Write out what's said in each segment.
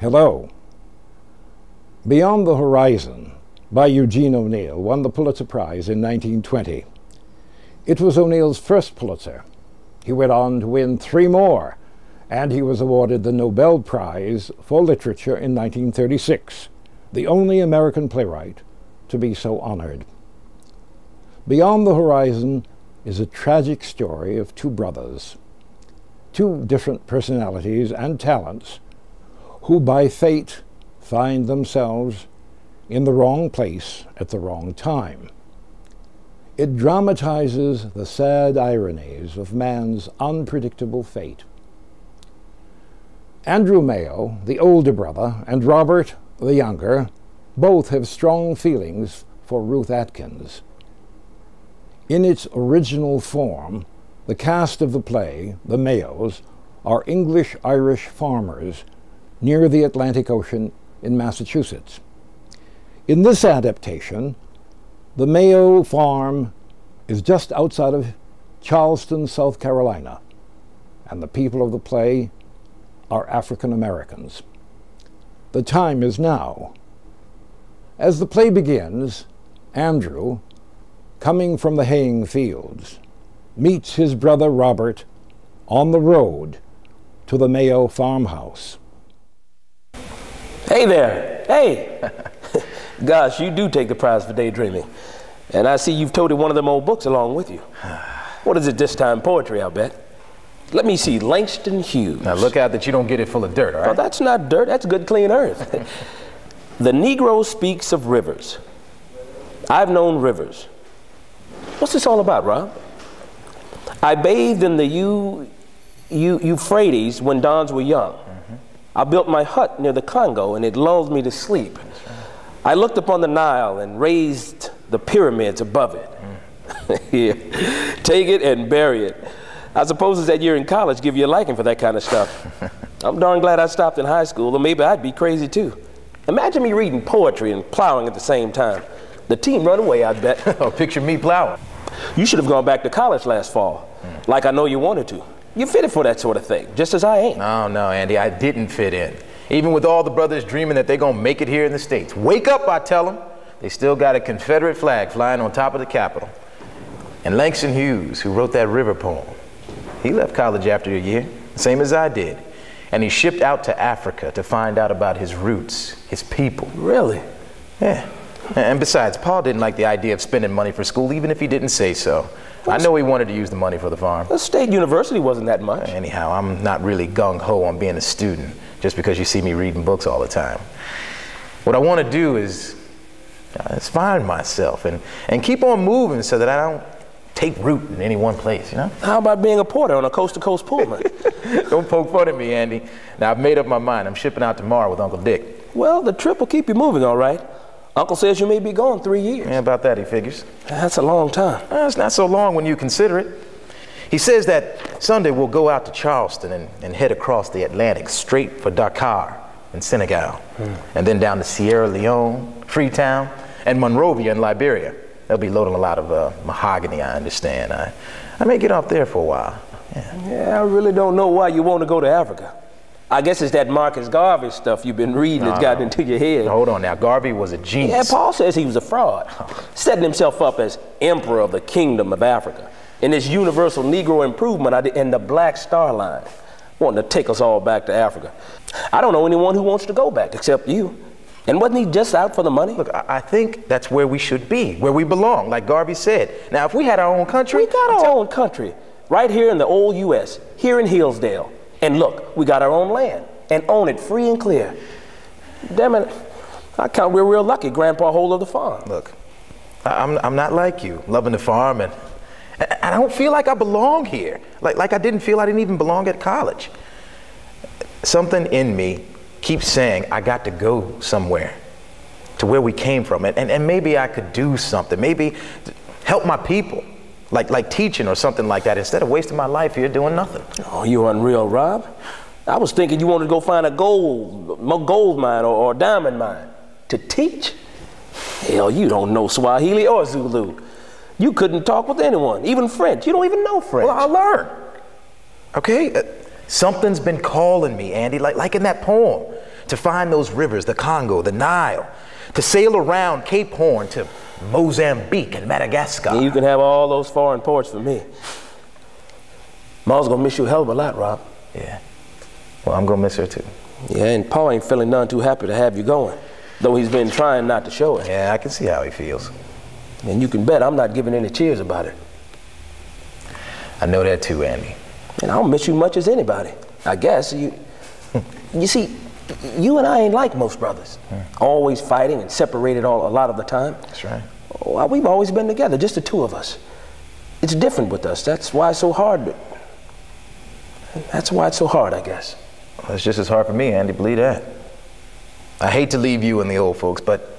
Hello. Beyond the Horizon by Eugene O'Neill won the Pulitzer Prize in 1920. It was O'Neill's first Pulitzer. He went on to win 3 more, and he was awarded the Nobel Prize for Literature in 1936, the only American playwright to be so honored. Beyond the Horizon is a tragic story of 2 brothers, 2 different personalities and talents, who by fate find themselves in the wrong place at the wrong time. It dramatizes the sad ironies of man's unpredictable fate. Andrew Mayo, the older brother, and Robert, the younger, both have strong feelings for Ruth Atkins. In its original form, the cast of the play, the Mayos, are English-Irish farmers near the Atlantic Ocean in Massachusetts. In this adaptation, the Mayo farm is just outside of Charleston, South Carolina, and the people of the play are African Americans. The time is now. As the play begins, Andrew, coming from the haying fields, meets his brother Robert on the road to the Mayo farmhouse. Hey there. Hey. Gosh, you do take the prize for daydreaming. And I see you've toted one of them old books along with you. What is it this time? Poetry, I'll bet. Let me see. Langston Hughes. Now look out that you don't get it full of dirt, all right? Oh, that's not dirt. That's good, clean earth. The Negro speaks of rivers. I've known rivers. What's this all about, Rob? I bathed in the Euphrates when dawns were young. I built my hut near the Congo, and it lulled me to sleep. I looked upon the Nile and raised the pyramids above it. Here, take it and bury it. I suppose it's that year in college give you a liking for that kind of stuff. I'm darn glad I stopped in high school, or maybe I'd be crazy too. Imagine me reading poetry and plowing at the same time. The team run away, I bet. Oh, picture me plowing. You should have gone back to college last fall, like I know you wanted to. You fitted for that sort of thing, just as I ain't. No, Andy, I didn't fit in. Even with all the brothers dreaming that they're gonna make it here in the States. Wake up, I tell them. They still got a Confederate flag flying on top of the Capitol. And Langston Hughes, who wrote that river poem, he left college after a year, same as I did. And he shipped out to Africa to find out about his roots, his people. Really? Yeah. And besides, Paul didn't like the idea of spending money for school, even if he didn't say so. I know he wanted to use the money for the farm. The state university wasn't that much. Anyhow, I'm not really gung-ho on being a student just because you see me reading books all the time. What I want to do is find myself and keep on moving so that I don't take root in any one place, you know? How about being a porter on a coast-to-coast Pullman? Don't poke fun at me, Andy. Now, I've made up my mind. I'm shipping out tomorrow with Uncle Dick. Well, the trip will keep you moving, all right. Uncle says you may be gone 3 years. Yeah, about that, he figures. That's a long time. It's not so long when you consider it. He says that Sunday we'll go out to Charleston and head across the Atlantic straight for Dakar in Senegal, and then down to Sierra Leone, Freetown, and Monrovia in Liberia. They'll be loading a lot of mahogany, I understand. I may get off there for a while. Yeah, I really don't know why you want to go to Africa. I guess it's that Marcus Garvey stuff you've been reading that's gotten into your head. Hold on now, Garvey was a genius. Yeah, Paul says he was a fraud, setting himself up as emperor of the kingdom of Africa in this universal Negro improvement and the Black Star Line, wanting to take us all back to Africa. I don't know anyone who wants to go back except you. And wasn't he just out for the money? Look, I think that's where we should be, where we belong, like Garvey said. Now, if we had our own country... We got our own country, right here in the old U.S., here in Hillsdale. And look, we got our own land and own it free and clear. Damn it, I count we're real lucky Grandpa hold of the farm. Look, I'm not like you, loving the farm, and I don't feel like I belong here. Like I didn't feel I didn't even belong at college. Something in me keeps saying I got to go somewhere, to where we came from, and maybe I could do something, maybe help my people. Like teaching or something like that, instead of wasting my life here doing nothing. Oh, you're unreal, Rob. I was thinking you wanted to go find a gold mine or a diamond mine. To teach? Hell, you don't know Swahili or Zulu. You couldn't talk with anyone, even French. You don't even know French. Well, I'll learn. Okay? Something's been calling me, Andy, like in that poem. to find those rivers, the Congo, the Nile, to sail around Cape Horn to Mozambique and Madagascar. And you can have all those foreign ports for me. Ma's gonna miss you a hell of a lot, Rob. Yeah. Well, I'm gonna miss her too. Yeah, and Pa ain't feeling none too happy to have you going, though he's been trying not to show it. Yeah, I can see how he feels. And you can bet I'm not giving any cheers about it. I know that too, Andy. And I don't miss you much as anybody, I guess. You see, you and I ain't like most brothers. Always fighting and separated a lot of the time. That's right. Well, we've always been together, just the two of us. It's different with us. That's why it's so hard. That's why it's so hard, I guess. Well, it's just as hard for me, Andy, believe that. I hate to leave you and the old folks, but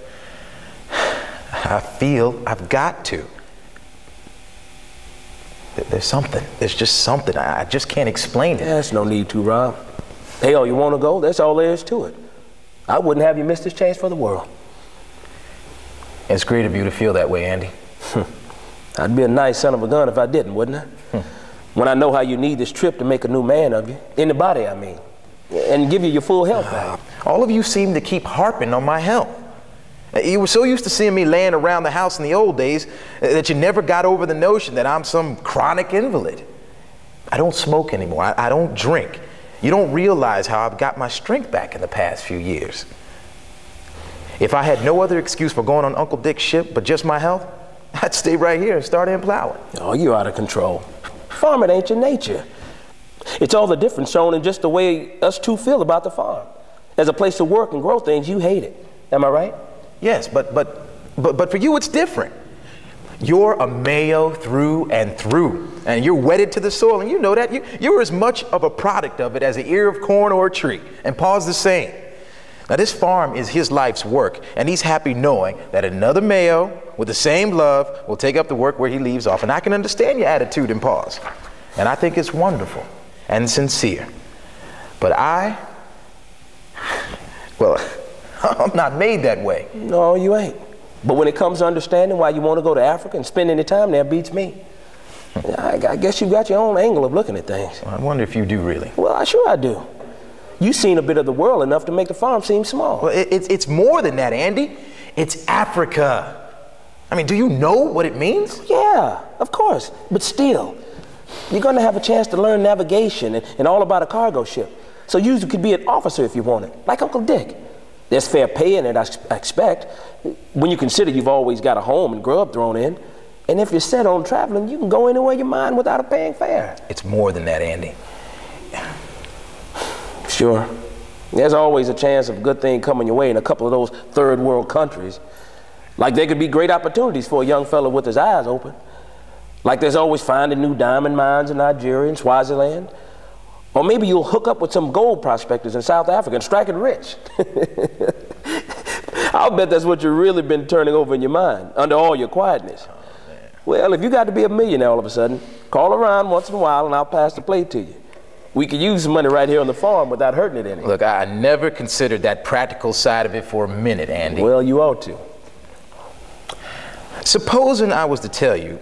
I feel I've got to. There's something. There's just something. I just can't explain it. Yeah, there's no need to, Rob. Hell, you want to go? That's all there is to it. I wouldn't have you miss this chance for the world. It's great of you to feel that way, Andy. I'd be a nice son of a gun if I didn't, wouldn't I? When I know how you need this trip to make a new man of you, in the body, I mean, and give you your full health back. All of you seem to keep harping on my health. You were so used to seeing me laying around the house in the old days that you never got over the notion that I'm some chronic invalid. I don't smoke anymore. I don't drink. You don't realize how I've got my strength back in the past few years. If I had no other excuse for going on Uncle Dick's ship but just my health, I'd stay right here and start in plowing. Oh, you're out of control. Farming ain't your nature. It's all the difference shown in just the way us two feel about the farm. As a place to work and grow things, you hate it. Am I right? Yes, but for you it's different. You're a Mayo through and through, and you're wedded to the soil, and you know that. You're as much of a product of it as an ear of corn or a tree, and Pa's the same. Now this farm is his life's work, and he's happy knowing that another Mayo with the same love will take up the work where he leaves off, and I can understand your attitude in Pa's, and I think it's wonderful and sincere. But well, I'm not made that way. No, you ain't. But when it comes to understanding why you want to go to Africa and spend any time there, beats me. I guess you got your own angle of looking at things. I wonder if you do really. Well, sure I do. You've seen a bit of the world enough to make the farm seem small. Well, it's more than that, Andy. It's Africa. I mean, do you know what it means? Yeah, of course. But still, you're going to have a chance to learn navigation and all about a cargo ship. So you could be an officer if you wanted, like Uncle Dick. There's fair pay in it, I expect, when you consider you've always got a home and grub thrown in. And if you're set on traveling, you can go anywhere you mind without a paying fare. It's more than that, Andy. Sure. There's always a chance of a good thing coming your way in a couple of those third world countries. Like there could be great opportunities for a young fellow with his eyes open. Like there's always finding new diamond mines in Nigeria and Swaziland. Or maybe you'll hook up with some gold prospectors in South Africa and strike it rich. I'll bet that's what you've really been turning over in your mind, under all your quietness. Oh, well, if you got to be a millionaire all of a sudden, call around once in a while and I'll pass the plate to you. We could use some money right here on the farm without hurting it any. Look, I never considered that practical side of it for a minute, Andy. Well, you ought to. Supposing I was to tell you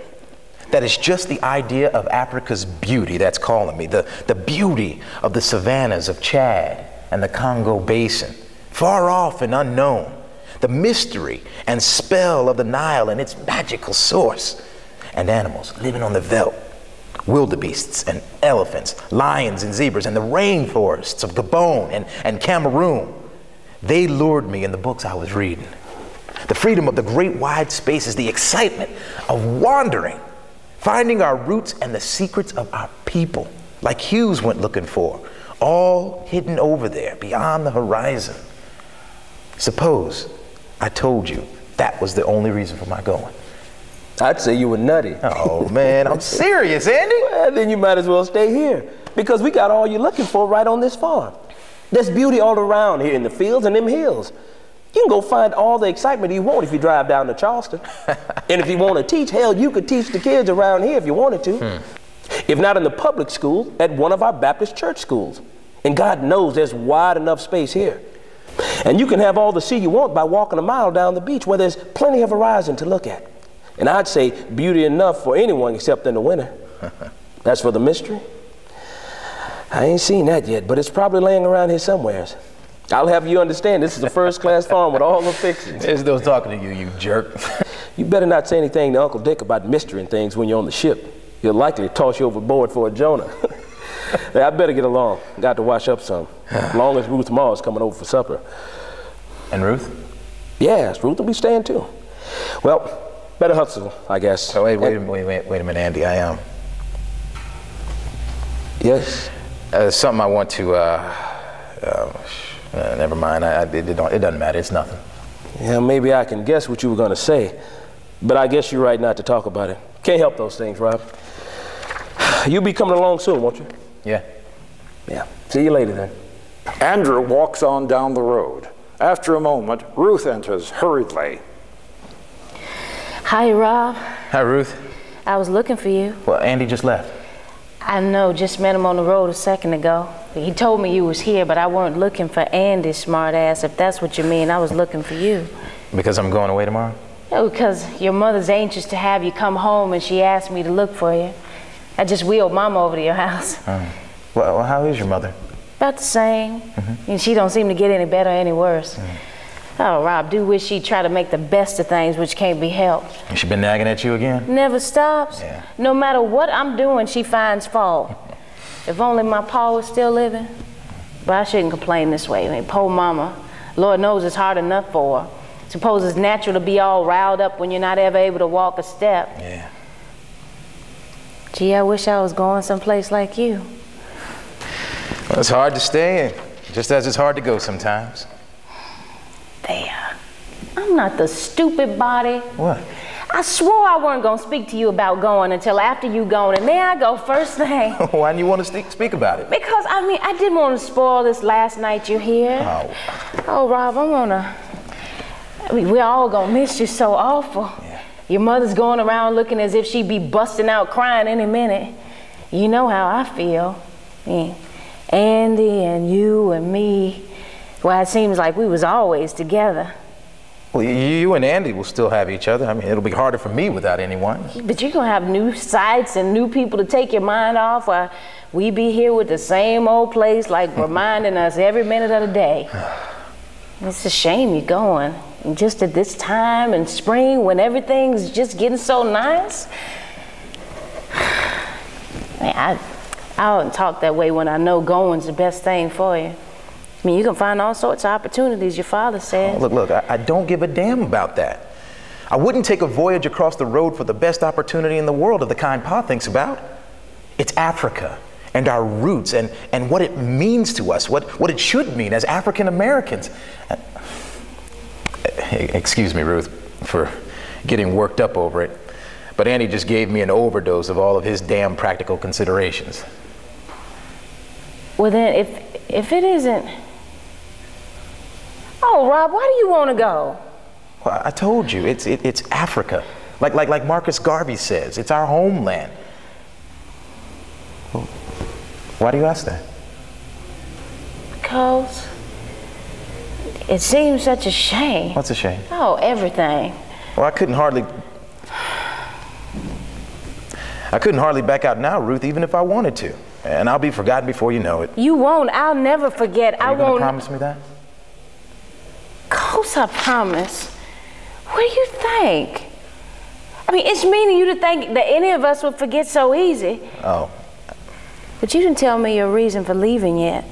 that it's just the idea of Africa's beauty that's calling me, the beauty of the savannas of Chad and the Congo Basin, far off and unknown, the mystery and spell of the Nile and its magical source, and animals living on the veldt, wildebeests and elephants, lions and zebras, and the rainforests of Gabon and Cameroon. They lured me in the books I was reading. The freedom of the great wide spaces, the excitement of wandering, finding our roots and the secrets of our people, like Hughes went looking for, all hidden over there beyond the horizon. Suppose I told you that was the only reason for my going. I'd say you were nutty. Oh man, I'm serious, Andy. Well, then you might as well stay here, because we got all you're looking for right on this farm. There's beauty all around here in the fields and them hills. You can go find all the excitement you want if you drive down to Charleston. And if you want to teach, hell, you could teach the kids around here if you wanted to. If not in the public school, at one of our Baptist church schools. And God knows there's wide enough space here. And you can have all the sea you want by walking a mile down the beach where there's plenty of horizon to look at. And I'd say beauty enough for anyone except in the winter. That's for the mystery. I ain't seen that yet, but it's probably laying around here somewheres. I'll have you understand this is a first-class farm with all the fixings. There's those talking to you, you jerk. You better not say anything to Uncle Dick about mystery and things when you're on the ship. He'll likely toss you overboard for a Jonah. Hey, I better get along. Got to wash up some. As long as Ruth Ma is coming over for supper. And Ruth? Yes, Ruth will be staying too. Well, better hustle, I guess. So wait a minute, Andy. Yes? Something I want to, never mind. It doesn't matter. It's nothing. Yeah, maybe I can guess what you were going to say, but I guess you're right not to talk about it. Can't help those things, Rob. You'll be coming along soon, won't you? Yeah. Yeah. See you later, then. Andrew walks on down the road. After a moment, Ruth enters hurriedly. Hi, Rob. Hi, Ruth. I was looking for you. Well, Andy just left. I know, just met him on the road a second ago. He told me you was here, but I weren't looking for Andy, smart ass. If that's what you mean, I was looking for you. Because I'm going away tomorrow? Oh, because your mother's anxious to have you come home, and she asked me to look for you. I just wheeled Mama over to your house. Well, how is your mother? About the same. And she don't seem to get any better or any worse. Oh, Rob, do wish she'd try to make the best of things which can't be helped. Has she been nagging at you again? Never stops. Yeah. No matter what I'm doing, she finds fault. If only my pa was still living. But I shouldn't complain this way. I mean, poor Mama. Lord knows it's hard enough for her. Suppose it's natural to be all riled up when you're not ever able to walk a step. Yeah. Gee, I wish I was going someplace like you. Well, it's hard to stay in, just as it's hard to go sometimes. There. I'm not the stupid body. What? I swore I weren't going to speak to you about going until after you gone, and there I go first thing. Why didn't you want to speak about it? Because, I mean, I didn't want to spoil this last night you're here. Oh, Rob, we're all going to miss you so awful. Yeah. Your mother's going around looking as if she'd be busting out crying any minute. You know how I feel. Yeah. Andy and you and me, well, it seems like we was always together. Well, you and Andy will still have each other. I mean, it'll be harder for me without anyone. But you're going to have new sights and new people to take your mind off while we be here with the same old place, like reminding us every minute of the day. It's a shame you're going. And just at this time in spring when everything's just getting so nice. Man, I don't talk that way when I know going's the best thing for you. I mean, you can find all sorts of opportunities, your father said. Oh, look, I don't give a damn about that. I wouldn't take a voyage across the road for the best opportunity in the world of the kind Pa thinks about. It's Africa and our roots and what it means to us, what it should mean as African Americans. Excuse me, Ruth, for getting worked up over it, but Andy just gave me an overdose of all of his damn practical considerations. Well then, if it isn't... Oh, Rob, why do you want to go? Well, I told you, it's Africa. Like Marcus Garvey says, it's our homeland. Well, why do you ask that? Because it seems such a shame. What's a shame? Oh, everything. Well, I couldn't hardly back out now, Ruth, even if I wanted to. And I'll be forgotten before you know it. You won't. I'll never forget. Are you going to promise me that? Of course I promise. What do you think? I mean, it's mean of you to think that any of us would forget so easy. Oh. But you didn't tell me your reason for leaving yet.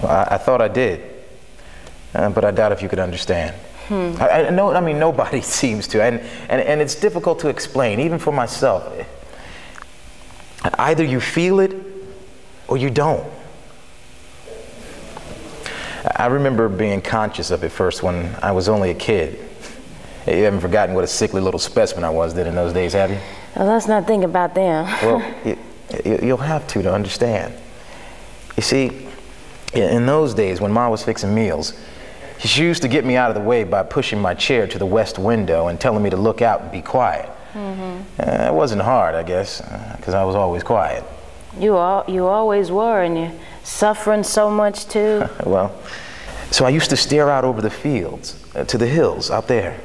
Well, I thought I did. But I doubt if you could understand. I mean, nobody seems to. And it's difficult to explain, even for myself. Either you feel it or you don't. I remember being conscious of it first when I was only a kid. You haven't forgotten what a sickly little specimen I was then in those days, have you? Well, let's not think about them. Well, you'll have to understand. You see, in those days when Ma was fixing meals, she used to get me out of the way by pushing my chair to the west window and telling me to look out and be quiet. It wasn't hard, I guess, because I was always quiet. You always were, and you're suffering so much too. Well, so I used to stare out over the fields, to the hills out there,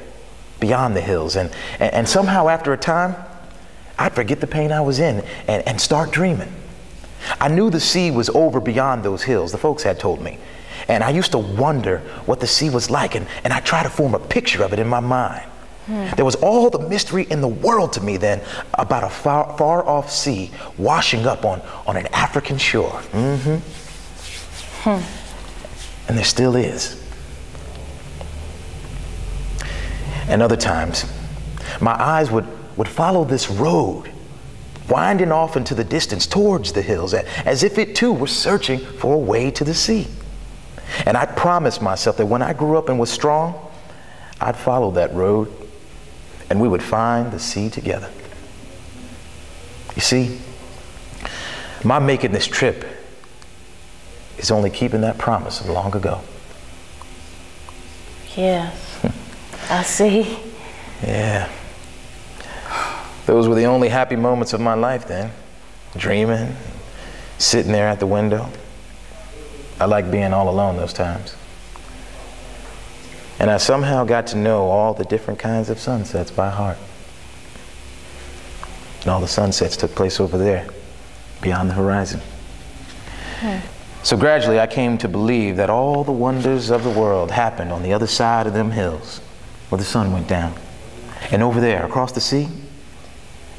beyond the hills, and somehow after a time, I'd forget the pain I was in and start dreaming. I knew the sea was over beyond those hills, the folks had told me, And I used to wonder what the sea was like, and I tried to form a picture of it in my mind. There was all the mystery in the world to me then about a far off sea washing up on an African shore. And there still is. And other times, my eyes would follow this road, winding off into the distance towards the hills, as if it too were searching for a way to the sea. And I promised myself that when I grew up and was strong, I'd follow that road and we would find the sea together. You see, my making this trip is only keeping that promise of long ago. Yes, I see. Yeah. Those were the only happy moments of my life then. Dreaming, sitting there at the window. I liked being all alone those times. And I somehow got to know all the different kinds of sunsets by heart. And all the sunsets took place over there, beyond the horizon. So gradually I came to believe that all the wonders of the world happened on the other side of them hills, where the sun went down. And over there, across the sea,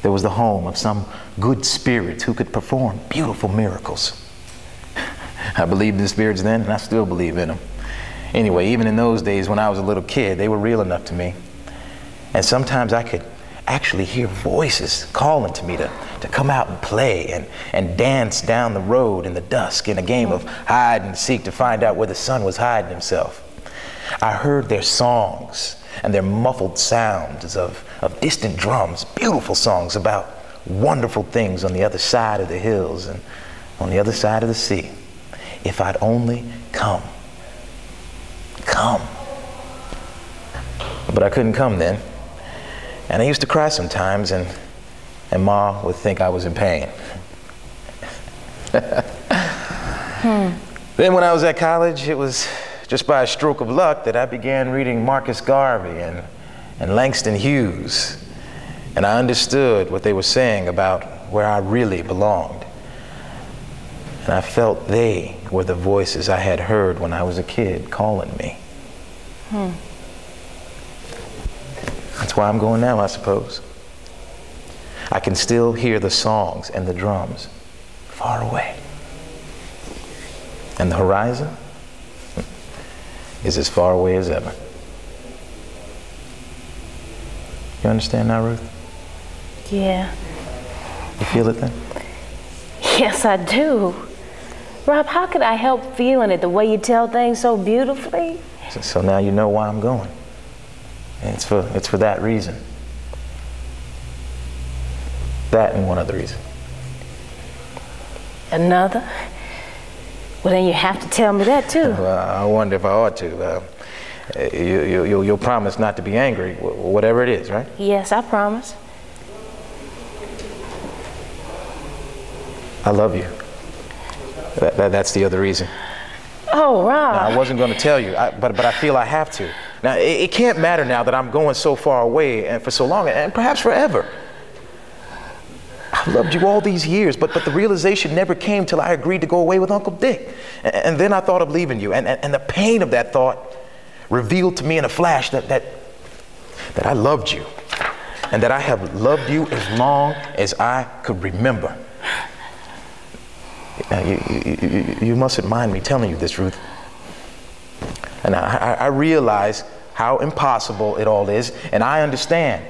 there was the home of some good spirits who could perform beautiful miracles. I believed in spirits then, and I still believe in them. Anyway, even in those days when I was a little kid, they were real enough to me. And sometimes I could actually hear voices calling to me to come out and play and dance down the road in the dusk in a game of hide and seek to find out where the sun was hiding himself. I heard their songs and their muffled sounds of distant drums, beautiful songs about wonderful things on the other side of the hills and on the other side of the sea. If I'd only come. But I couldn't come then. And I used to cry sometimes, and Ma would think I was in pain. Then when I was at college, it was just by a stroke of luck that I began reading Marcus Garvey and Langston Hughes. And I understood what they were saying about where I really belonged. And I felt they were the voices I had heard when I was a kid calling me. That's why I'm going now, I suppose. I can still hear the songs and the drums far away. And the horizon is as far away as ever. You understand now, Ruth? Yeah. You feel it then? Yes, I do. Rob, how could I help feeling it the way you tell things so beautifully? So now you know why I'm going. And it's for that reason. That and one other reason. Another? Well, then you have to tell me that too. Well, I wonder if I ought to. You'll promise not to be angry, whatever it is, right? Yes, I promise. I love you. That's the other reason. Oh, Rob. Now, I wasn't going to tell you, but I feel I have to. Now, it can't matter now that I'm going so far away and for so long, and perhaps forever. I've loved you all these years, but the realization never came till I agreed to go away with Uncle Dick. And then I thought of leaving you, and the pain of that thought revealed to me in a flash that I loved you, and that I have loved you as long as I could remember. Now, you mustn't mind me telling you this, Ruth. And I realize how impossible it all is, and I understand.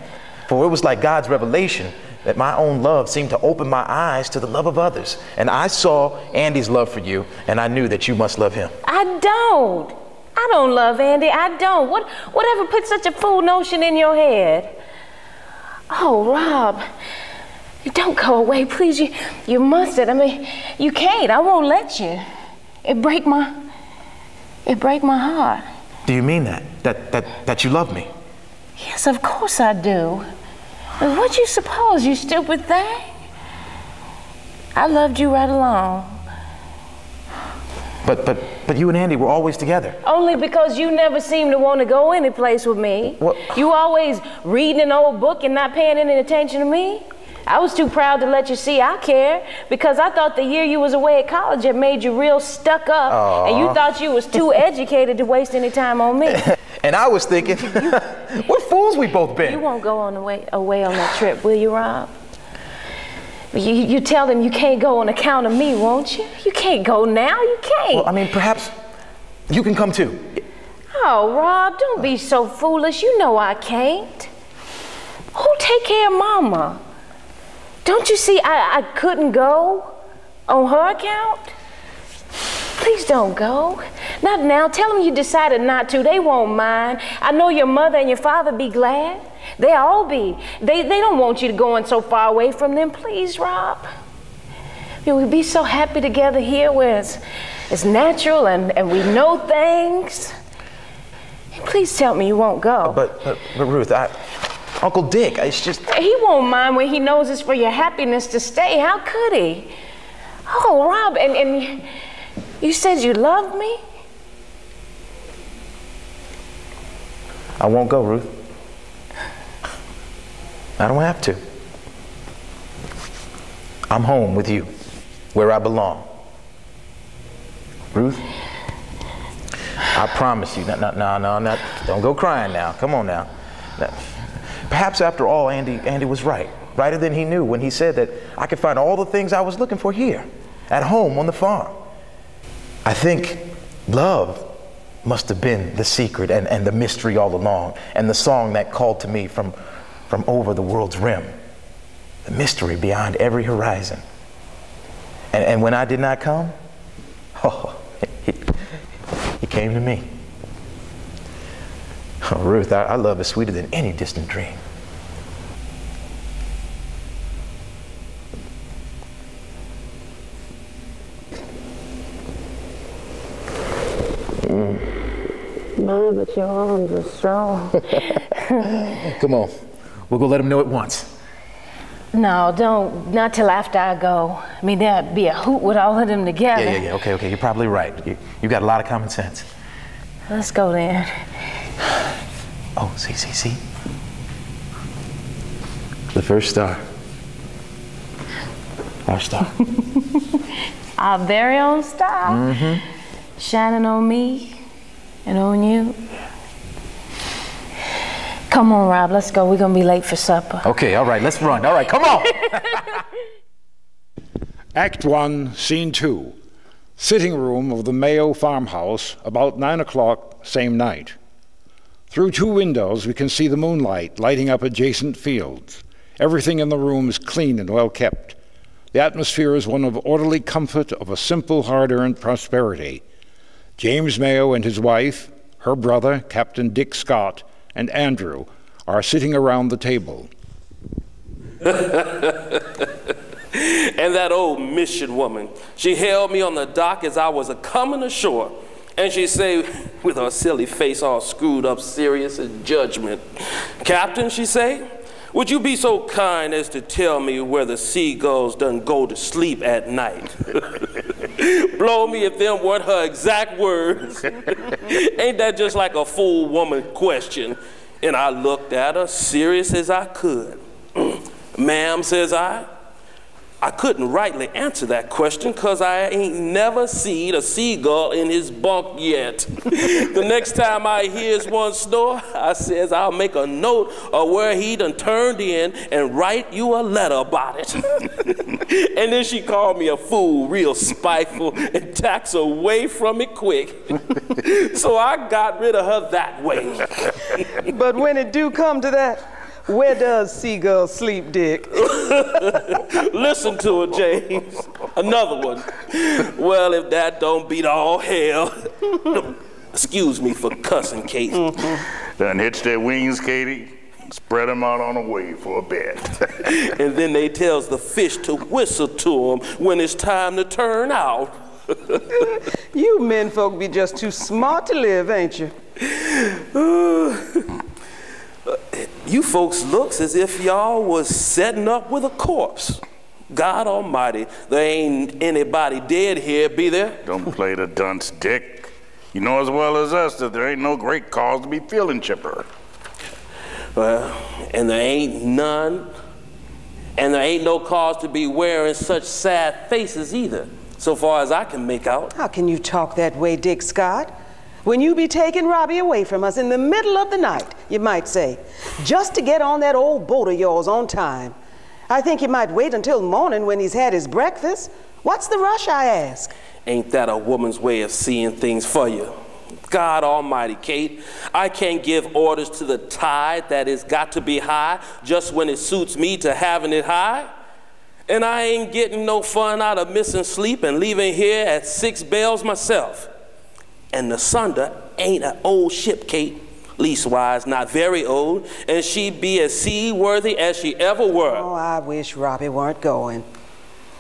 For it was like God's revelation that my own love seemed to open my eyes to the love of others. And I saw Andy's love for you, and I knew that you must love him. I don't love Andy. I don't. Whatever put such a fool notion in your head? Oh, Rob. You don't go away, please. You mustn't. I mean, you can't. I won't let you. It break my heart. Do you mean that you love me? Yes, of course I do. What'd you suppose, you stupid thing? I loved you right along. But you and Andy were always together. Only because you never seemed to want to go any place with me. What? You always reading an old book and not paying any attention to me. I was too proud to let you see I care, because I thought the year you was away at college had made you real stuck up. Aww. And you thought you was too educated to waste any time on me. And I was thinking, what fools we both been. You won't go on away on that trip, will you, Rob? You tell them you can't go on account of me, won't you? You can't go now, you can't. Well, I mean, perhaps you can come too. Oh, Rob, don't be so foolish. You know I can't. Who'll take care of Mama? Don't you see I couldn't go on her account? Please don't go. Not now. Tell them you decided not to. They won't mind. I know your mother and your father be glad. They all be. They don't want you to going so far away from them. Please, Rob. We'd be so happy together here where it's natural and we know things. Please tell me you won't go. But Ruth, Uncle Dick, it's just... He won't mind when he knows it's for your happiness to stay. How could he? Oh, Rob, and you said you loved me? I won't go, Ruth. I don't have to. I'm home with you, where I belong. Ruth, I promise you. No, don't go crying now. Come on now. Perhaps after all, Andy was right. Righter than he knew when he said that I could find all the things I was looking for here, at home on the farm. I think love must have been the secret and the mystery all along, and the song that called to me from over the world's rim, the mystery beyond every horizon. And when I did not come, he came to me. Oh, Ruth, our love is sweeter than any distant dream. My, but your arms are strong. Come on, we'll go let him know at once. No, don't. Not till after I go. I mean, there'd be a hoot with all of them together. Yeah. Okay. You're probably right. You got a lot of common sense. Let's go then. Oh, see. The first star. Our star. Our very own star. Mm-hmm. Shining on me and on you. Come on, Rob, let's go. We're gonna be late for supper. Okay, all right, let's run. All right, come on. Act 1, Scene 2. Sitting room of the Mayo farmhouse, about 9 o'clock, same night. Through 2 windows, we can see the moonlight lighting up adjacent fields. Everything in the room is clean and well kept. The atmosphere is one of orderly comfort, of a simple, hard-earned prosperity. James Mayo and his wife, her brother, Captain Dick Scott, and Andrew are sitting around the table. And that old mission woman, she held me on the dock as I was a-coming ashore. And she say, with her silly face all screwed up, serious as judgment, "Captain," she say, "would you be so kind as to tell me where the seagulls done go to sleep at night?" Blow me if them weren't her exact words. Ain't that just like a fool woman question? And I looked at her, serious as I could. "Ma'am," says I couldn't rightly answer that question because I ain't never seen a seagull in his bunk yet. The next time I hears one snore, I says I'll make a note of where he done turned in and write you a letter about it. And then she called me a fool, real spiteful, and tacks away from me quick. So I got rid of her that way. But when it do come to that, where does Seagull sleep, Dick? Listen to her, James. Another one. Well, if that don't beat all hell. Excuse me for cussing, Kate. Done hitch their wings, Katie. Spread them out on the wave for a bit. And then they tells the fish to whistle to them when it's time to turn out. You men folk be just too smart to live, ain't you? You folks looks as if y'all was setting up with a corpse. God almighty, there ain't anybody dead here, be there? Don't play the dunce, Dick. You know as well as us that there ain't no great cause to be feeling chipper. Well, and there ain't none And there ain't no cause to be wearing such sad faces either, so far as I can make out. How can you talk that way, Dick Scott? When you be taking Robbie away from us in the middle of the night, you might say, just to get on that old boat of yours on time. I think you might wait until morning when he's had his breakfast. What's the rush, I ask? Ain't that a woman's way of seeing things for you? God almighty, Kate, I can't give orders to the tide that it's got to be high just when it suits me to having it high. And I ain't getting no fun out of missing sleep and leaving here at 6 bells myself. And the Sunder ain't an old ship, Kate. Leastwise, not very old, and she'd be as seaworthy as she ever were. Oh, I wish Robbie weren't going.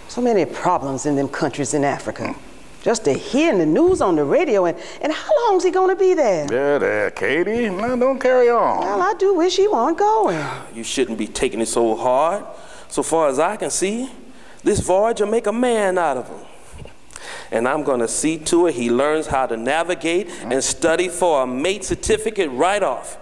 So many problems in them countries in Africa. Just to hear the news on the radio, and how long's he gonna be there? There, Katie. Now, don't carry on. Well, I do wish he weren't going. You shouldn't be taking it so hard. So far as I can see, this voyage will make a man out of him. And I'm gonna see to it he learns how to navigate and study for a mate certificate right off.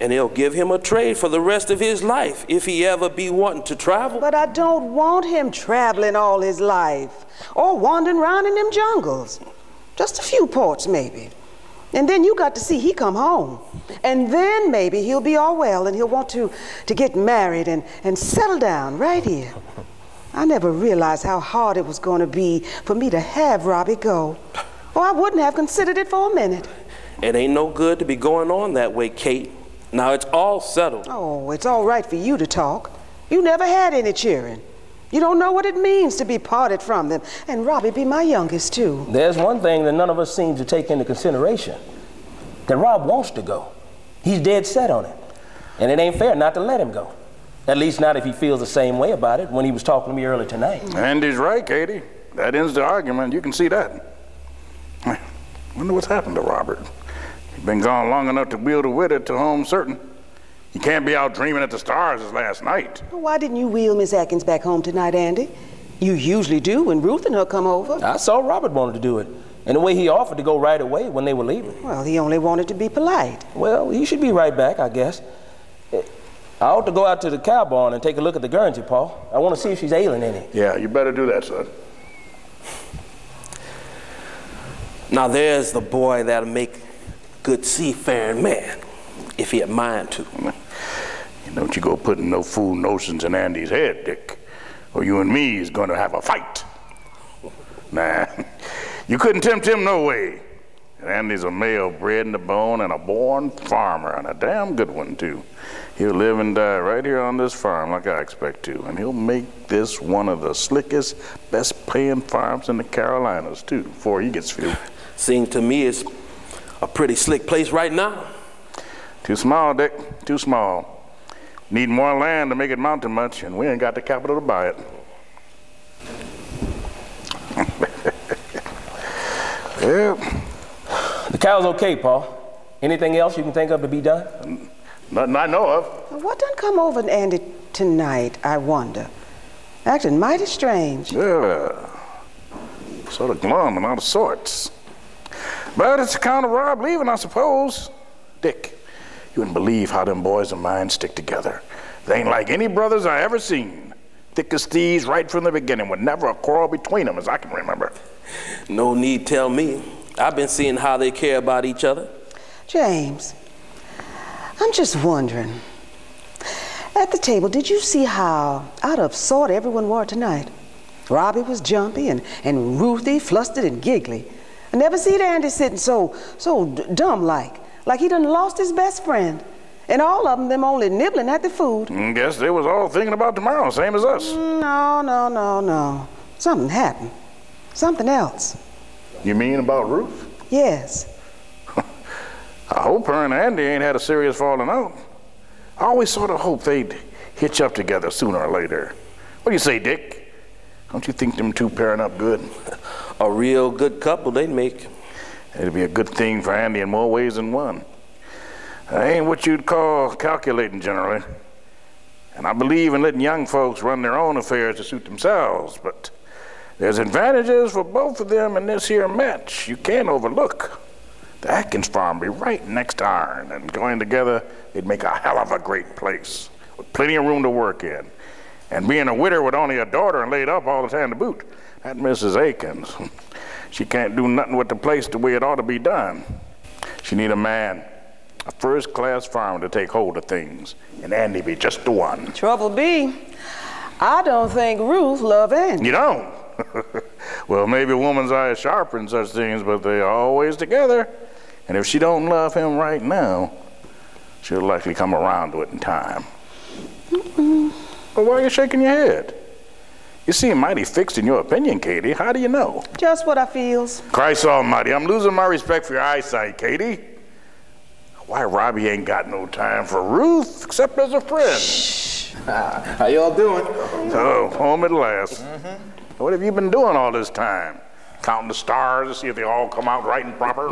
And it'll give him a trade for the rest of his life if he ever be wanting to travel. But I don't want him traveling all his life or wandering around in them jungles. Just a few ports, maybe. And then you got to see he come home. And then maybe he'll be all well and he'll want to get married and settle down right here. I never realized how hard it was going to be for me to have Robbie go. Or I wouldn't have considered it for a minute. It ain't no good to be going on that way, Kate. Now it's all settled. Oh, it's all right for you to talk. You never had any cheering. You don't know what it means to be parted from them. And Robbie be my youngest, too. There's one thing that none of us seem to take into consideration. That Rob wants to go. He's dead set on it. And it ain't fair not to let him go. At least not if he feels the same way about it when he was talking to me earlier tonight. Andy's right, Katie. That ends the argument. You can see that. I wonder what's happened to Robert. He's been gone long enough to wheel the widow to home certain. He can't be out dreaming at the stars as last night. Why didn't you wheel Miss Atkins back home tonight, Andy? You usually do when Ruth and her come over. I saw Robert wanted to do it. And the way he offered to go right away when they were leaving. Well, he only wanted to be polite. Well, he should be right back, I guess. I ought to go out to the cow barn and take a look at the Guernsey, Paul. I want to see if she's ailing any. Yeah, you better do that, son. Now there's the boy that'll make good seafaring man, if he had mind to. Don't you go putting no fool notions in Andy's head, Dick, or you and me is going to have a fight. Nah, you couldn't tempt him no way. Andy's a male bred in the bone and a born farmer, and a damn good one, too. He'll live and die right here on this farm like I expect to, and he'll make this one of the slickest, best-paying farms in the Carolinas, too, before he gets through. Seems to me it's a pretty slick place right now. Too small, Dick, too small. Need more land to make it mount to much, and we ain't got the capital to buy it. Yeah. The cow's okay, Paul. Anything else you can think of to be done? Nothing I know of. What done come over Andy tonight, I wonder? Acting mighty strange. Yeah. Sort of glum and out of sorts. But it's account of Rob leaving, I suppose. Dick, you wouldn't believe how them boys of mine stick together. They ain't like any brothers I ever seen. Thick as thieves right from the beginning, with never a quarrel between them as I can remember. No need tell me. I've been seeing how they care about each other. James, I'm just wondering. At the table, did you see how out of sort everyone were tonight? Robbie was jumpy and Ruthie flustered and giggly. I never seen Andy sitting so dumb-like he done lost his best friend. And all of them only nibbling at the food. Guess they was all thinking about tomorrow, same as us. No. Something happened. Something else. You mean about Ruth? Yes. I hope her and Andy ain't had a serious falling out. I always sort of hoped they'd hitch up together sooner or later. What do you say, Dick? Don't you think them two pairing up good? A real good couple they'd make. It'd be a good thing for Andy in more ways than one. I ain't what you'd call calculating generally. And I believe in letting young folks run their own affairs to suit themselves, but there's advantages for both of them in this here match you can't overlook. The Atkins farm be right next to ourn, and going together, they'd make a hell of a great place, with plenty of room to work in. And being a widow with only a daughter and laid up all the time to boot, that Mrs. Akins, she can't do nothing with the place the way it ought to be done. She need a man, a first-class farmer to take hold of things, and Andy be just the one. Trouble be, I don't think Ruth love Andy. You don't? Well, maybe a woman's eye is sharper in such things, but they're always together. And if she don't love him right now, she'll likely come around to it in time. But why are you shaking your head? You seem mighty fixed in your opinion, Katie. How do you know? Just what I feels. Christ almighty, I'm losing my respect for your eyesight, Katie. Why, Robbie ain't got no time for Ruth, except as a friend. Shh. How y'all doing? Oh, home at last. What have you been doing all this time? Counting the stars to see if they all come out right and proper?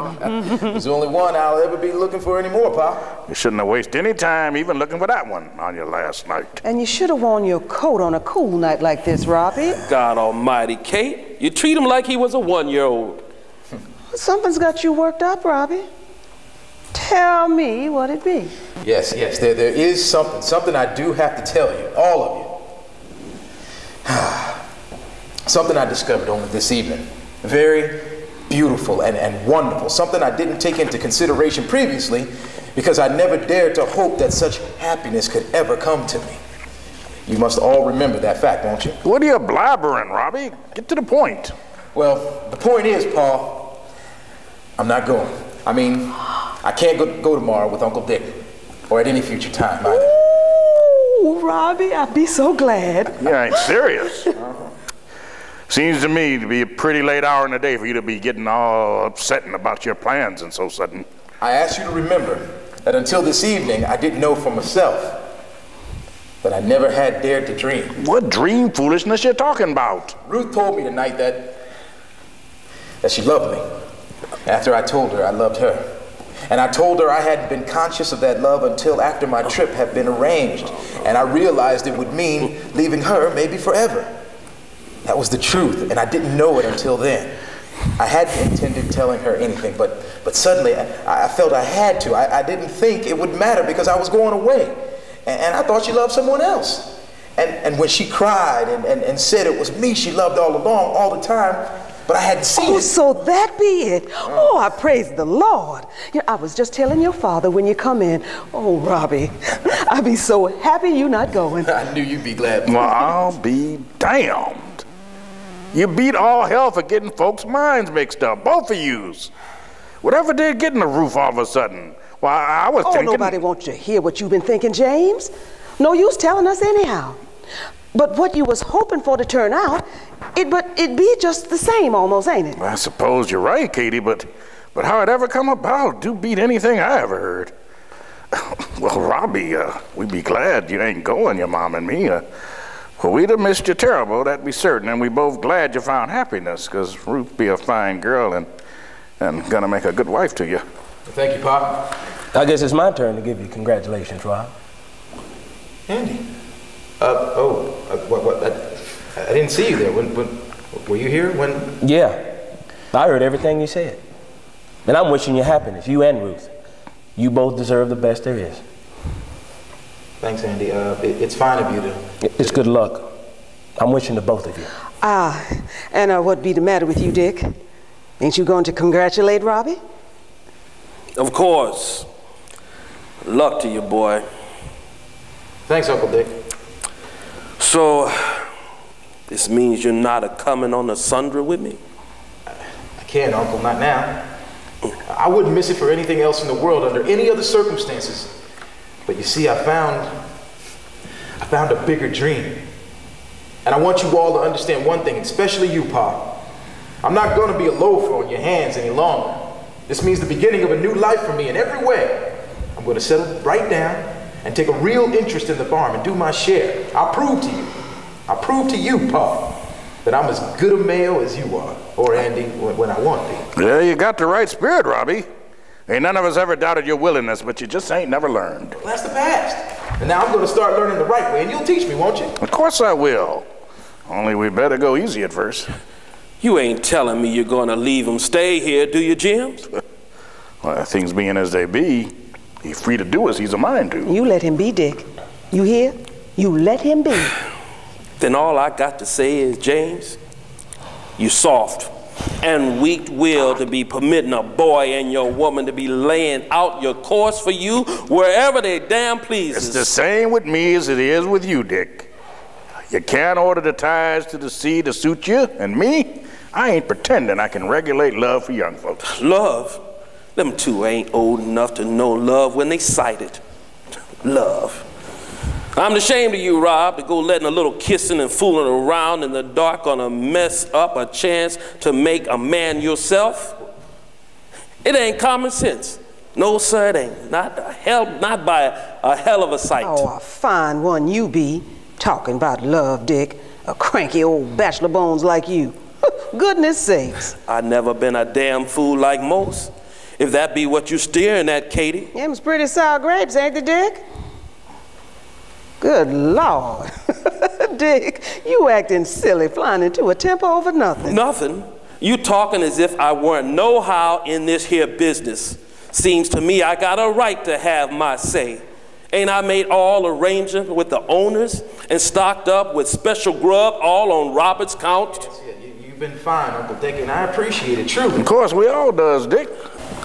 There's only one I'll ever be looking for anymore, Pa. You shouldn't have wasted any time even looking for that one on your last night. And you should have worn your coat on a cool night like this, Robbie. God almighty, Kate. You treat him like he was a 1-year-old. Something's got you worked up, Robbie. Tell me what it be. Yes, there is something I do have to tell you, all of you. Something I discovered only this evening. Very beautiful and wonderful. Something I didn't take into consideration previously because I never dared to hope that such happiness could ever come to me. You must all remember that fact, won't you? What are you blabbering, Robbie? Get to the point. Well, the point is, Paul, I'm not going. I mean, I can't go tomorrow with Uncle Dick, or at any future time either. Ooh, Robbie, I'd be so glad. You ain't serious. Seems to me to be a pretty late hour in the day for you to be getting all upsetting about your plans and so sudden. I ask you to remember that until this evening, I didn't know for myself that I never had dared to dream. What dream foolishness you talking about? Ruth told me tonight that she loved me after I told her I loved her. And I told her I hadn't been conscious of that love until after my trip had been arranged. And I realized it would mean leaving her maybe forever. That was the truth, and I didn't know it until then. I hadn't intended telling her anything, but suddenly I felt I had to. I didn't think it would matter because I was going away. And I thought she loved someone else. And when she cried and said it was me she loved all along, all the time, but I hadn't seen it. So that be it. Oh, I praise the Lord. You know, I was just telling your father when you come in. Oh, Robbie, I'd be so happy you not going. I knew you'd be glad. Well, I'll be damned. You beat all hell for getting folks' minds mixed up, both of yous. Whatever did get in the roof all of a sudden? Well, I was thinking... Nobody wants you to hear what you've been thinking, James. No use telling us anyhow. But what you was hoping for to turn out, it'd be just the same almost, ain't it? I suppose you're right, Katie, but how it ever come about do beat anything I ever heard. Well, Robbie, we'd be glad you ain't going, your mom and me. Well, we'd have missed you terrible, that'd be certain, and we both glad you found happiness, because Ruth be a fine girl and gonna make a good wife to you. Thank you, Pop. I guess it's my turn to give you congratulations, Rob. Andy. What? I didn't see you there. When were you here? When? Yeah, I heard everything you said. And I'm wishing you happiness, you and Ruth. You both deserve the best there is. Thanks, Andy. It's fine of you to... It's good luck. I'm wishing the both of you. And what'd be the matter with you, Dick? Ain't you going to congratulate Robbie? Of course. Luck to you, boy. Thanks, Uncle Dick. So, this means you're not a-coming on the Sundra with me? I can't, Uncle, not now. I wouldn't miss it for anything else in the world under any other circumstances. But you see, I found a bigger dream. And I want you all to understand one thing, especially you, Pa. I'm not going to be a loafer on your hands any longer. This means the beginning of a new life for me in every way. I'm going to settle right down and take a real interest in the farm and do my share. I'll prove to you, Pa, that I'm as good a male as you are, or Andy, when I want to be. Yeah, you got the right spirit, Robbie. Ain't none of us ever doubted your willingness, but you just ain't never learned. Well, that's the past. And now I'm going to start learning the right way, and you'll teach me, won't you? Of course I will. Only we better go easy at first. You ain't telling me you're going to leave him stay here, do you, James? Well, things being as they be, he's free to do as he's a mind to. You let him be, Dick. You hear? You let him be. then all I got to say is, James, you soft and weak-willed to be permitting a boy and your woman to be laying out your course for you wherever they damn pleases. It's the same with me as it is with you, Dick. You can't order the ties to the sea to suit you, and me, I ain't pretending I can regulate love for young folks. Love? Them two ain't old enough to know love when they sight it. Love. I'm ashamed of you, Rob, to go letting a little kissing and fooling around in the dark gonna mess up a chance to make a man yourself. It ain't common sense. No, sir, it ain't. Not by a hell of a sight. Oh, a fine one you be, talking about love, Dick. A cranky old bachelor bones like you. Goodness sakes. I never been a damn fool like most. If that be what you steering at, Katie. Them's pretty sour grapes, ain't they, Dick? Good Lord. Dick, you acting silly, flying into a temper over nothing. Nothing? You talking as if I weren't no-how in this here business. Seems to me I got a right to have my say. Ain't I made all arrangements with the owners and stocked up with special grub all on Robert's count? Yes, you've been fine, Uncle Dick, and I appreciate it, truly. Of course, we all does, Dick.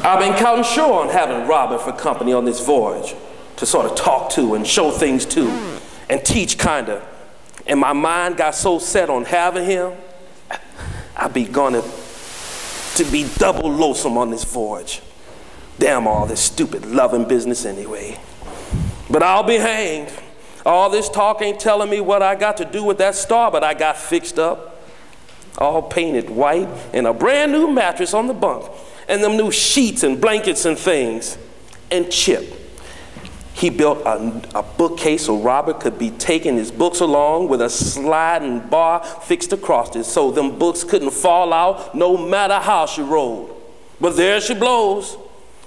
I've been counting sure on having Robert for company on this voyage, to sort of talk to and show things to and teach kinda. And my mind got so set on having him, I be gonna to be double lonesome on this voyage. Damn all this stupid loving business anyway. But I'll be hanged. All this talk ain't telling me what I got to do with that star, but I got fixed up, all painted white, and a brand new mattress on the bunk, and them new sheets and blankets and things. And Chip, he built a bookcase so Robert could be taking his books along with a sliding bar fixed across it so them books couldn't fall out no matter how she rolled. But there she blows.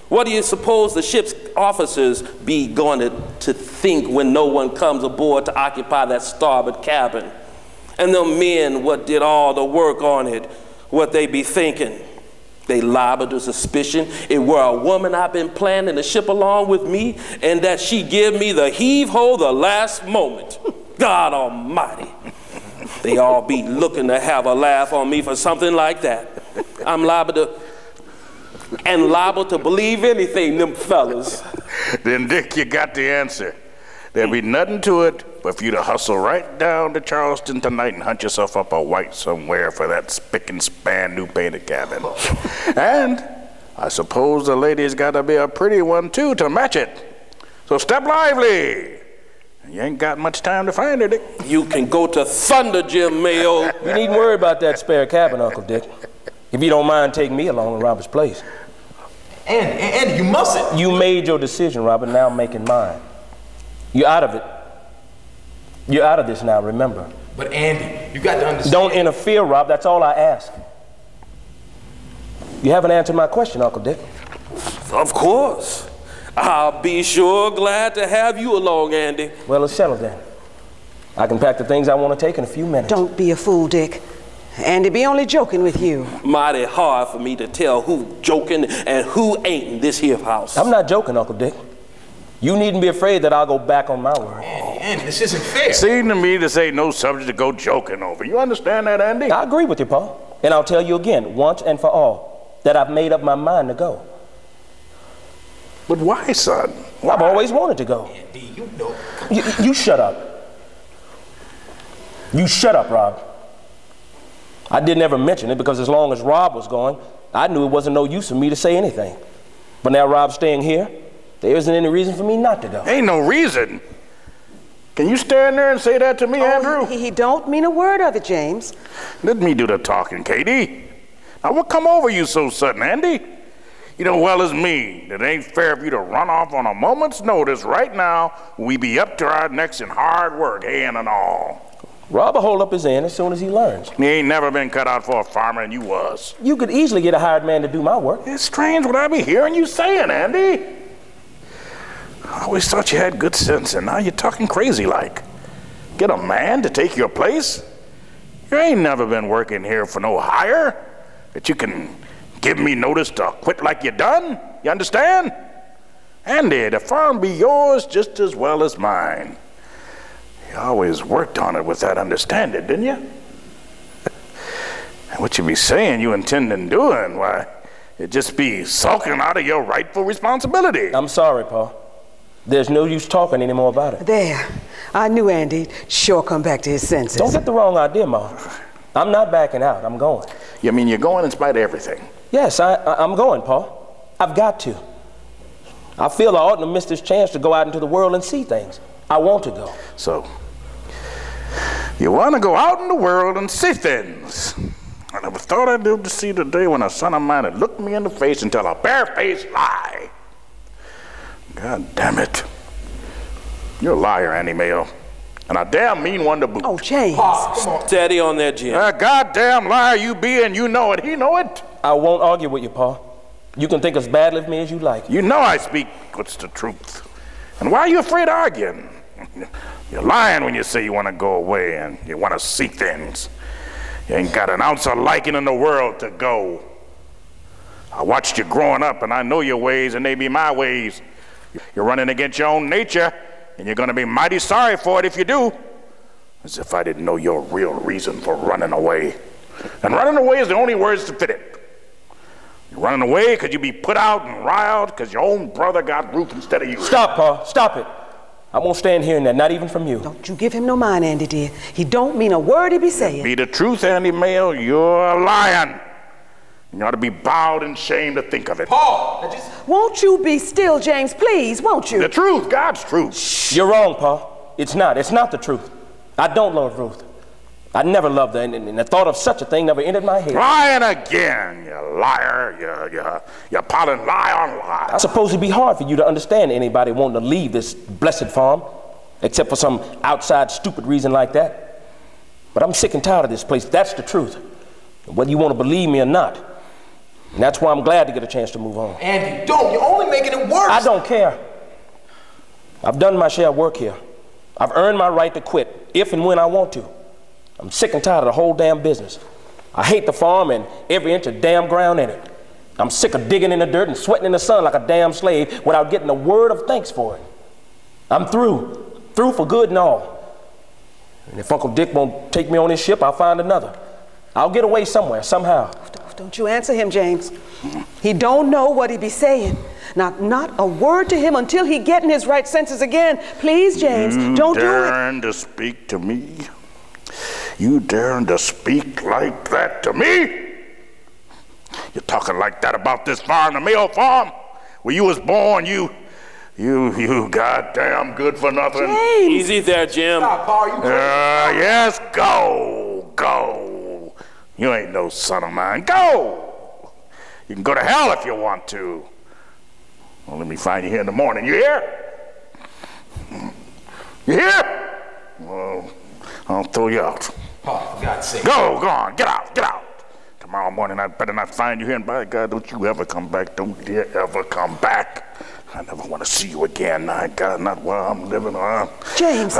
What do you suppose the ship's officers be going to think when no one comes aboard to occupy that starboard cabin? And the men what did all the work on it, what they be thinking? They liable to suspicion it were a woman I've been planning to ship along with me and that she give me the heave-ho the last moment. God almighty. They all be looking to have a laugh on me for something like that. I'm liable to believe anything, them fellas. Then, Dick, you got the answer. There'll be nothing to it but for you to hustle right down to Charleston tonight and hunt yourself up a white somewhere for that spick and span new painted cabin. And I suppose the lady's got to be a pretty one, too, to match it. So step lively. You ain't got much time to find her, Dick. You can go to thunder, Jim Mayo. You needn't worry about that spare cabin, Uncle Dick. If you don't mind taking me along to Robert's place. And you mustn't. You made your decision, Robert, now I'm making mine. You're out of it. You're out of this now, remember. But Andy, you got to understand. Don't interfere, Rob, that's all I ask. You haven't answered my question, Uncle Dick. Of course. I'll be sure glad to have you along, Andy. Well, it's settled then. I can pack the things I want to take in a few minutes. Don't be a fool, Dick. Andy be only joking with you. Mighty hard for me to tell who joking and who ain't in this here house. I'm not joking, Uncle Dick. You needn't be afraid that I'll go back on my word. Andy, this isn't fair. Seems to me this ain't no subject to go joking over. You understand that, Andy? I agree with you, Paul. And I'll tell you again, once and for all, that I've made up my mind to go. But why, son? Why? I've always wanted to go. Andy, you know. You shut up. You shut up, Rob. I didn't ever mention it because as long as Rob was going, I knew it wasn't no use for me to say anything. But now Rob's staying here, there isn't any reason for me not to go. Ain't no reason. Can you stand there and say that to me, Andrew? He don't mean a word of it, James. Let me do the talking, Katie. Now, what come over you so sudden, Andy? You know well as me that it ain't fair for you to run off on a moment's notice right now. We be up to our necks in hard work, hand and all. Rob will hold up his end as soon as he learns. He ain't never been cut out for a farmer, and you was. You could easily get a hired man to do my work. It's strange what I be hearing you saying, Andy. I always thought you had good sense, and now you're talking crazy like. Get a man to take your place? You ain't never been working here for no hire that you can give me notice to quit like you done. You understand? Andy, the farm be yours just as well as mine. You always worked on it with that understanding, didn't you? And what you be saying you intend on doing, why, it just be sulking out of your rightful responsibility. I'm sorry, Pa. There's no use talking anymore about it. There. I knew Andy'd sure come back to his senses. Don't get the wrong idea, Ma. I'm not backing out. I'm going. You mean you're going in spite of everything? Yes, I'm going, Pa. I've got to. I feel I oughtn't to miss this chance to go out into the world and see things. I want to go. So, you want to go out in the world and see things. I never thought I'd live to see the day when a son of mine would look me in the face and tell a barefaced lie. God damn it. You're a liar, Andy Mayo. And a damn mean one to boot. Oh, James. Come on. Steady on there, Jim. A goddamn liar you be, and you know it. He know it. I won't argue with you, Pa. You can think as badly of me as you like. You know I speak what's the truth. And why are you afraid of arguing? You're lying when you say you want to go away and you want to see things. You ain't got an ounce of liking in the world to go. I watched you growing up, and I know your ways, and they be my ways. You're running against your own nature, and you're going to be mighty sorry for it if you do. As if I didn't know your real reason for running away. And running away is the only words to fit it. You're running away because you be put out and riled because your own brother got Ruth instead of you. Stop, Pa. Stop it. I won't stand hearing that, not even from you. Don't you give him no mind, Andy, dear. He don't mean a word he be saying. Be the truth, Andy Mayo, you're lying. You ought to be bowed in shame to think of it. Paul! Won't you be still, James, please, won't you? The truth, God's truth. You're wrong, Pa. It's not the truth. I don't love Ruth. I never loved her, and the thought of such a thing never entered my head. Lying again, you liar. You're piling lie on lie. I suppose it'd be hard for you to understand anybody wanting to leave this blessed farm, except for some outside stupid reason like that. But I'm sick and tired of this place. That's the truth. Whether you want to believe me or not. And that's why I'm glad to get a chance to move on. Andy, don't. You're only making it worse. I don't care. I've done my share of work here. I've earned my right to quit if and when I want to. I'm sick and tired of the whole damn business. I hate the farm and every inch of damn ground in it. I'm sick of digging in the dirt and sweating in the sun like a damn slave without getting a word of thanks for it. I'm through for good and all. And if Uncle Dick won't take me on his ship, I'll find another. I'll get away somewhere, somehow. Don't you answer him, James. He don't know what he be saying. Not a word to him until he get in his right senses again. Please, James, don't do it. You daring to speak to me? You daring to speak like that to me? You're talking like that about this farm, the Mayo farm, where you was born, you goddamn good for nothing. James. Easy there, Jim. Stop, Paul. You crazy. Yes, go. You ain't no son of mine. Go. You can go to hell if you want to. Well, let me find you here in the morning. You hear? You hear? Well, I'll throw you out. Paul, for God's sake. Go on, get out. Tomorrow morning I better not find you here, and by God, don't you ever come back. Don't dare ever come back. I never want to see you again. God, not while I'm living. James,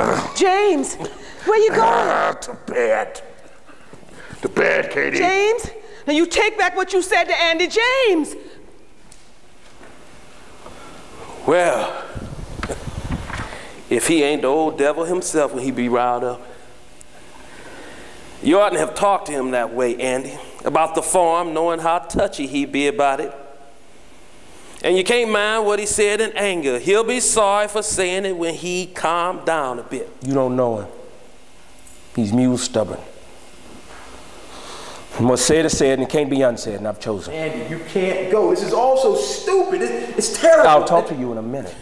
where you going? To bed. To bed, Katie. James, now you take back what you said to Andy. James. Well, if he ain't the old devil himself when he be riled up. You oughtn't have talked to him that way, Andy, about the farm, knowing how touchy he be about it. And you can't mind what he said in anger. He'll be sorry for saying it when he calmed down a bit. You don't know him. He's mule stubborn. And what's said is said and it can't be unsaid, and I've chosen. Andy, you can't go. This is all so stupid. It's terrible. I'll talk to you in a minute.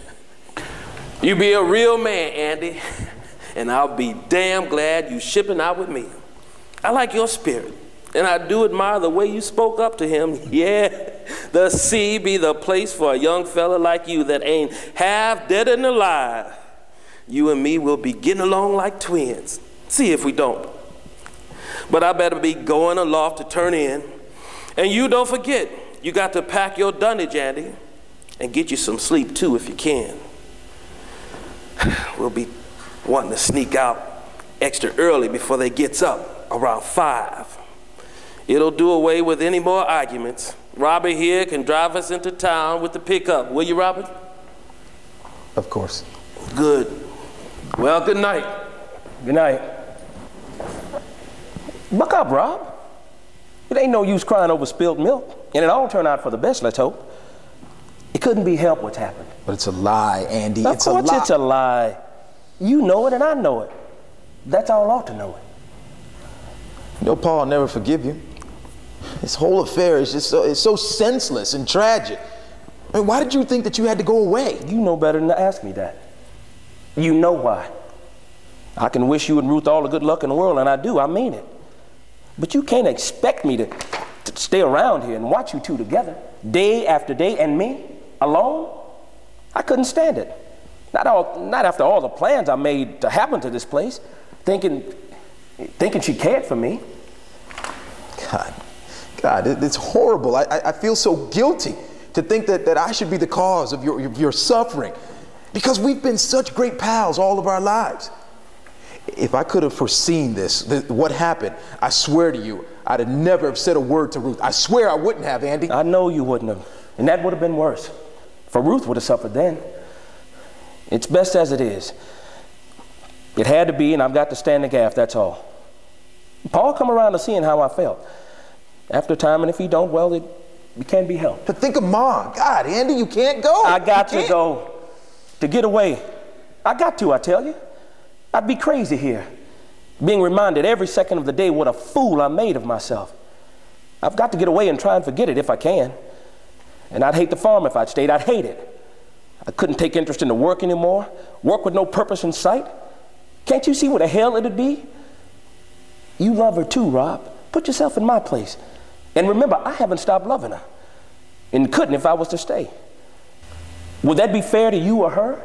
You be a real man, Andy, and I'll be damn glad you shipping out with me. I like your spirit, and I do admire the way you spoke up to him. Yeah, the sea be the place for a young fella like you that ain't half dead and alive. You and me will be getting along like twins. See if we don't. But I better be going aloft to turn in. And you don't forget, you got to pack your dunnage, Andy, and get you some sleep too if you can. We'll be wanting to sneak out extra early before they gets up, around 5. It'll do away with any more arguments. Robert here can drive us into town with the pickup. Will you, Robert? Of course. Good. Well, good night. Good night. Buck up, Rob. It ain't no use crying over spilled milk. And it all turned out for the best, let's hope. It couldn't be helped what's happened. But it's a lie, Andy. Of course it's a lie. You know it and I know it. That's all ought to know it. You know, Paul, I'll never forgive you. This whole affair is just it's so senseless and tragic. I mean, why did you think that you had to go away? You know better than to ask me that. You know why. I can wish you and Ruth all the good luck in the world, and I do, I mean it. But you can't expect me to stay around here and watch you two together, day after day, and me, alone? I couldn't stand it. Not after all the plans I made to happen to this place, thinking she cared for me. God, it's horrible. I feel so guilty to think that I should be the cause of your suffering, because we've been such great pals all of our lives. If I could have foreseen what happened, I swear to you, I'd have never have said a word to Ruth. I swear I wouldn't have, Andy. I know you wouldn't have, and that would have been worse. For Ruth would have suffered then. It's best as it is. It had to be, and I've got to stand the gaff, that's all. Paul come around to seeing how I felt. After time, and if he don't, well, it can't be helped. But think of Mom. God, Andy, you can't go. I got to go. To get away. I got to, I tell you. I'd be crazy here, being reminded every second of the day what a fool I made of myself. I've got to get away and try and forget it if I can. And I'd hate the farm if I'd stayed. I'd hate it. I couldn't take interest in the work anymore, work with no purpose in sight. Can't you see what the hell it'd be? You love her too, Rob. Put yourself in my place. And remember, I haven't stopped loving her, and couldn't if I was to stay. Would that be fair to you or her?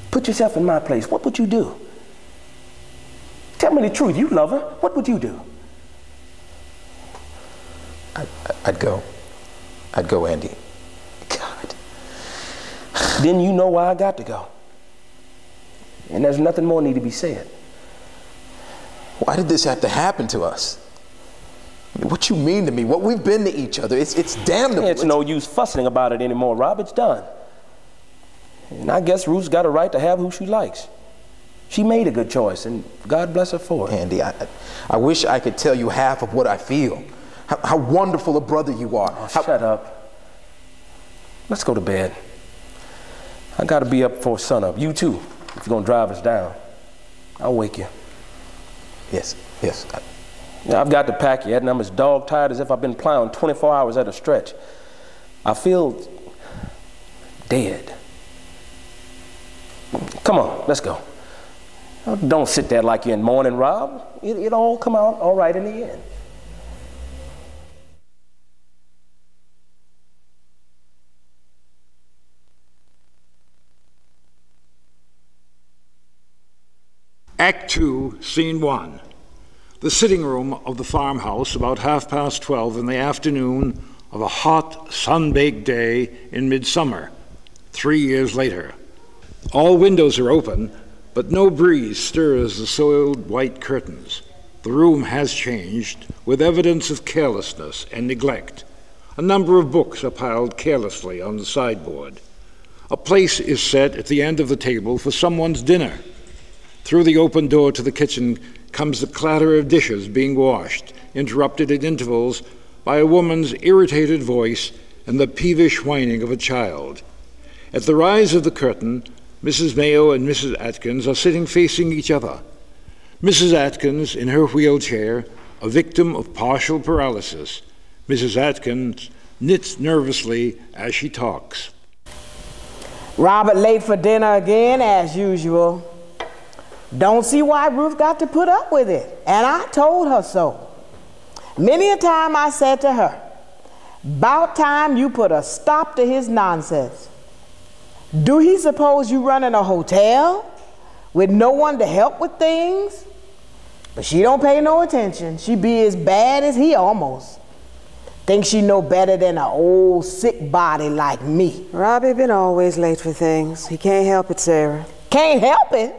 Put yourself in my place. What would you do? Tell me the truth. You love her. What would you do? I'd go. I'd go, Andy. God. Then you know why I got to go. And there's nothing more need to be said. Why did this have to happen to us? I mean, what you mean to me, what we've been to each other, it's damnable. It's no use fussing about it anymore, Rob. It's done. And I guess Ruth's got a right to have who she likes. She made a good choice, and God bless her for it. Andy, I wish I could tell you half of what I feel. How wonderful a brother you are. Oh, shut up. Let's go to bed. I got to be up before sunup. You too, if you're going to drive us down. I'll wake you. Yes. I've got to pack yet, and I'm as dog-tired as if I've been plowing 24 hours at a stretch. I feel dead. Come on, let's go. Don't sit there like you're in mourning, Rob. It'll all come out all right in the end. Act 2, Scene 1. The sitting room of the farmhouse about 12:30 in the afternoon of a hot, sun-baked day in midsummer, 3 years later. All windows are open, but no breeze stirs the soiled white curtains. The room has changed, with evidence of carelessness and neglect. A number of books are piled carelessly on the sideboard. A place is set at the end of the table for someone's dinner. Through the open door to the kitchen comes the clatter of dishes being washed, interrupted at intervals by a woman's irritated voice and the peevish whining of a child. At the rise of the curtain, Mrs. Mayo and Mrs. Atkins are sitting facing each other. Mrs. Atkins, in her wheelchair, a victim of partial paralysis. Mrs. Atkins knits nervously as she talks. Robert late for dinner again, as usual. Don't see why Ruth got to put up with it, and I told her so. Many a time I said to her, "About time you put a stop to his nonsense. Do he suppose you run in a hotel with no one to help with things?" But she don't pay no attention. She be as bad as he almost. Thinks she know better than an old sick body like me. Robbie been always late for things. He can't help it, Sarah. Can't help it?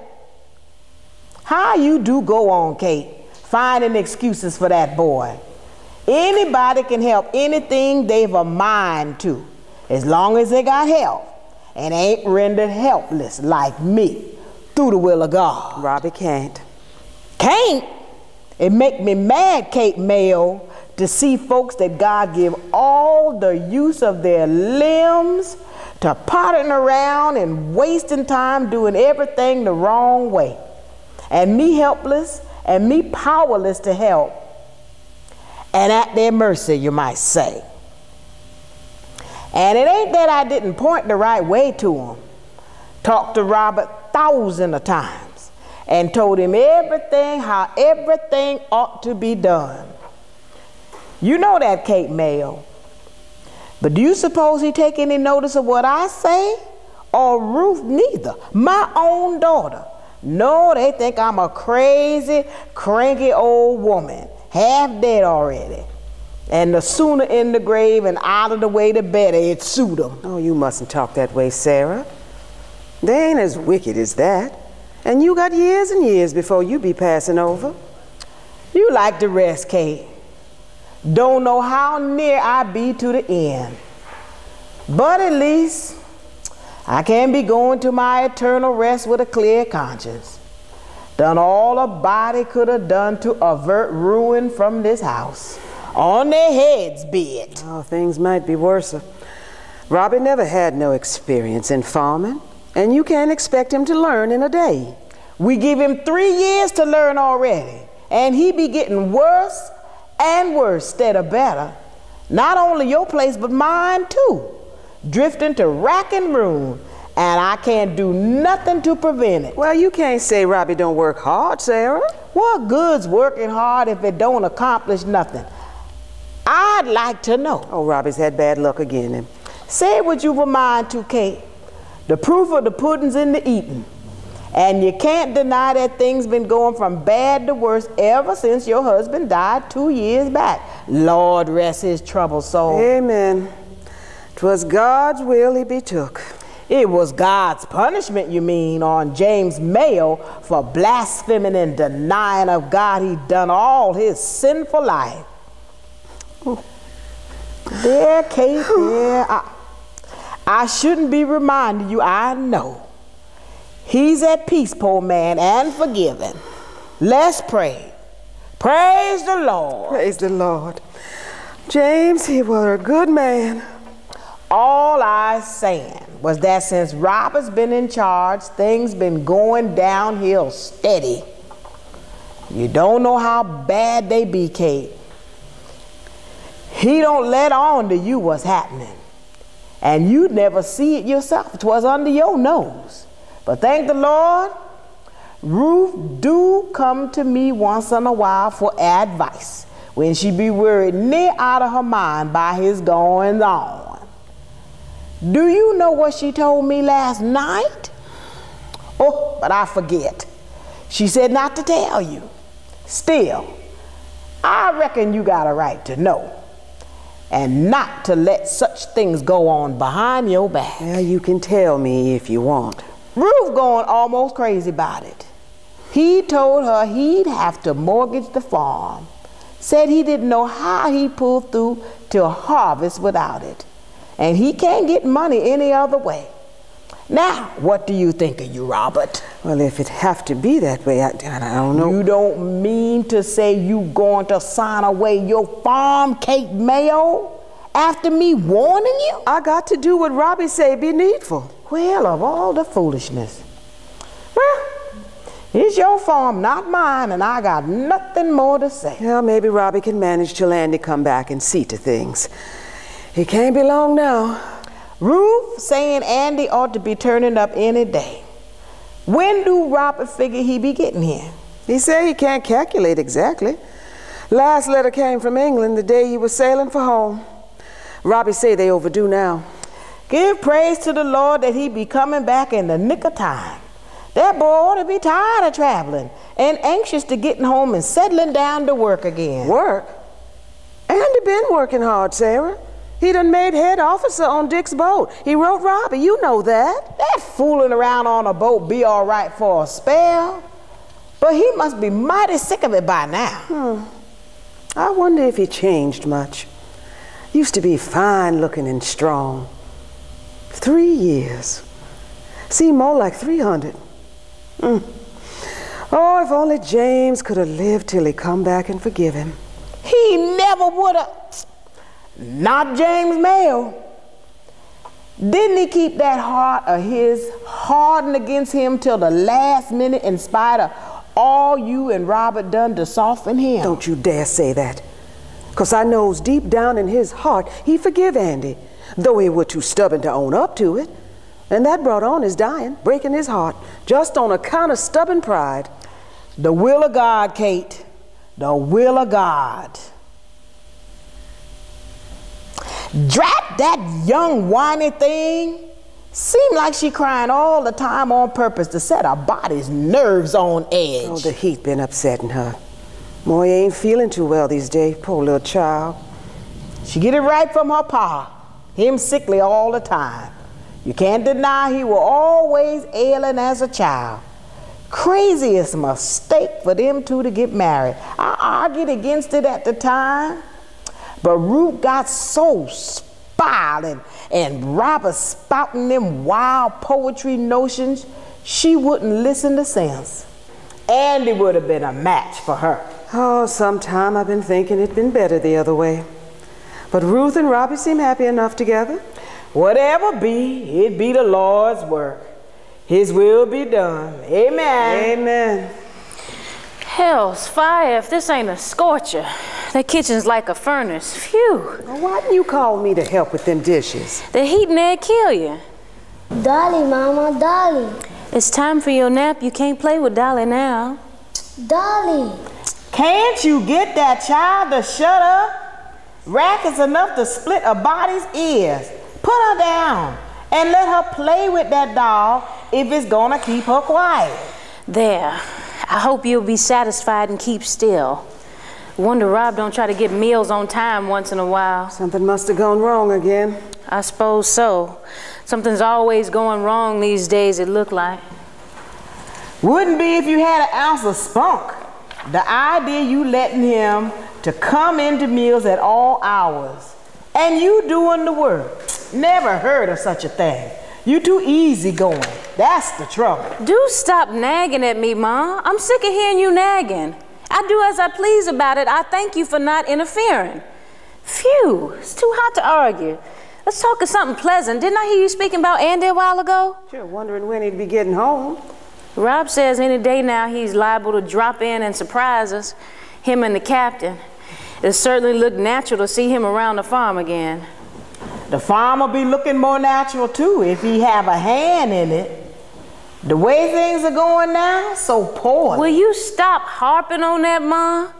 How you do go on, Kate, finding excuses for that boy. Anybody can help anything they've a mind to, as long as they got help and ain't rendered helpless like me. through the will of God. Robbie can't. Can't? It make me mad, Kate Mayo, to see folks that God give all the use of their limbs to potting around and wasting time doing everything the wrong way. And me helpless and me powerless to help. And at their mercy, you might say. And it ain't that I didn't point the right way to him. Talked to Robert thousands of times and told him everything, how everything ought to be done. You know that, Kate Mayo. But do you suppose he take any notice of what I say? Or Ruth neither, my own daughter. No, they think I'm a crazy, cranky old woman, half dead already. And the sooner in the grave and out of the way, the better it suit them. Oh, you mustn't talk that way, Sarah. They ain't as wicked as that. And you got years and years before you be passing over. You like the rest, Kate. Don't know how near I be to the end. But at least I can be going to my eternal rest with a clear conscience. Done all a body could have done to avert ruin from this house. On their heads be it. Oh, things might be worse. Robbie never had no experience in farming, and you can't expect him to learn in a day. We give him 3 years to learn already, and he be getting worse and worse instead of better. Not only your place, but mine too. Drifting to rack and ruin, and I can't do nothing to prevent it. Well, you can't say Robbie don't work hard, Sarah. What good's working hard if it don't accomplish nothing? I'd like to know. Oh, Robbie's had bad luck again. Say what you were mind to, Kate. The proof of the pudding's in the eating. And you can't deny that things been going from bad to worse ever since your husband died 2 years back. Lord rest his troubled soul. Amen. 'Twas God's will he betook. It was God's punishment, you mean, on James Mayo for blaspheming and denying of God he'd done all his sinful life. There, Kate, there. I shouldn't be reminding you, I know. He's at peace, poor man, and forgiven. Let's pray. Praise the Lord. Praise the Lord. James, he was a good man. All I saying was that since Robert's been in charge, things been going downhill steady. You don't know how bad they be, Kate. He don't let on to you what's happening. And you'd never see it yourself. 'Twas under your nose. But thank the Lord, Ruth do come to me once in a while for advice when she be worried near out of her mind by his goings on. Do you know what she told me last night? Oh, but I forget. She said not to tell you. Still, I reckon you got a right to know. And not to let such things go on behind your back. Well, you can tell me if you want. Ruth going almost crazy about it. He told her he'd have to mortgage the farm. Said he didn't know how he'd pull through till harvest without it. And he can't get money any other way. Now, what do you think of you, Robert? Well, if it have to be that way, I don't know. You don't mean to say you going to sign away your farm, Kate Mayo, after me warning you? I got to do what Robbie say be needful. Well, of all the foolishness. Well, it's your farm, not mine, and I got nothing more to say. Well, maybe Robbie can manage till Andy come back and see to things. It can't be long now. Ruth saying Andy ought to be turning up any day. When do Robert figure he be getting here? He say he can't calculate exactly. Last letter came from England the day he was sailing for home. Robbie say they overdue now. Give praise to the Lord that he be coming back in the nick of time. That boy ought to be tired of traveling and anxious to getting home and settling down to work again. Work? Andy been working hard, Sarah. He done made head officer on Dick's boat. He wrote Robbie, you know that. That fooling around on a boat be all right for a spell, but he must be mighty sick of it by now. I wonder if he changed much. Used to be fine looking and strong. 3 years. Seemed more like 300. Oh, if only James could have lived till he come back and forgive him. He never would have. Not James Mayo. Didn't he keep that heart of his hardened against him till the last minute in spite of all you and Robert done to soften him? Don't you dare say that. Because I knows deep down in his heart he forgive Andy, though he were too stubborn to own up to it. And that brought on his dying, breaking his heart, just on account of stubborn pride. The will of God, Kate. The will of God. Drat that young whiny thing. Seemed like she crying all the time on purpose to set her body's nerves on edge. Oh, the heat been upsetting her. Moya ain't feeling too well these days, poor little child. She get it right from her pa. Him sickly all the time. You can't deny he was always ailing as a child. Craziest mistake for them two to get married. I argued against it at the time. But Ruth got so spiled and Robert spouting them wild poetry notions, she wouldn't listen to sense. Andy would have been a match for her. Oh, sometime I've been thinking it'd been better the other way. But Ruth and Robbie seem happy enough together. Whatever be, it be the Lord's work. His will be done. Amen. Amen. Hell's fire if this ain't a scorcher. That kitchen's like a furnace. Phew. Well, why didn't you call me to help with them dishes? The heat in there kill you. Dolly, Mama, Dolly. It's time for your nap. You can't play with Dolly now. Dolly. Can't you get that child to shut up? Rackets enough to split a body's ears. Put her down and let her play with that doll if it's gonna keep her quiet. There. I hope you'll be satisfied and keep still. Wonder Rob don't try to get meals on time once in a while. Something must have gone wrong again. I suppose so. Something's always going wrong these days, it look like. Wouldn't be if you had an ounce of spunk. The idea you letting him to come into meals at all hours and you doing the work. Never heard of such a thing. You too easygoing. That's the trouble. Do stop nagging at me, Ma. I'm sick of hearing you nagging. I do as I please about it. I thank you for not interfering. Phew, it's too hot to argue. Let's talk of something pleasant. Didn't I hear you speaking about Andy a while ago? Sure, wondering when he'd be getting home. Rob says any day now he's liable to drop in and surprise us, him and the captain. It certainly looked natural to see him around the farm again. The farm will be looking more natural too if he have a hand in it. The way things are going now, so poorly. Will you stop harping on that, Ma?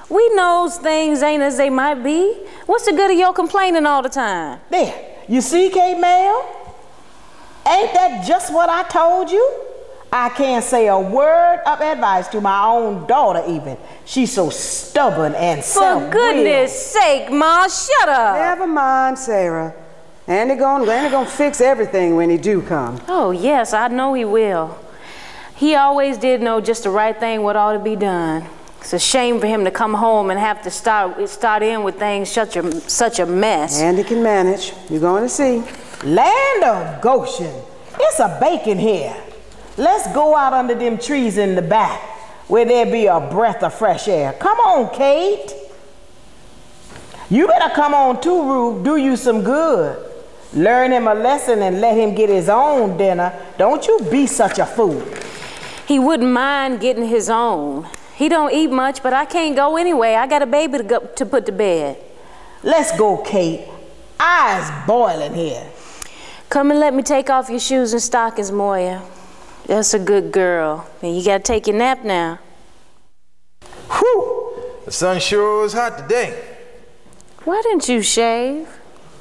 We knows things ain't as they might be. What's the good of your complaining all the time? There, you see, Kate Mayo? Ain't that just what I told you? I can't say a word of advice to my own daughter even. She's so stubborn and self-willed. For goodness sake, Ma, shut up. Never mind, Sarah. Andy gonna fix everything when he do come. Oh, yes, I know he will. He always did know just the right thing what ought to be done. It's a shame for him to come home and have to start in with things such a mess. Andy can manage. You're going to see. Land of Goshen, it's a baking here. Let's go out under them trees in the back where there be a breath of fresh air. Come on, Kate. You better come on too, Ruth. Do you some good. Learn him a lesson and let him get his own dinner. Don't you be such a fool. He wouldn't mind getting his own. He don't eat much, but I can't go anyway. I got a baby to put to bed. Let's go, Kate. Eyes boiling here. Come and let me take off your shoes and stockings, Moya. That's a good girl. And you gotta take your nap now. Whew! The sun sure is hot today. Why didn't you shave?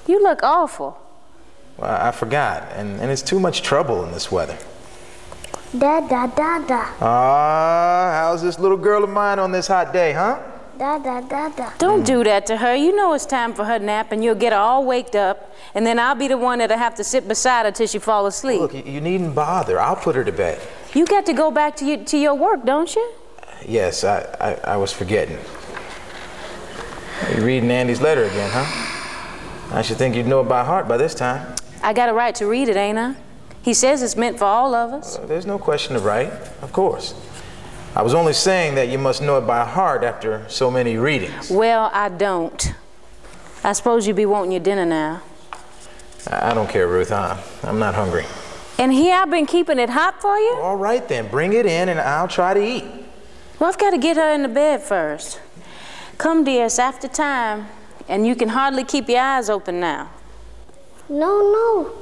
You look awful. Well, I forgot, and it's too much trouble in this weather. Dada, dada. How's this little girl of mine on this hot day, huh? Dada, dada. Don't do that to her. You know it's time for her nap and you'll get her all waked up and then I'll be the one that'll have to sit beside her till she fall asleep. Look, you needn't bother. I'll put her to bed. You got to go back to your work, don't you? Yes, I was forgetting. You're reading Andy's letter again, huh? I should think you'd know it by heart by this time. I got a right to read it, ain't I? He says it's meant for all of us. There's no question of right, of course. I was only saying that you must know it by heart after so many readings. Well, I don't. I suppose you be wanting your dinner now. I don't care, Ruth. I'm not hungry. And here I've been keeping it hot for you? All right then, bring it in and I'll try to eat. Well, I've got to get her in the bed first. Come, dear, it's after time, and you can hardly keep your eyes open now. No.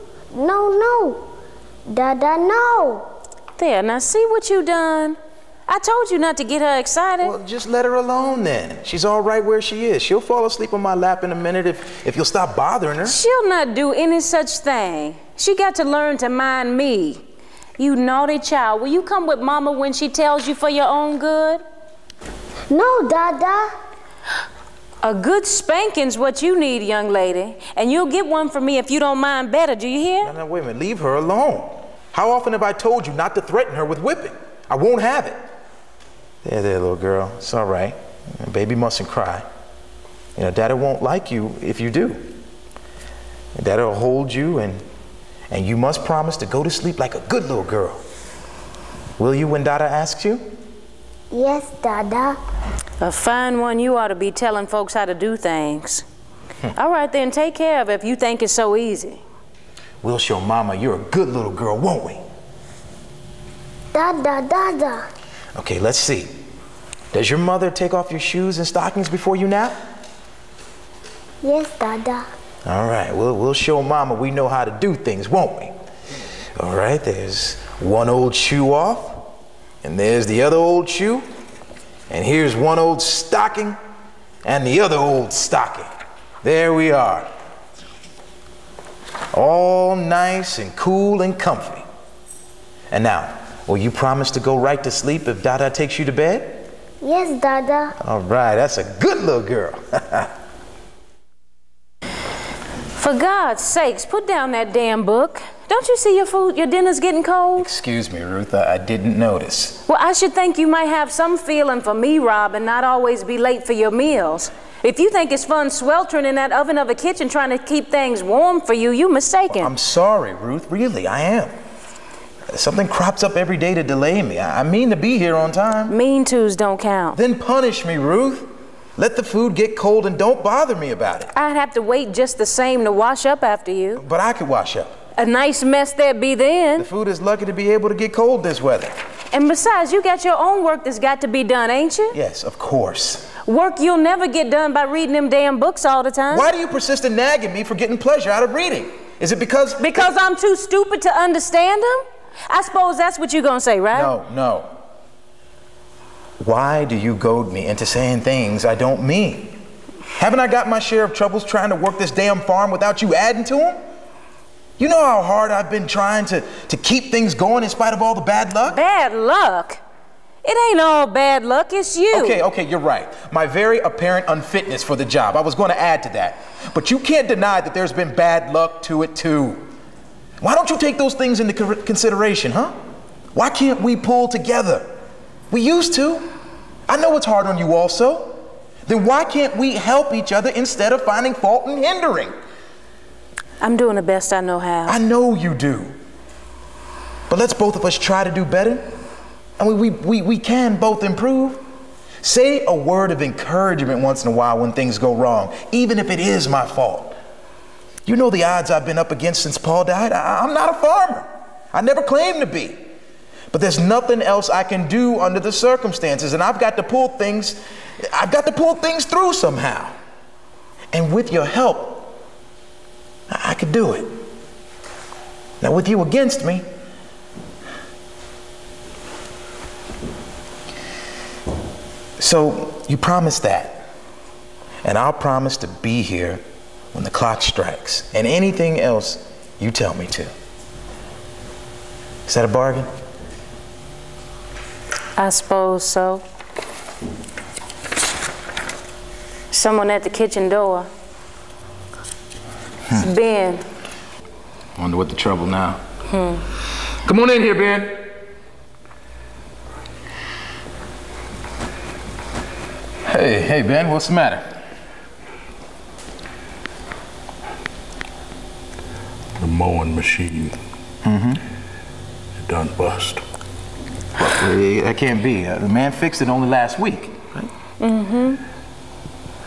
Dada, no. There, now see what you done. I told you not to get her excited. Well, just let her alone then. She's all right where she is. She'll fall asleep on my lap in a minute if you'll stop bothering her. She'll not do any such thing. She got to learn to mind me. You naughty child, will you come with Mama when she tells you for your own good? No, Dada. A good spanking's what you need, young lady. And you'll get one from me if you don't mind better, do you hear? No, wait a minute, leave her alone. How often have I told you not to threaten her with whipping? I won't have it. There, little girl, it's all right. Baby mustn't cry. You know, Daddy won't like you if you do. Daddy will hold you and you must promise to go to sleep like a good little girl. Will you when Dada asks you? Yes, Dada. A fine one you ought to be telling folks how to do things. All right then, take care of it if you think it's so easy. We'll show Mama you're a good little girl, won't we? Dada. Okay, let's see. Does your mother take off your shoes and stockings before you nap? Yes, Dada. All right, we'll show Mama we know how to do things, won't we? All right, there's one old shoe off, and there's the other old shoe, and here's one old stocking and the other old stocking. There we are. All nice and cool and comfy. And now, will you promise to go right to sleep if Dada takes you to bed? Yes, Dada. All right, that's a good little girl. For God's sakes, put down that damn book. Don't you see your dinner's getting cold? Excuse me, Ruth, I didn't notice. Well, I should think you might have some feeling for me, Rob, and not always be late for your meals. If you think it's fun sweltering in that oven of a kitchen trying to keep things warm for you, you're mistaken. I'm sorry, Ruth, really, I am. Something crops up every day to delay me. I mean to be here on time. Mean twos don't count. Then punish me, Ruth. Let the food get cold and don't bother me about it. I'd have to wait just the same to wash up after you. But I could wash up. A nice mess there'd be then. The food is lucky to be able to get cold this weather. And besides, you got your own work that's got to be done, ain't you? Yes, of course. Work you'll never get done by reading them damn books all the time. Why do you persist in nagging me for getting pleasure out of reading? Is it because... Because I'm too stupid to understand them? I suppose that's what you're gonna say, right? No. Why do you goad me into saying things I don't mean? Haven't I got my share of troubles trying to work this damn farm without you adding to them? You know how hard I've been trying to keep things going in spite of all the bad luck? Bad luck? It ain't all bad luck, it's you. Okay, you're right. My very apparent unfitness for the job. I was going to add to that. But you can't deny that there's been bad luck to it too. Why don't you take those things into consideration, huh? Why can't we pull together? We used to. I know it's hard on you also. Then why can't we help each other instead of finding fault and hindering? I'm doing the best I know how. I know you do. But let's both of us try to do better. I mean, we can both improve. Say a word of encouragement once in a while when things go wrong, even if it is my fault. You know the odds I've been up against since Paul died. I'm not a farmer. I never claimed to be. But there's nothing else I can do under the circumstances, and I've got to pull things through somehow. And with your help, I could do it. Now with you against me, so you promise that, and I'll promise to be here when the clock strikes, and anything else you tell me to. Is that a bargain? I suppose so. Someone at the kitchen door. It's Ben. Wonder what the trouble now. Come on in here, Ben. Hey, Ben, what's the matter? The mowing machine. It done bust. Well, that can't be. The man fixed it only last week. Right?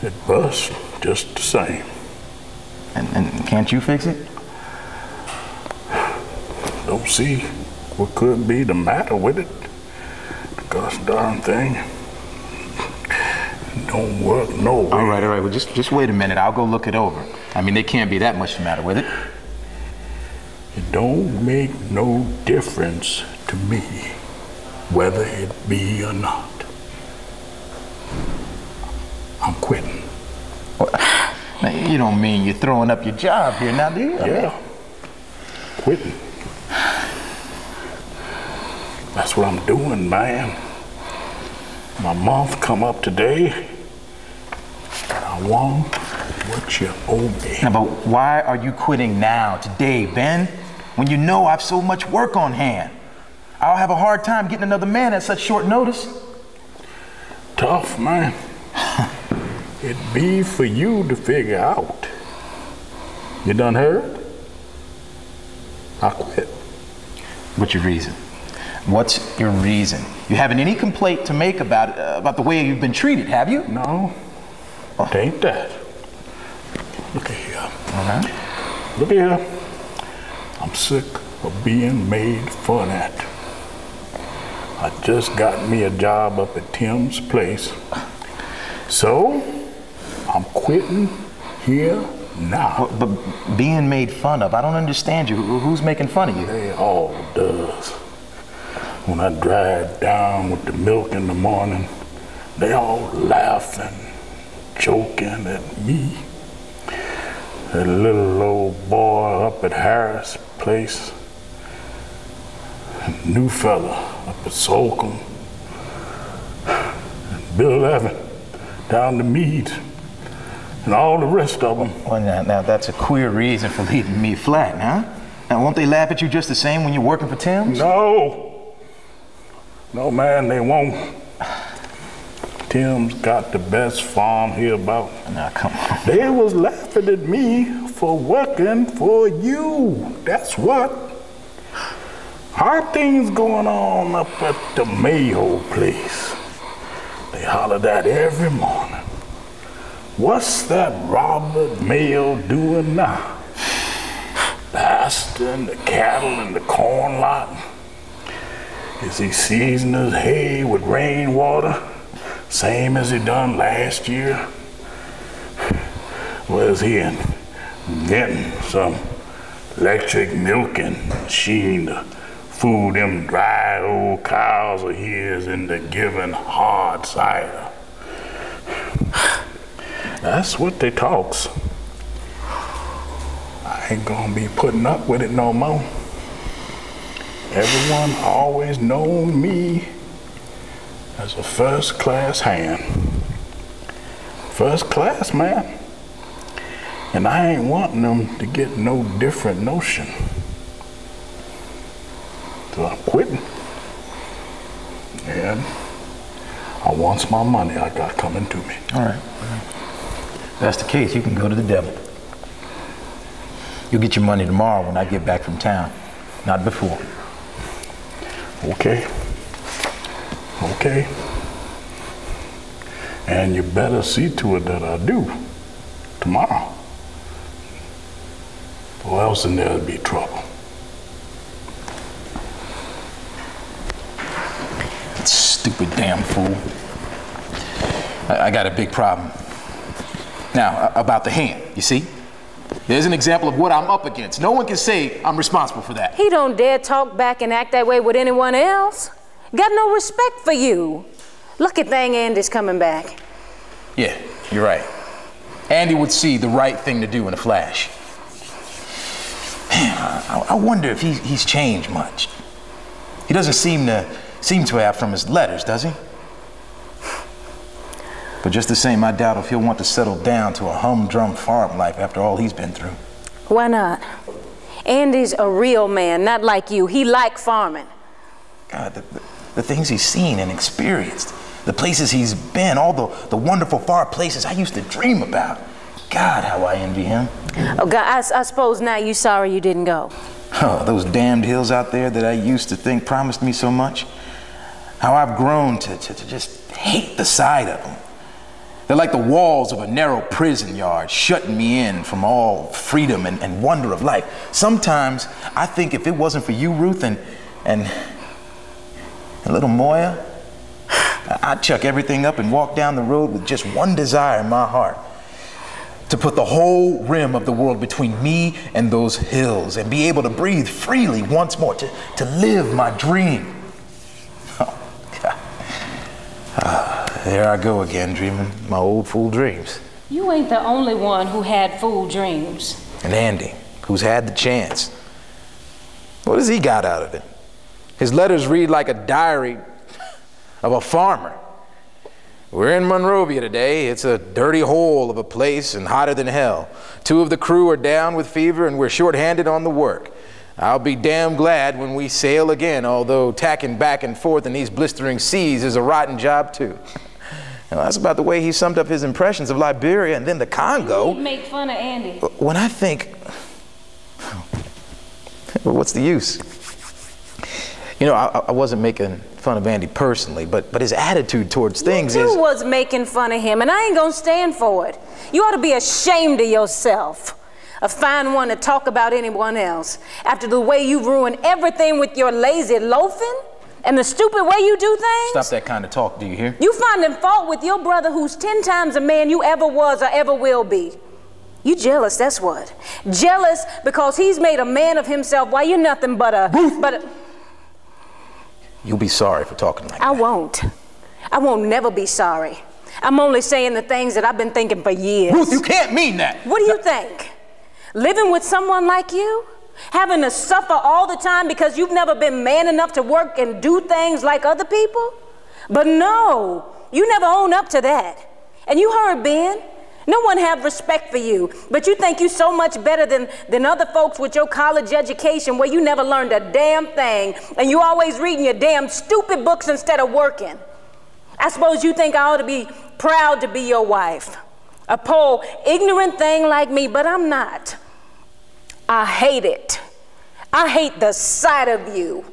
It bust just the same. And can't you fix it? Don't see what could be the matter with it. The gosh darn thing don't work no way. All right. Well, just wait a minute. I'll go look it over. I mean, there can't be that much the matter with it. It don't make no difference to me whether it be or not. I'm quitting. Now, you don't mean you're throwing up your job here now, do you? Yeah. Quitting. That's what I'm doing, man. My month come up today, and I want what you owe me. Now, but why are you quitting now, today, Ben? When you know I've so much work on hand. I'll have a hard time getting another man at such short notice. Tough, man. It'd be for you to figure out. You done heard? I quit. What's your reason? What's your reason? You haven't any complaint to make about the way you've been treated, have you? No, it ain't that. Look at here. All right. Look at here. I'm sick of being made fun at. I just got me a job up at Tim's place. So, I'm quitting here now. But being made fun of, I don't understand you. Who's making fun of you? They all does. When I drive down with the milk in the morning, they all laughing, joking at me. That little old boy up at Harris' place, new fella up at Slocum, Bill Evan down to Meade, and all the rest of them. Well, now that's a queer reason for leaving me flat, huh? Now, won't they laugh at you just the same when you're working for Tim's? No, man, they won't. Tim's got the best farm here about. Now, come on. They was laughing at me for working for you. That's what. How are things going on up at the Mayo place? They holler that every morning. What's that Robert Mayo doing now? Pasturing the cattle in the corn lot? Is he seasoning his hay with rainwater, same as he done last year? Where's he inventing some electric milking machine to fool them dry old cows of his into giving hard cider? That's what they talks. I ain't gonna be putting up with it no more. Everyone always known me as a first-class hand. First class, man. And I ain't wanting them to get no different notion. So I'm quitting. And I wants my money I got coming to me. All right. If that's the case, you can go to the devil. You'll get your money tomorrow when I get back from town, not before. Okay. And you better see to it that I do tomorrow. Or else then there'll be trouble. Stupid damn fool. I got a big problem. Now, about the hand, you see? There's an example of what I'm up against. No one can say I'm responsible for that. He don't dare talk back and act that way with anyone else. Got no respect for you. Lucky thing Andy's coming back. Yeah, you're right. Andy would see the right thing to do in a flash. Man, I wonder if he's changed much. He doesn't seem to have from his letters, does he? But just the same, I doubt if he'll want to settle down to a humdrum farm life after all he's been through. Why not? Andy's a real man, not like you. He like farming. God, the things he's seen and experienced, the places he's been, all the wonderful far places I used to dream about. God, how I envy him. Oh, God, I suppose now you're sorry you didn't go. Oh, those damned hills out there that I used to think promised me so much. How I've grown to just hate the sight of them. They're like the walls of a narrow prison yard, shutting me in from all freedom and wonder of life. Sometimes I think if it wasn't for you, Ruth, and little Moya, I'd chuck everything up and walk down the road with just one desire in my heart. To put the whole rim of the world between me and those hills and be able to breathe freely once more, to live my dream. Oh, God. There I go again, dreaming my old fool dreams. You ain't the only one who had fool dreams. And Andy, who's had the chance. What has he got out of it? His letters read like a diary of a farmer. We're in Monrovia today. It's a dirty hole of a place and hotter than hell. 2 of the crew are down with fever and we're short-handed on the work. I'll be damn glad when we sail again, although tacking back and forth in these blistering seas is a rotten job too. Now, that's about the way he summed up his impressions of Liberia and then the Congo. You make fun of Andy. When I think, well, what's the use? You know, I wasn't making fun of Andy personally, but his attitude towards things is... You was making fun of him, and I ain't gonna stand for it. You ought to be ashamed of yourself. A fine one to talk about anyone else. After the way you've ruined everything with your lazy loafing and the stupid way you do things. Stop that kind of talk, do you hear? You finding fault with your brother who's 10 times a man you ever was or ever will be. You jealous, that's what. Jealous because he's made a man of himself while you're nothing but a... You'll be sorry for talking like that. I won't. I won't never be sorry. I'm only saying the things that I've been thinking for years. Ruth, you can't mean that. What do you think? Living with someone like you? Having to suffer all the time because you've never been man enough to work and do things like other people? But no, you never own up to that. And you heard Ben. No one have respect for you, but you think you so much better than other folks with your college education where you never learned a damn thing and you always reading your damn stupid books instead of working. I suppose you think I ought to be proud to be your wife. A poor, ignorant thing like me, but I'm not. I hate it. I hate the sight of you.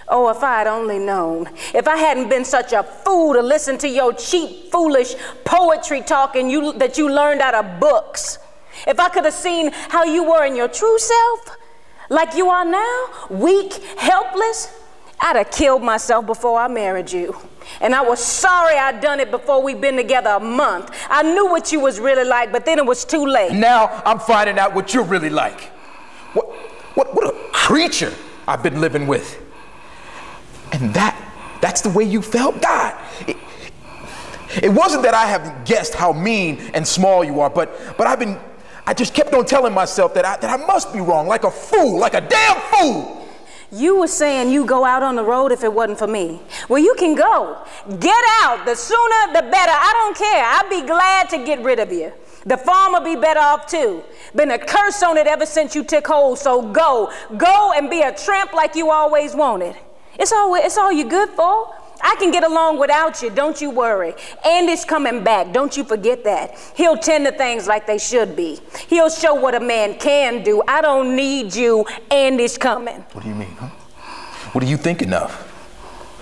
Oh, if I had only known. If I hadn't been such a fool to listen to your cheap, foolish poetry talking that you learned out of books. If I could have seen how you were in your true self, like you are now, weak, helpless, I'd have killed myself before I married you. And I was sorry I'd done it before we'd been together a month. I knew what you was really like, but then it was too late. Now I'm finding out what you're really like. What a creature I've been living with. And that's the way you felt? God, it wasn't that I have guessed how mean and small you are, but I just kept on telling myself that I must be wrong, like a fool, like a damn fool. You were saying you go out on the road if it wasn't for me. Well, you can go. Get out. The sooner, the better. I don't care. I'd be glad to get rid of you. The farm will be better off too. Been a curse on it ever since you took hold, so go. Go and be a tramp like you always wanted. It's all you're good for. I can get along without you, don't you worry. Andy's coming back, don't you forget that. He'll tend to things like they should be. He'll show what a man can do. I don't need you, Andy's coming. What do you mean, huh? What are you thinking of?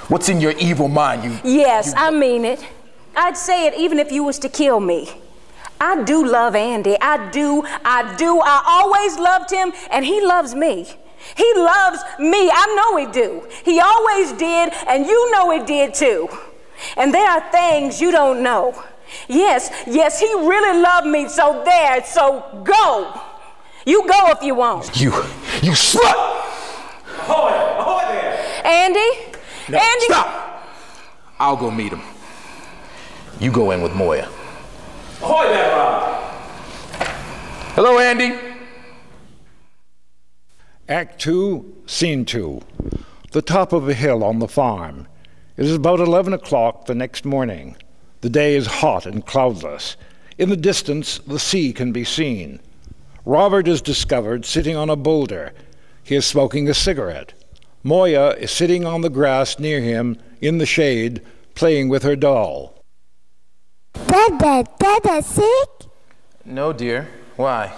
What's in your evil mind? Yes, I mean it. I'd say it even if you was to kill me. I do love Andy, I do. I always loved him, and he loves me. He loves me. I know he do. He always did, and you know he did too. And there are things you don't know. Yes, he really loved me, so there, so go. You go if you want. You slut! Ahoy there! Andy? No, Andy? Stop! I'll go meet him. You go in with Moya. Ahoy there, Rob! Hello, Andy. Act 2, Scene 2. The top of a hill on the farm. It is about 11 o'clock the next morning. The day is hot and cloudless. In the distance, the sea can be seen. Robert is discovered sitting on a boulder. He is smoking a cigarette. Moya is sitting on the grass near him, in the shade, playing with her doll. Dada sick? No, dear. Why?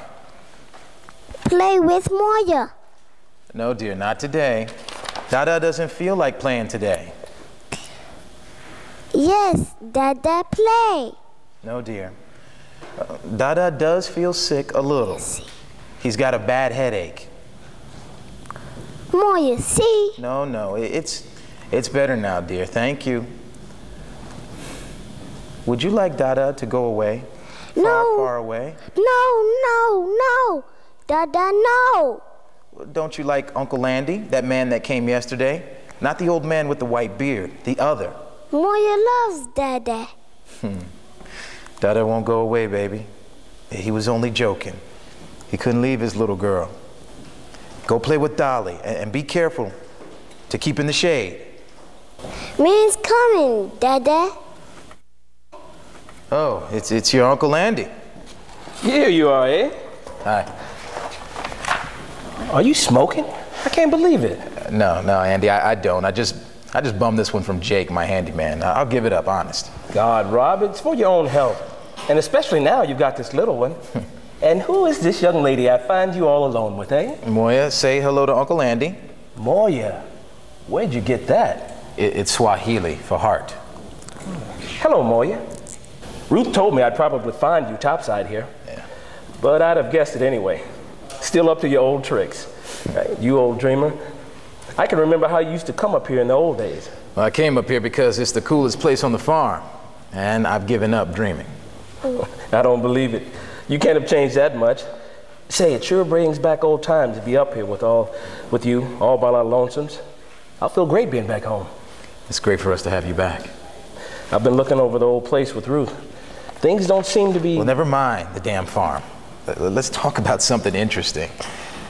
Play with Moya. No, dear, not today. Dada doesn't feel like playing today. Yes, Dada, play. No, dear. Dada does feel sick a little. He's got a bad headache. Moya, see? No, it's better now, dear. Thank you. Would you like Dada to go away? No. Far away? No. Dada, no. Don't you like Uncle Andy, that man that came yesterday? Not the old man with the white beard, the other. Moya loves Dada. Dada won't go away, baby. He was only joking. He couldn't leave his little girl. Go play with Dolly and be careful to keep in the shade. Man's coming, Dada. Oh, it's your Uncle Andy. Here you are, eh? Hi. Are you smoking? I can't believe it. No, Andy, I don't. I just bummed this one from Jake, my handyman. I'll give it up, honest. God, Rob, it's for your own health. And especially now you've got this little one. And who is this young lady I find you all alone with, eh? Moya, say hello to Uncle Andy. Moya? Where'd you get that? It's Swahili for heart. Hello, Moya. Ruth told me I'd probably find you topside here. Yeah. But I'd have guessed it anyway. Still up to your old tricks. Right? You old dreamer. I can remember how you used to come up here in the old days. Well, I came up here because it's the coolest place on the farm. And I've given up dreaming. I don't believe it. You can't have changed that much. Say, it sure brings back old times to be up here with you, all by our lonesomes. I'll feel great being back home. It's great for us to have you back. I've been looking over the old place with Ruth. Things don't seem to be... Well, never mind the damn farm. Let's talk about something interesting.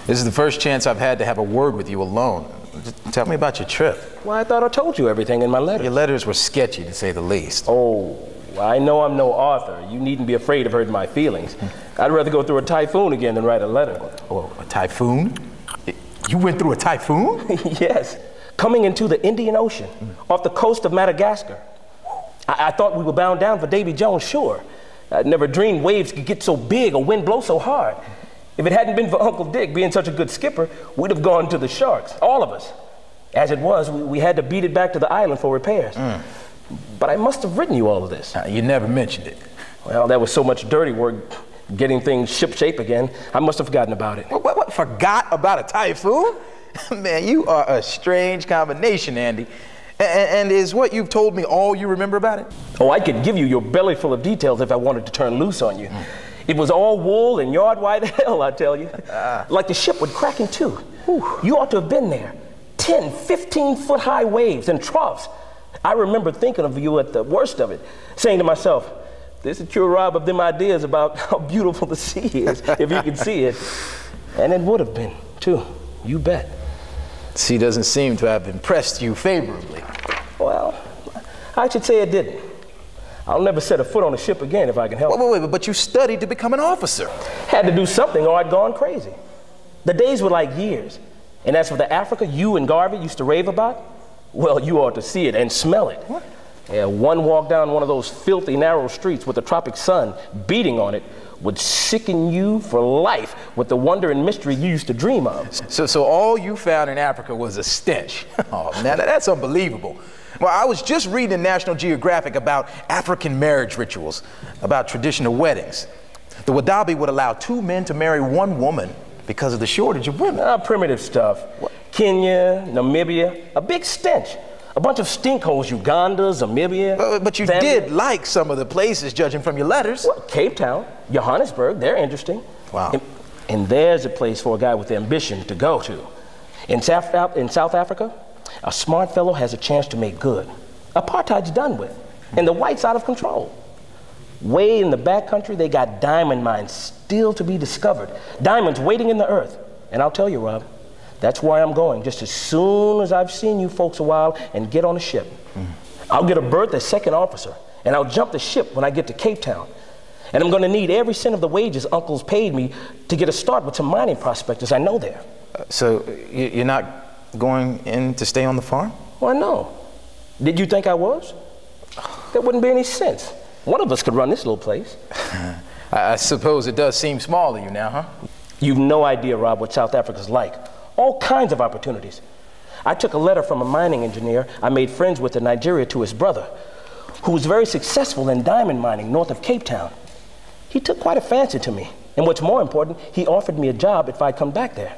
This is the first chance I've had to have a word with you alone. Just tell me about your trip. Well, I thought I told you everything in my letter. Your letters were sketchy, to say the least. Oh, I know I'm no author. You needn't be afraid of hurting my feelings. I'd rather go through a typhoon again than write a letter. Oh, a typhoon? You went through a typhoon? Yes. Coming into the Indian Ocean, off the coast of Madagascar. I thought we were bound down for Davy Jones' shore. I'd never dreamed waves could get so big or wind blow so hard. If it hadn't been for Uncle Dick being such a good skipper, we'd have gone to the sharks, all of us. As it was, we had to beat it back to the island for repairs. But I must have written you all of this. You never mentioned it. Well, there was so much dirty work getting things ship-shape again, I must have forgotten about it. What? Forgot about a typhoon? Man, you are a strange combination, Andy. And is what you've told me all you remember about it? Oh, I could give you your belly full of details if I wanted to turn loose on you. It was all wool and yard-wide hell, I tell you. Like the ship would crack in two. You ought to have been there. 10, 15-foot high waves and troughs. I remember thinking of you at the worst of it, saying to myself, this is pure Rob of them ideas about how beautiful the sea is, if you could see it. And it would have been, too. You bet. Sea doesn't seem to have impressed you favorably. Well, I should say it didn't. I'll never set a foot on a ship again if I can help it. Wait, but you studied to become an officer. Had to do something or I'd gone crazy. The days were like years. And as for the Africa you and Garvey used to rave about, well, you ought to see it and smell it. What? Yeah, one walk down one of those filthy, narrow streets with the tropic sun beating on it would sicken you for life with the wonder and mystery you used to dream of. So all you found in Africa was a stench. Oh, man, that's unbelievable. Well, I was just reading in National Geographic about African marriage rituals, about traditional weddings. The Wadabi would allow 2 men to marry 1 woman because of the shortage of women. Primitive stuff. What? Kenya, Namibia, a big stench. A bunch of stinkholes, Uganda, Zamibia. But you Zambia. did like some of the places, judging from your letters. Well, Cape Town, Johannesburg, they're interesting. Wow. And there's a place for a guy with ambition to go to. In South Africa, a smart fellow has a chance to make good. Apartheid's done with, and the whites out of control. Way in the back country, they got diamond mines still to be discovered. Diamonds waiting in the earth. And I'll tell you, Rob, that's where I'm going just as soon as I've seen you folks a while and get on a ship. I'll get a berth as second officer, and I'll jump the ship when I get to Cape Town. And I'm going to need every cent of the wages Uncle's paid me to get a start with some mining prospectors I know there. So you're not going in to stay on the farm? Why, no. Did you think I was? There wouldn't be any sense. One of us could run this little place. I suppose it does seem small to you now, huh? You've no idea, Rob, what South Africa's like. All kinds of opportunities. I took a letter from a mining engineer I made friends with in Nigeria to his brother, who was very successful in diamond mining north of Cape Town. He took quite a fancy to me. And what's more important, he offered me a job if I'd come back there.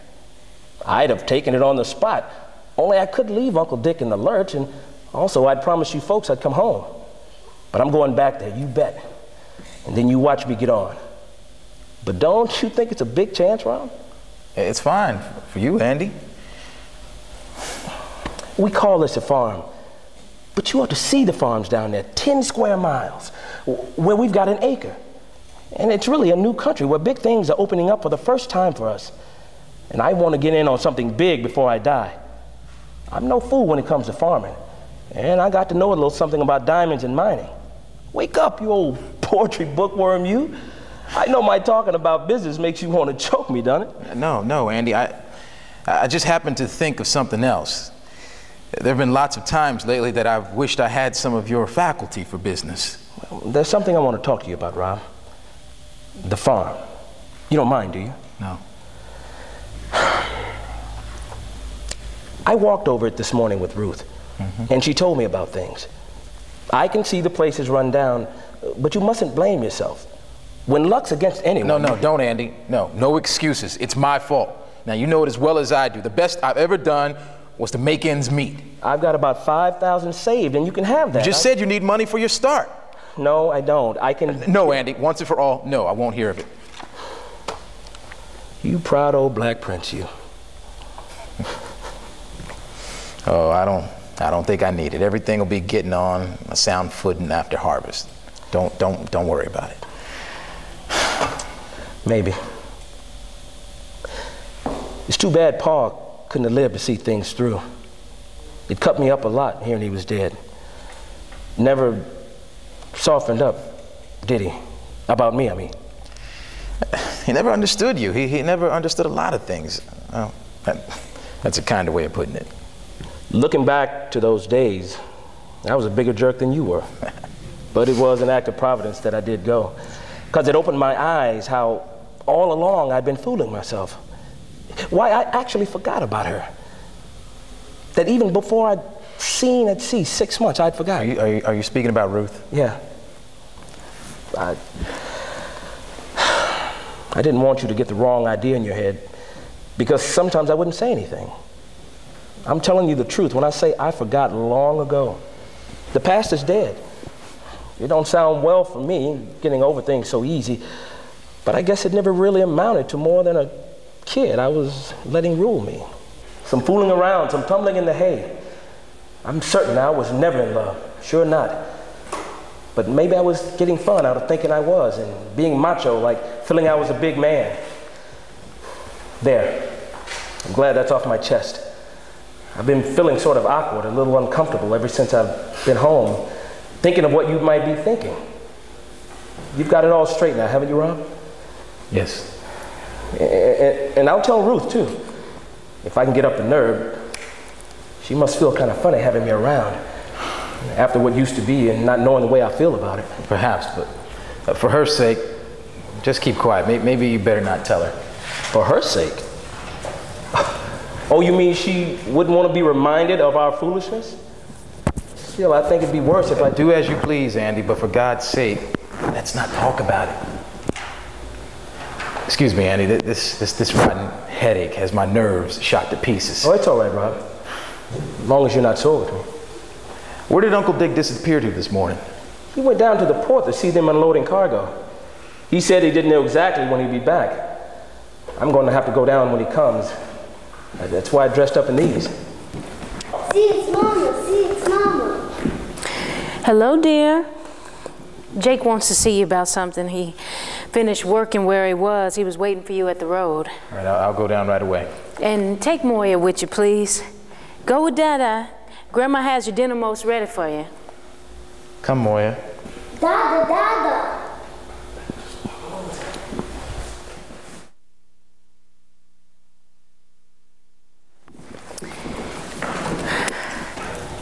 I'd have taken it on the spot, only I couldn't leave Uncle Dick in the lurch, and also I'd promised you folks I'd come home. But I'm going back there, you bet. And then you watch me get on. But don't you think it's a big chance, Rob? It's fine for you, Andy. We call this a farm, but you ought to see the farms down there, 10 square miles, where we've got an acre. And it's really a new country where big things are opening up for the first time for us. And I want to get in on something big before I die. I'm no fool when it comes to farming. And I got to know a little something about diamonds and mining. Wake up, you old poetry bookworm, you. I know my talking about business makes you want to choke me, doesn't it? No, Andy. I just happened to think of something else. There have been lots of times lately that I've wished I had some of your faculty for business. Well, there's something I want to talk to you about, Rob. The farm. You don't mind, do you? No. I walked over it this morning with Ruth, and she told me about things. I can see the place is run down, but you mustn't blame yourself. When luck's against anyone... No, don't, Andy. No excuses. It's my fault. Now, you know it as well as I do. The best I've ever done was to make ends meet. I've got about 5,000 saved, and you can have that. You just said you need money for your start. No, I don't. I can... No, Andy, once and for all, no, I won't hear of it. You proud old black prince, you. Oh, I don't think I need it. Everything will be getting on a sound footing after harvest. Don't worry about it. Maybe. It's too bad Pa couldn't have lived to see things through. It cut me up a lot hearing he was dead. Never softened up, did he? About me, I mean. He never understood you. He never understood a lot of things. Well, that's a kind of way of putting it. Looking back to those days, I was a bigger jerk than you were. But it was an act of providence that I did go, because it opened my eyes how all along I'd been fooling myself. Why, I actually forgot about her. That even before I'd seen at sea 6 months, I'd forgotten. Are you speaking about Ruth? Yeah. I didn't want you to get the wrong idea in your head, because sometimes I wouldn't say anything. I'm telling you the truth when I say I forgot long ago. The past is dead. It don't sound well for me, getting over things so easy, but I guess it never really amounted to more than a kid I was letting rule me. Some fooling around, some tumbling in the hay. I'm certain I was never in love, sure not. But maybe I was getting fun out of thinking I was and being macho, like feeling I was a big man. There, I'm glad that's off my chest. I've been feeling sort of awkward, a little uncomfortable ever since I've been home, thinking of what you might be thinking. You've got it all straight now, haven't you, Rob? Yes. And I'll tell Ruth, too. If I can get up the nerve, she must feel kind of funny having me around after what used to be and not knowing the way I feel about it. Perhaps, but for her sake, just keep quiet. Maybe you better not tell her. For her sake? Oh, you mean she wouldn't want to be reminded of our foolishness? Still, I think it'd be worse if I... Do as you please, Andy, but for God's sake, let's not talk about it. Excuse me, Andy, this rotten headache has my nerves shot to pieces. Oh, it's all right, Rob. As long as you're not sore with me. Where did Uncle Dick disappear to this morning? He went down to the port to see them unloading cargo. He said he didn't know exactly when he'd be back. I'm going to have to go down when he comes. That's why I dressed up in these. See, it's Mama. See, it's Mama. Hello, dear. Jake wants to see you about something. He finished working where he was. He was waiting for you at the road. All right, I'll go down right away. And take Moya with you, please. Go with Dada. Grandma has your dinner most ready for you. Come, Moya. Dada, Dada.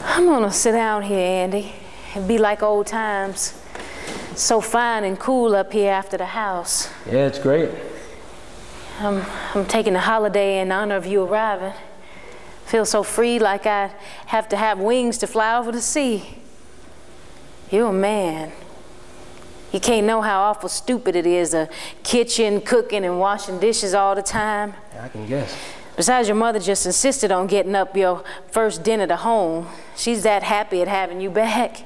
I'm gonna sit down here, Andy, and be like old times. So fine and cool up here after the house. Yeah, it's great. I'm taking a holiday in honor of you arriving. Feel so free, like I have to have wings to fly over the sea. You're a man. You can't know how awful stupid it is, a kitchen, cooking, and washing dishes all the time. Yeah, I can guess. Besides, your mother just insisted on getting up your first dinner to home. She's that happy at having you back.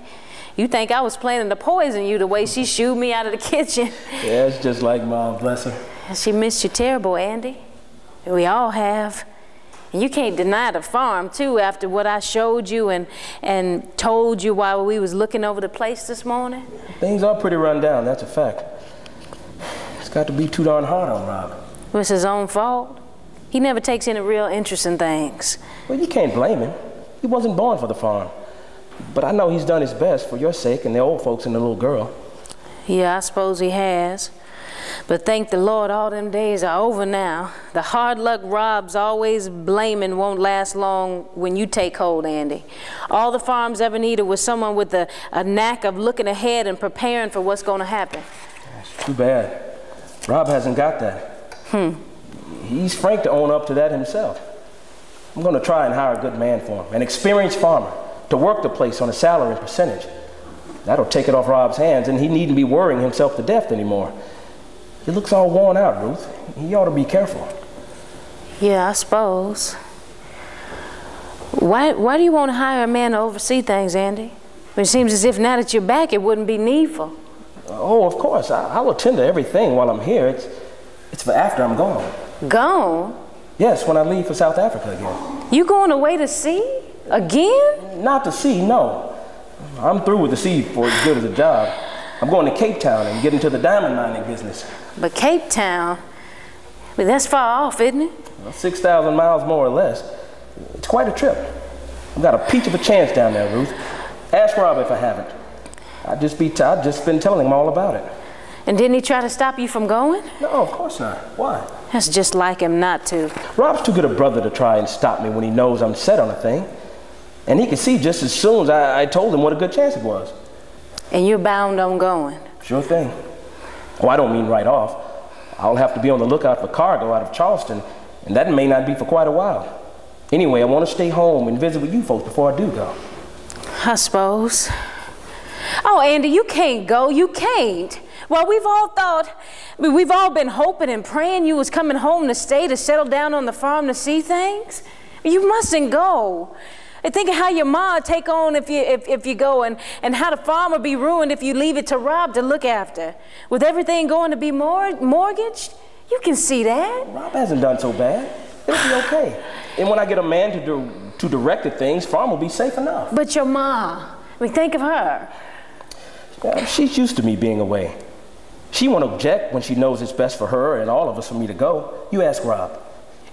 You think I was planning to poison you the way she shooed me out of the kitchen. Yeah, it's just like Mom, bless her. She missed you terrible, Andy. We all have. And you can't deny the farm, too, after what I showed you and told you while we was looking over the place this morning. Things are pretty run down, that's a fact. It's got to be too darn hard on Rob. It was his own fault. He never takes any real interest in things. Well, you can't blame him. He wasn't born for the farm. But I know he's done his best for your sake and the old folks and the little girl. Yeah, I suppose he has. But thank the Lord, all them days are over now. The hard luck Rob's always blaming won't last long when you take hold, Andy. All the farms ever needed was someone with a knack of looking ahead and preparing for what's going to happen. That's too bad. Rob hasn't got that. He's frank to own up to that himself. I'm going to try and hire a good man for him, an experienced farmer, to work the place on a salary and percentage. That'll take it off Rob's hands, and he needn't be worrying himself to death anymore. He looks all worn out, Ruth. He ought to be careful. Yeah, I suppose. Why do you want to hire a man to oversee things, Andy? It seems as if now that you're back, it wouldn't be needful. Oh, of course. I'll attend to everything while I'm here. It's for after I'm gone. Gone? Yes, when I leave for South Africa again. You going away to sea? Again? Not to sea, no. I'm through with the sea for as good as a job. I'm going to Cape Town and get into the diamond mining business. But Cape Town, that's far off, isn't it? Well, 6,000 miles more or less. It's quite a trip. I've got a peach of a chance down there, Ruth. Ask Rob if I haven't. I've just been telling him all about it. And didn't he try to stop you from going? No, of course not. Why? That's just like him not to. Rob's too good a brother to try and stop me when he knows I'm set on a thing. And he can see just as soon as I told him what a good chance it was. And you're bound on going? Sure thing. Oh, I don't mean right off. I'll have to be on the lookout for cargo out of Charleston, and that may not be for quite a while. Anyway, I want to stay home and visit with you folks before I do go. I suppose. Oh, Andy, you can't go. You can't. Well, we've all been hoping and praying you was coming home to stay, to settle down on the farm to see things. You mustn't go. And think of how your ma would take on if you go, and how the farm would be ruined if you leave it to Rob to look after. With everything going to be mortgaged, you can see that. Rob hasn't done so bad. It'll be okay. And when I get a man to direct the things, farm will be safe enough. But your ma, think of her. Yeah, she's used to me being away. She won't object when she knows it's best for her and all of us for me to go. You ask Rob.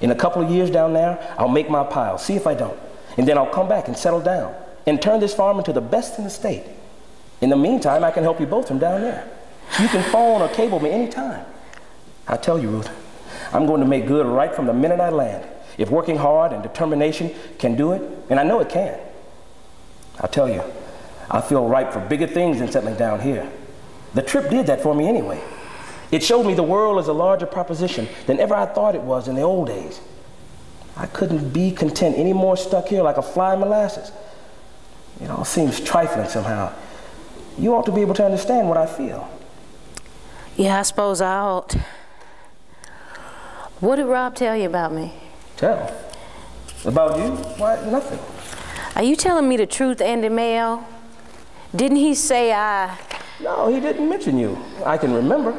In a couple of years down there, I'll make my pile, see if I don't. And then I'll come back and settle down and turn this farm into the best in the state. In the meantime, I can help you both from down there. You can phone or cable me anytime. I tell you, Ruth, I'm going to make good right from the minute I land. If working hard and determination can do it, and I know it can. I tell you, I feel ripe for bigger things than settling down here. The trip did that for me anyway. It showed me the world is a larger proposition than ever I thought it was in the old days. I couldn't be content any more stuck here like a fly in molasses. It all seems trifling somehow. You ought to be able to understand what I feel. Yeah, I suppose I ought. What did Rob tell you about me? Tell? About you? Why, nothing. Are you telling me the truth, Andy Mayo? Didn't he say No, he didn't mention you. I can remember.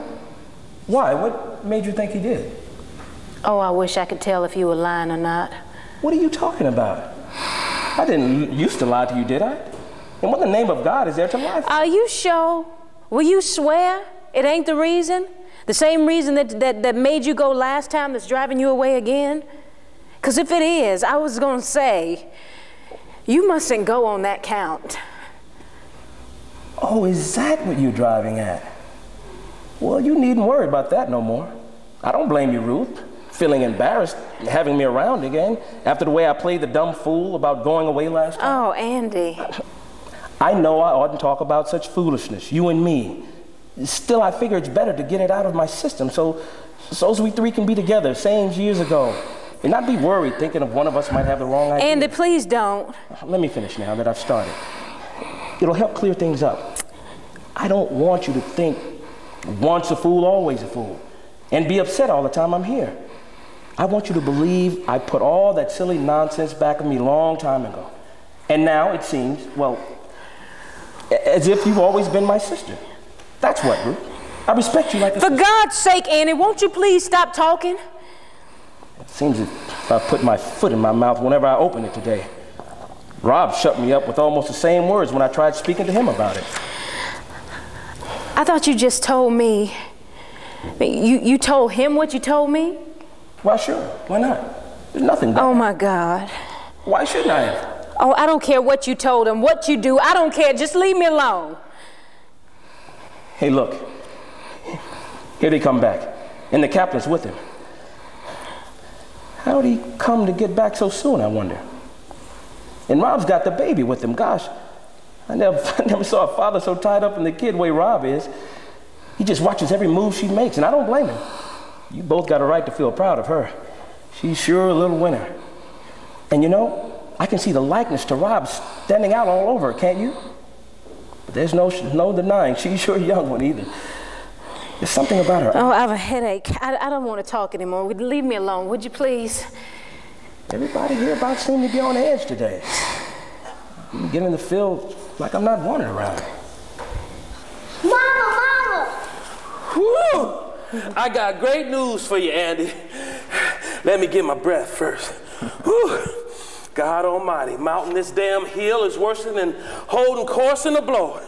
Why? What made you think he did? Oh, I wish I could tell if you were lying or not. What are you talking about? I didn't used to lie to you, did I? And what in the name of God is there to lie for? Are you sure? Will you swear it ain't the reason? The same reason that made you go last time that's driving you away again? Because if it is, I was going to say, you mustn't go on that count. Oh, is that what you're driving at? Well, you needn't worry about that no more. I don't blame you, Ruth, feeling embarrassed having me around again after the way I played the dumb fool about going away last time. Oh, Andy. I know I oughtn't talk about such foolishness, you and me, Still, I figure it's better to get it out of my system so as we three can be together, same years ago. And not be worried thinking of one of us might have the wrong idea. Andy, please don't. Let me finish now that I've started. It'll help clear things up. I don't want you to think once a fool, always a fool, and be upset all the time I'm here. I want you to believe I put all that silly nonsense back of me long time ago. And now it seems, well, as if you've always been my sister. That's what, Ruth. I respect you like a For sister. God's sake, Andy, won't you please stop talking? It seems as if I put my foot in my mouth whenever I open it today. Rob shut me up with almost the same words when I tried speaking to him about it. I thought you just told me. You told him what you told me? Well, sure. Why not? There's nothing bad. Oh, my God. Why shouldn't I have? Oh, I don't care what you told him, what you do. I don't care. Just leave me alone. Hey, look. Here they come back. And the captain's with him. How'd he come to get back so soon, I wonder? And Rob's got the baby with him. Gosh, I never saw a father so tied up in the kid way Rob is. He just watches every move she makes, and I don't blame him. You both got a right to feel proud of her. She's sure a little winner. And you know, I can see the likeness to Rob standing out all over her, can't you? But there's no denying she's sure a young one either. There's something about her. Oh, I have a headache. I don't want to talk anymore. Would you leave me alone, would you please? Everybody hereabouts seems to be on edge today. I'm beginning to feel like I'm not wanted around. Mama! Whew! I got great news for you, Andy. Let me get my breath first. Whew! God Almighty, mounting this damn hill is worse than holding course in a blower.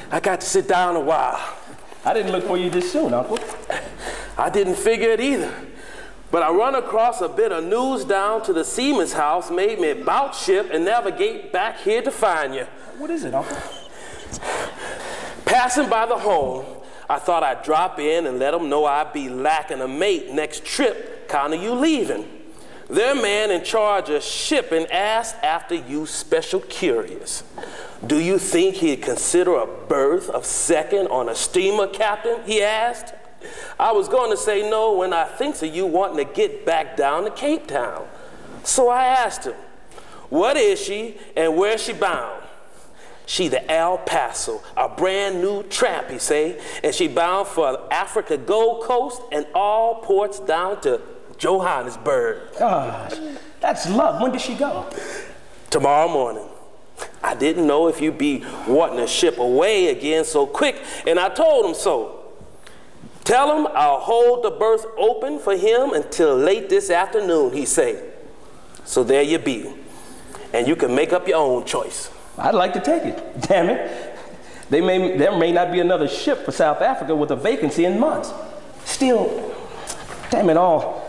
I got to sit down a while. I didn't look for you this soon, Uncle. I didn't figure it either. But I run across a bit of news down to the seaman's house, made me bout ship and navigate back here to find you. What is it, Uncle? Passing by the home, I thought I'd drop in and let them know I'd be lacking a mate next trip, count of you leaving. Their man in charge of shipping asked after you special curious. Do you think he'd consider a berth of second on a steamer, Captain? He asked. I was going to say no when I thinks of you wanting to get back down to Cape Town. So I asked him, what is she and where's she bound? She the El Paso, a brand new tramp, he say, and she bound for Africa Gold Coast and all ports down to Johannesburg. Gosh, that's love. When did she go? Tomorrow morning. I didn't know if you'd be wanting to ship away again so quick, and I told him so. Tell him I'll hold the berth open for him until late this afternoon, he say. So there you be, and you can make up your own choice. I'd like to take it. Damn it. There may not be another ship for South Africa with a vacancy in months. Still, damn it all,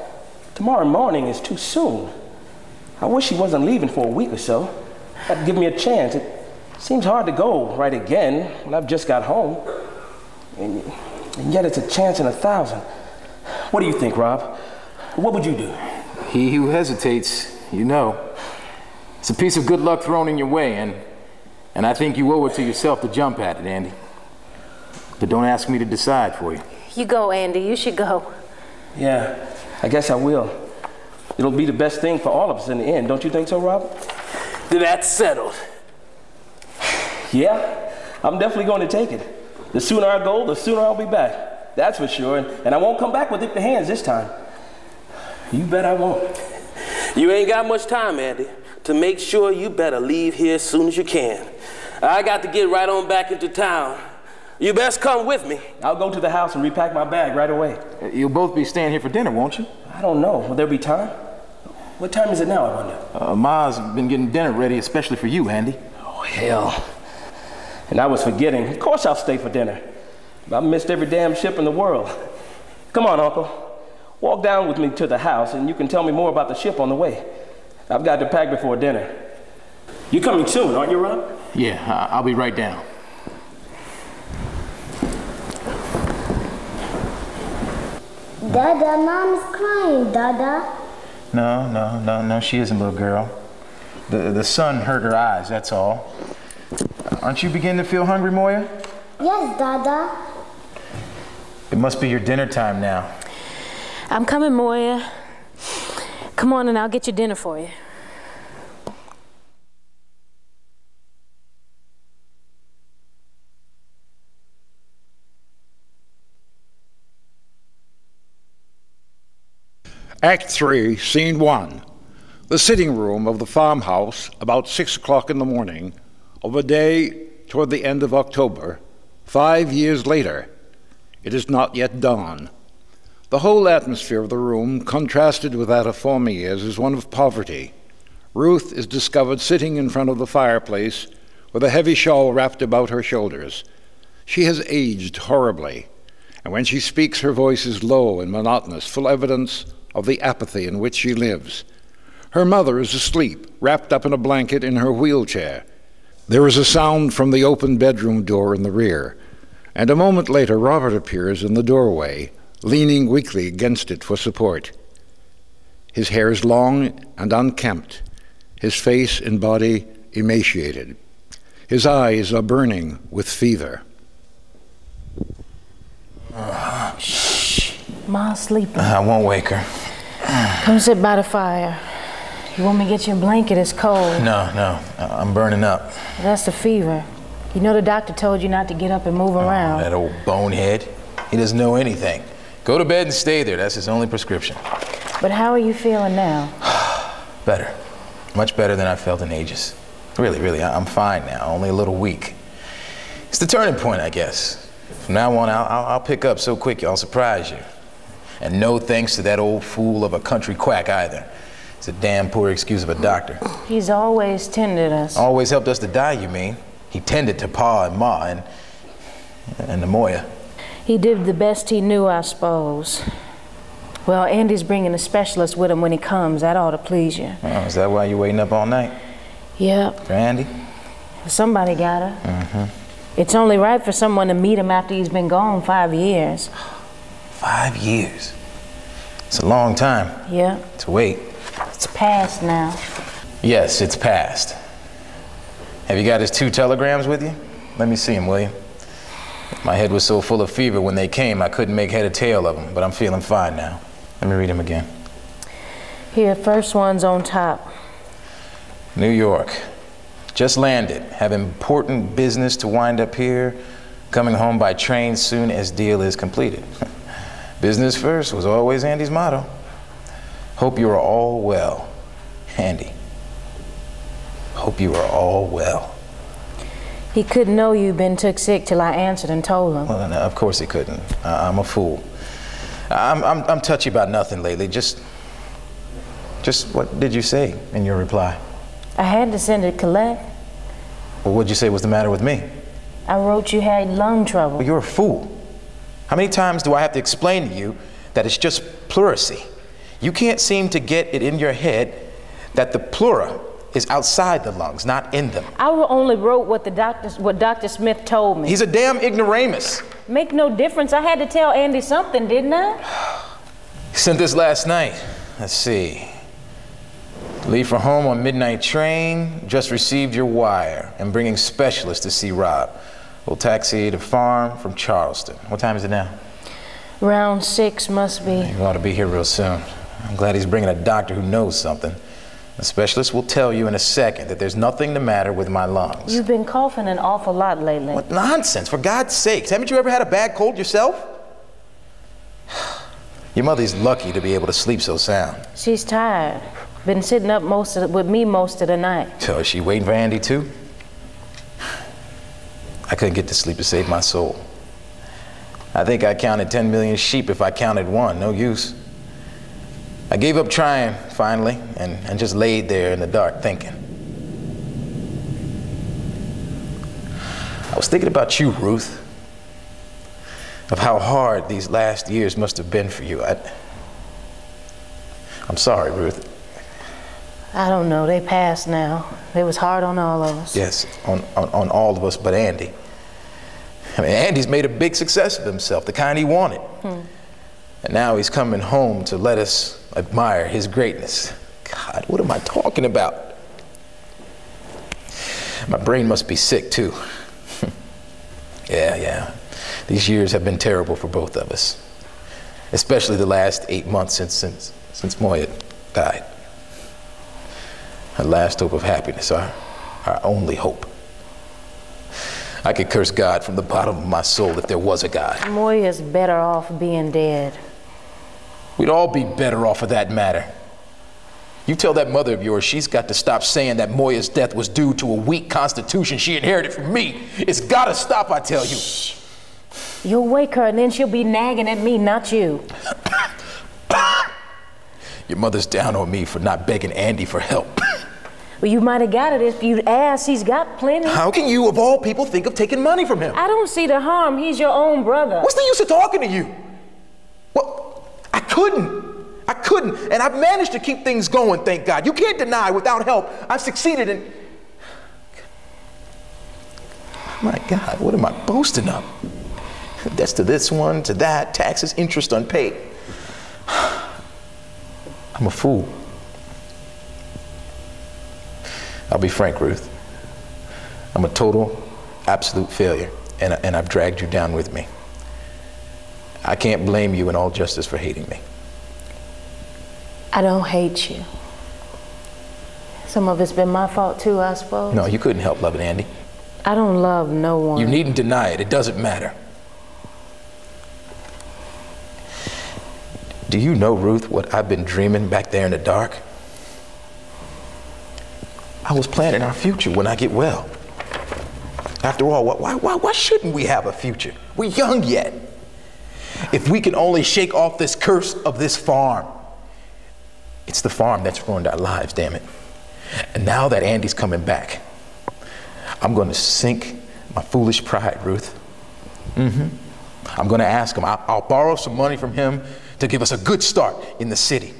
tomorrow morning is too soon. I wish he wasn't leaving for a week or so. That'd give me a chance. It seems hard to go right again when I've just got home. And yet it's a chance in 1,000. What do you think, Rob? What would you do? He who hesitates, you know. It's a piece of good luck thrown in your way, and I think you owe it to yourself to jump at it, Andy. But don't ask me to decide for you. You go, Andy. You should go. Yeah, I guess I will. It'll be the best thing for all of us in the end. Don't you think so, Rob? Then that's settled. Yeah, I'm definitely going to take it. The sooner I go, the sooner I'll be back. That's for sure. And I won't come back with empty hands this time. You bet I won't. You ain't got much time, Andy. To make sure, you better leave here as soon as you can. I got to get right on back into town. You best come with me. I'll go to the house and repack my bag right away. You'll both be staying here for dinner, won't you? I don't know. Will there be time? What time is it now, I wonder? Ma's been getting dinner ready, especially for you, Andy. Oh, hell. And I was forgetting. Of course I'll stay for dinner. I've missed every damn ship in the world. Come on, Uncle. Walk down with me to the house and you can tell me more about the ship on the way. I've got to pack before dinner. You're coming soon, aren't you, Rob? Yeah, I'll be right down. Dada, Mom's crying, Dada. No, she isn't, little girl. The sun hurt her eyes, that's all. Aren't you beginning to feel hungry, Moya? Yes, Dada. It must be your dinner time now. I'm coming, Moya. Come on and I'll get your dinner for you. Act 3, Scene 1. The sitting room of the farmhouse about 6 o'clock in the morning of a day toward the end of October, 5 years later. It is not yet dawn. The whole atmosphere of the room, contrasted with that of former years, is one of poverty. Ruth is discovered sitting in front of the fireplace with a heavy shawl wrapped about her shoulders. She has aged horribly, and when she speaks, her voice is low and monotonous, full evidence of the apathy in which she lives. Her mother is asleep, wrapped up in a blanket in her wheelchair. There is a sound from the open bedroom door in the rear, and a moment later Robert appears in the doorway, leaning weakly against it for support. His hair is long and unkempt, his face and body emaciated. His eyes are burning with fever. Shh. Ma's sleeping. I won't wake her. Come sit by the fire. You want me to get you a blanket? It's cold. No, I'm burning up. That's the fever. You know the doctor told you not to get up and move around. That old bonehead. He doesn't know anything. Go to bed and stay there. That's his only prescription. But how are you feeling now? Better. Much better than I've felt in ages. Really, I'm fine now. Only a little weak. It's the turning point, I guess. From now on, I'll pick up so quick I'll surprise you. And no thanks to that old fool of a country quack either. It's a damn poor excuse of a doctor. He's always tended us. Always helped us to die, you mean? He tended to Pa and Ma and the Moya. He did the best he knew, I suppose. Well, Andy's bringing a specialist with him when he comes. That ought to please you. Oh, is that why you're waiting up all night? Yep. For Andy? Somebody got her. It's only right for someone to meet him after he's been gone 5 years. 5 years? It's a long time. Yeah. To wait. It's past now. Yes, it's past. Have you got his 2 telegrams with you? Let me see him, will you? My head was so full of fever when they came, I couldn't make head or tail of them, but I'm feeling fine now. Let me read him again. Here, first one's on top. New York. Just landed. Have important business to wind up here. Coming home by train soon as deal is completed. Business first was always Andy's motto. Hope you are all well. Andy. Hope you are all well. He couldn't know you'd been took sick till I answered and told him. Well, no, of course he couldn't. I'm a fool. I'm touchy about nothing lately. Just what did you say in your reply? I had to send it collect. Well, what'd you say was the matter with me? I wrote you had lung trouble. Well, you're a fool. How many times do I have to explain to you that it's just pleurisy? You can't seem to get it in your head that the pleura is outside the lungs, not in them. I only wrote what Dr. Smith told me. He's a damn ignoramus. Make no difference. I had to tell Andy something, didn't I? He sent this last night. Let's see. Leave for home on midnight train. Just received your wire. And bringing specialist to see Rob. We'll taxi to farm from Charleston. What time is it now? Round 6 must be. You ought to be here real soon. I'm glad he's bringing a doctor who knows something. The specialist will tell you in a second that there's nothing the matter with my lungs. You've been coughing an awful lot lately. What nonsense, for God's sakes. Haven't you ever had a bad cold yourself? Your mother's lucky to be able to sleep so sound. She's tired. Been sitting up with me most of the night. So is she waiting for Andy too? I couldn't get to sleep to save my soul. I think I counted 10 million sheep if I counted one. No use. I gave up trying, finally, and just laid there in the dark thinking. I was thinking about you, Ruth, of how hard these last years must have been for you. I'm sorry, Ruth. I don't know. They passed now. It was hard on all of us. Yes, on all of us but Andy. I mean, Andy's made a big success of himself, the kind he wanted. And now he's coming home to let us admire his greatness. God, what am I talking about? My brain must be sick, too. Yeah, Yeah. These years have been terrible for both of us, especially the last 8 months since Moya died. Our last hope of happiness, our only hope. I could curse God from the bottom of my soul if there was a God. Moya's better off being dead. We'd all be better off for that matter. You tell that mother of yours she's got to stop saying that Moya's death was due to a weak constitution she inherited from me. It's gotta stop, I tell you. Shh. You'll wake her and then she'll be nagging at me, not you. Your mother's down on me for not begging Andy for help. Well, you might have got it if you'd asked. He's got plenty. How can you, of all people, think of taking money from him? I don't see the harm. He's your own brother. What's the use of talking to you? Well, I couldn't, and I've managed to keep things going, thank God. You can't deny, without help, I've succeeded in... My God, what am I boasting of? Debts to this one, to that, taxes, interest unpaid. I'm a fool. I'll be frank, Ruth. I'm a total, absolute failure, and I've dragged you down with me. I can't blame you in all justice for hating me. I don't hate you. Some of it's been my fault too, I suppose. No, you couldn't help loving Andy. I don't love no one. You needn't deny it. It doesn't matter. Do you know, Ruth, what I've been dreaming back there in the dark? I was planning our future when I get well. After all, why shouldn't we have a future? We're young yet. If we can only shake off this curse of this farm. It's the farm that's ruined our lives, damn it. And now that Andy's coming back, I'm going to sink my foolish pride, Ruth. I'm going to ask him. I'll borrow some money from him to give us a good start in the city.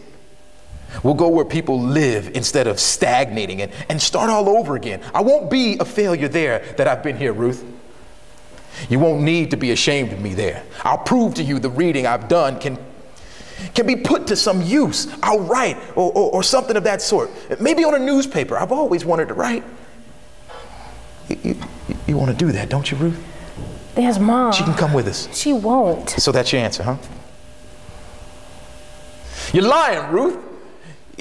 We'll go where people live instead of stagnating and start all over again. I won't be a failure there that I've been here, Ruth. You won't need to be ashamed of me there. I'll prove to you the reading I've done can be put to some use. I'll write or something of that sort. Maybe on a newspaper. I've always wanted to write. You want to do that, don't you, Ruth? There's Mom. She can come with us. She won't. So that's your answer, huh? You're lying, Ruth.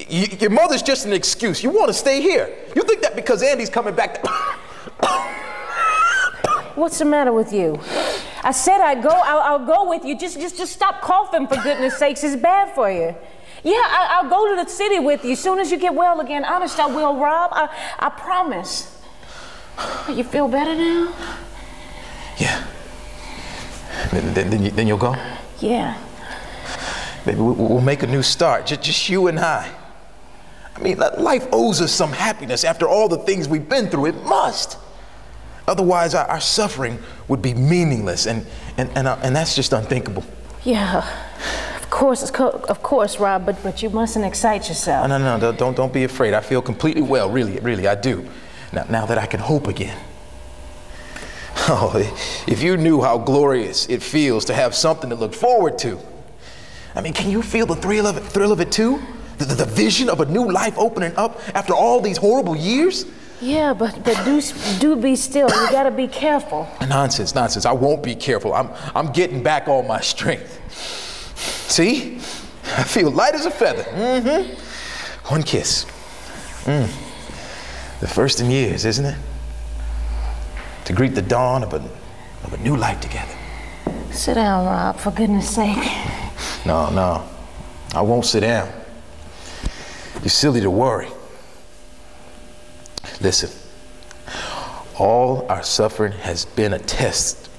Your mother's just an excuse. You want to stay here. You think that because Andy's coming back. What's the matter with you? I said I'd go. I'll go with you. Just stop coughing, for goodness sakes. It's bad for you. Yeah, I'll go to the city with you as soon as you get well again. Honest, I will, Rob. I promise. You feel better now? Yeah. Then you'll go? Yeah. Maybe we'll make a new start, just you and I. I mean, life owes us some happiness after all the things we've been through. It must. Otherwise, our suffering would be meaningless, and that's just unthinkable. Yeah, of course, Rob. But you mustn't excite yourself. No, don't be afraid. I feel completely well, really, I do. Now that I can hope again. Oh, if you knew how glorious it feels to have something to look forward to. I mean, can you feel the thrill of it too? The vision of a new life opening up after all these horrible years? Yeah, but do be still. You gotta be careful. Nonsense. I won't be careful. I'm getting back all my strength. See? I feel light as a feather. One kiss. The first in years, isn't it? To greet the dawn of a new life together. Sit down, Rob, for goodness sake. No, I won't sit down. You're silly to worry. Listen, all our suffering has been a test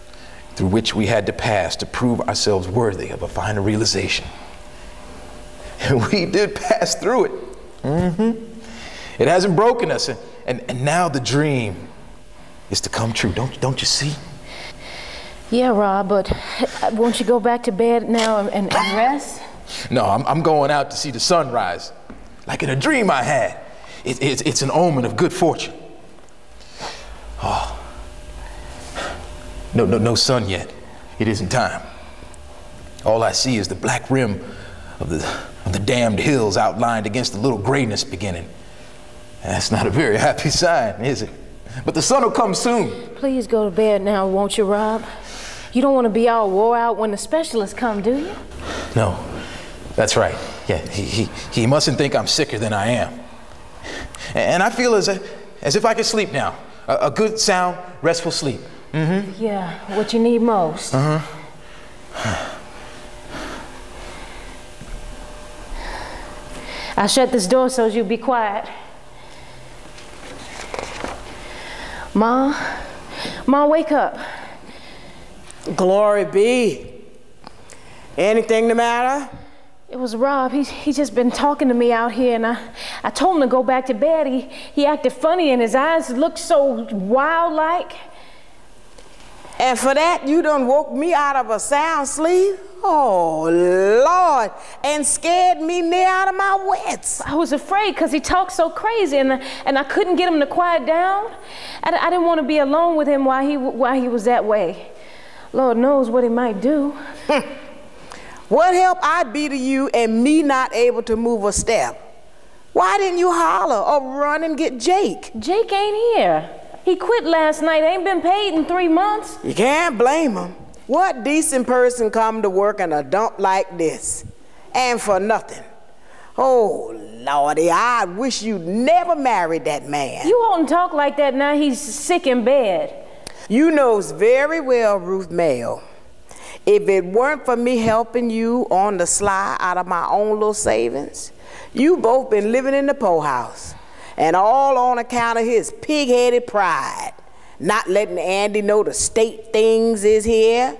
through which we had to pass to prove ourselves worthy of a final realization. And we did pass through it. It hasn't broken us, and now the dream is to come true. Don't you see? Yeah, Rob, but won't you go back to bed now and rest? No, I'm going out to see the sunrise, like in a dream I had. It's an omen of good fortune. Oh, no sun yet. It isn't time. All I see is the black rim of the damned hills outlined against the little grayness beginning. That's not a very happy sign, is it? But the sun will come soon. Please go to bed now, won't you, Rob? You don't want to be all wore out when the specialists come, do you? No, that's right. Yeah, he mustn't think I'm sicker than I am. And I feel as if I could sleep now. A good, sound, restful sleep. Mm-hmm. Yeah, what you need most. I'll shut this door so you'll be quiet. Ma, wake up. Glory be. Anything the matter? It was Rob. He's just been talking to me out here, and I told him to go back to bed. He acted funny, and his eyes looked so wild-like. And for that, you done woke me out of a sound sleep? Oh, Lord, and scared me near out of my wits. I was afraid because he talked so crazy, and I couldn't get him to quiet down. I didn't want to be alone with him while he was that way. Lord knows what he might do. What help I'd be to you and me not able to move a step? Why didn't you holler or run and get Jake? Jake ain't here. He quit last night. Ain't been paid in 3 months. You can't blame him. What decent person come to work in a dump like this? And for nothing. Oh, Lordy, I wish you'd never married that man. You oughtn't talk like that now he's sick in bed. You knows very well, Ruth Mayo. If it weren't for me helping you on the sly out of my own little savings, you both been living in the poorhouse. And all on account of his pig-headed pride. Not letting Andy know the state things is here.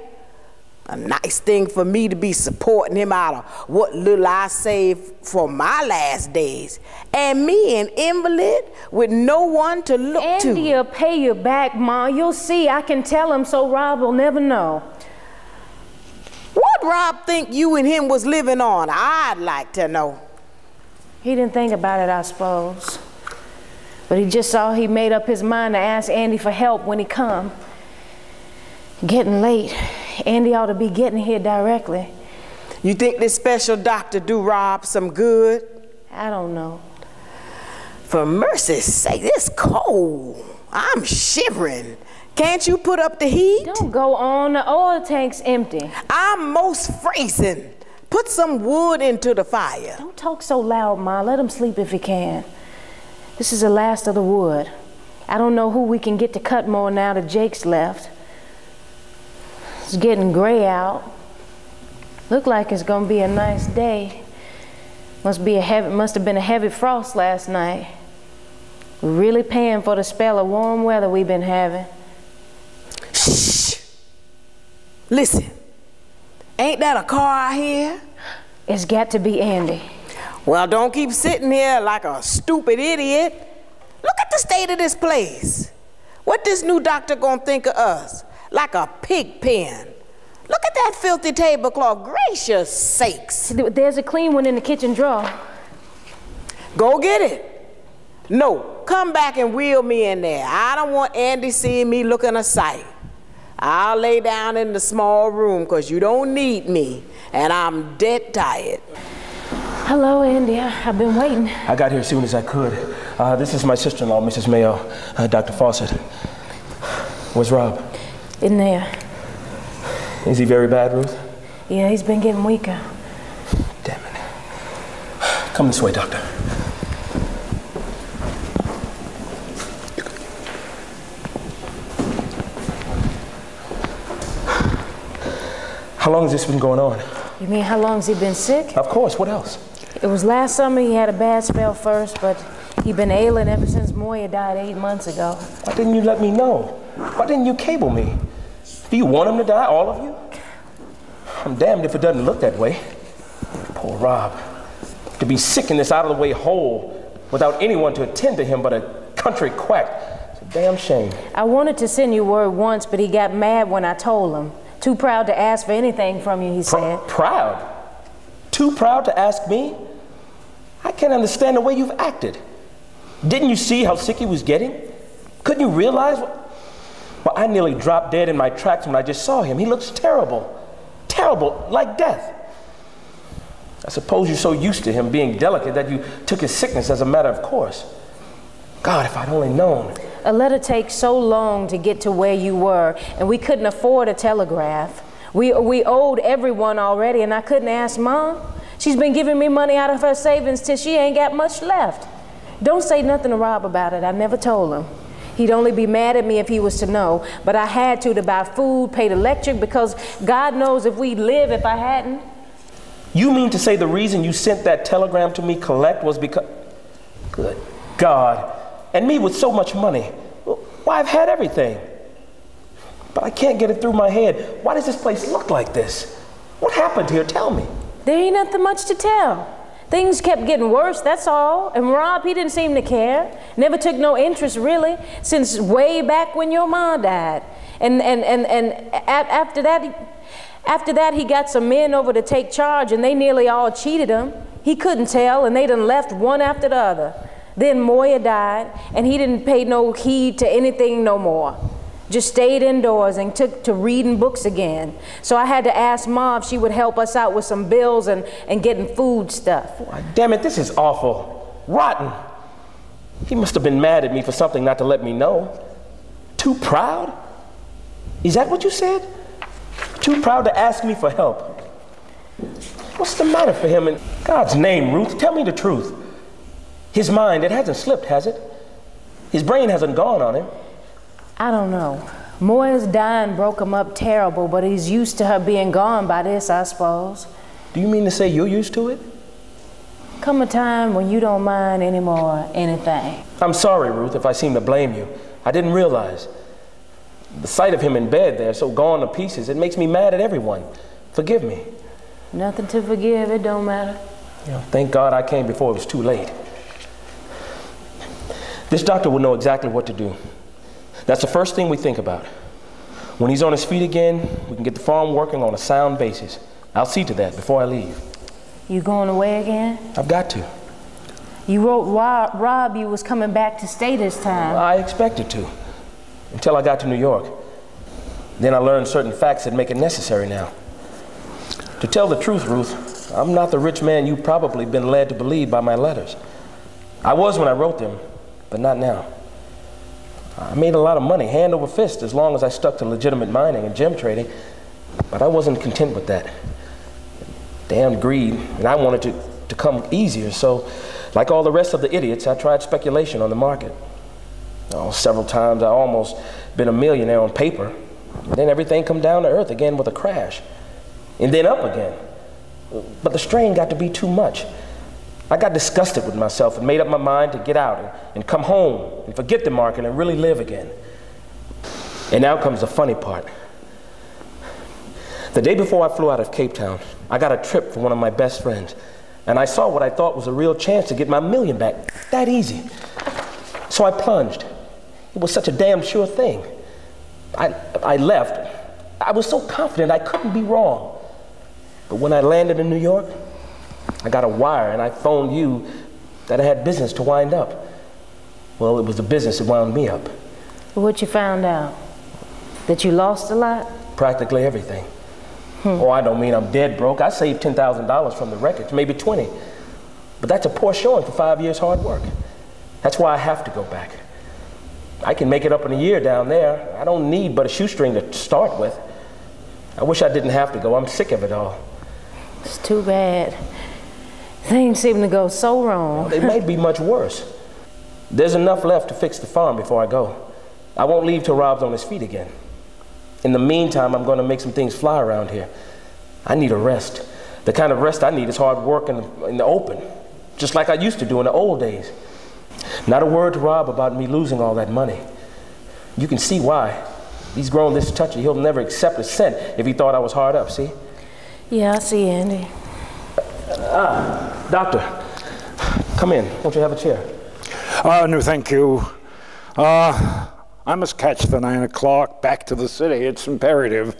A nice thing for me to be supporting him out of what little I saved for my last days. And me an invalid with no one to look to. Andy'll pay you back, Ma. You'll see. I can tell him so Rob will never know. What Rob think you and him was living on? I'd like to know. He didn't think about it, I suppose. But he just saw he made up his mind to ask Andy for help when he come. Getting late. Andy ought to be getting here directly. You think this special doctor do Rob some good? I don't know. For mercy's sake, it's cold. I'm shivering. Can't you put up the heat? Don't go on. The oil tank's empty. I'm most freezing. Put some wood into the fire. Don't talk so loud, Ma. Let him sleep if he can. This is the last of the wood. I don't know who we can get to cut more now that Jake's left. It's getting gray out. Look like it's gonna be a nice day. Must have been a heavy frost last night. We're really paying for the spell of warm weather we've been having. Shh! Listen, ain't that a car I hear? It's got to be Andy. Well, don't keep sitting here like a stupid idiot. Look at the state of this place. What this new doctor gonna think of us? Like a pig pen. Look at that filthy tablecloth. Gracious sakes. There's a clean one in the kitchen drawer. Go get it. No, come back and wheel me in there. I don't want Andy seeing me looking a sight. I'll lay down in the small room because you don't need me, and I'm dead tired. Hello, Andy. I've been waiting. I got here as soon as I could. This is my sister-in-law, Mrs. Mayo, Dr. Fawcett. Where's Rob? In there. Is he very bad, Ruth? Yeah, he's been getting weaker. Damn it. Come this way, doctor. How long has this been going on? You mean how long has he been sick? Of course, what else? It was last summer he had a bad spell first, but he'd been ailing ever since Moya died 8 months ago. Why didn't you let me know? Why didn't you cable me? Do you want him to die, all of you? I'm damned if it doesn't look that way. Poor Rob. To be sick in this out-of-the-way hole without anyone to attend to him but a country quack. It's a damn shame. I wanted to send you word once, but he got mad when I told him. Too proud to ask for anything from you, he said. Proud? Too proud to ask me? I can't understand the way you've acted. Didn't you see how sick he was getting? Couldn't you realize? Well, I nearly dropped dead in my tracks when I just saw him. He looks terrible. Terrible, like death. I suppose you're so used to him being delicate that you took his sickness as a matter of course. God, if I'd only known. A letter takes so long to get to where you were, and we couldn't afford a telegraph. We owed everyone already, and I couldn't ask Mom. She's been giving me money out of her savings till she ain't got much left. Don't say nothing to Rob about it. I never told him. He'd only be mad at me if he was to know, but I had to buy food, pay the electric, because God knows if we'd live if I hadn't. You mean to say the reason you sent that telegram to me collect was because... Good God. And me with so much money. Why, I've had everything. But I can't get it through my head. Why does this place look like this? What happened here? Tell me. There ain't nothing much to tell. Things kept getting worse, that's all. And Rob, he didn't seem to care. Never took no interest, really, since way back when your mom died. And after that, he got some men over to take charge, and they nearly all cheated him. He couldn't tell, and they done left one after the other. Then Moya died, and he didn't pay no heed to anything no more. Just stayed indoors and took to reading books again. So I had to ask Mom if she would help us out with some bills and getting food stuff. Why, damn it, this is awful. Rotten. He must have been mad at me for something not to let me know. Too proud? Is that what you said? Too proud to ask me for help. What's the matter for him? In God's name, Ruth, tell me the truth. His mind, it hasn't slipped, has it? His brain hasn't gone on him. I don't know. Moya's dying broke him up terrible, but he's used to her being gone by this, I suppose. Do you mean to say you're used to it? Come a time when you don't mind anymore anything. I'm sorry, Ruth, if I seem to blame you. I didn't realize. The sight of him in bed there, so gone to pieces, it makes me mad at everyone. Forgive me. Nothing to forgive, it don't matter. You know, thank God I came before it was too late. This doctor will know exactly what to do. That's the first thing we think about. When he's on his feet again, we can get the farm working on a sound basis. I'll see to that before I leave. You going away again? I've got to. You wrote Rob you was coming back to stay this time. I expected to, until I got to New York. Then I learned certain facts that make it necessary now. To tell the truth, Ruth, I'm not the rich man you've probably been led to believe by my letters. I was when I wrote them, but not now. I made a lot of money, hand over fist, as long as I stuck to legitimate mining and gem trading, but I wasn't content with that. Damn greed, and I wanted to come easier, so like all the rest of the idiots, I tried speculation on the market. Oh, several times I almost been a millionaire on paper, and then everything come down to earth again with a crash, and then up again. But the strain got to be too much. I got disgusted with myself and made up my mind to get out and come home and forget the market and really live again. And now comes the funny part. The day before I flew out of Cape Town, I got a trip from one of my best friends, and I saw what I thought was a real chance to get my million back, that easy. So I plunged. It was such a damn sure thing. I left. I was so confident I couldn't be wrong. But when I landed in New York, I got a wire and I phoned you that I had business to wind up. Well, it was the business that wound me up. What you found out? That you lost a lot? Practically everything. Oh, I don't mean I'm dead broke. I saved $10,000 from the wreckage, maybe 20. But that's a poor showing for 5 years hard work. That's why I have to go back. I can make it up in a year down there. I don't need but a shoestring to start with. I wish I didn't have to go. I'm sick of it all. It's too bad. Things seem to go so wrong. Well, they might be much worse. There's enough left to fix the farm before I go. I won't leave till Rob's on his feet again. In the meantime, I'm going to make some things fly around here. I need a rest. The kind of rest I need is hard work in the open, just like I used to do in the old days. Not a word to Rob about me losing all that money. You can see why. He's grown this touchy. He'll never accept a cent if he thought I was hard up, see? Yeah, I see, Andy. Doctor, come in. Won't you have a chair? No, thank you. I must catch the 9 o'clock back to the city. It's imperative.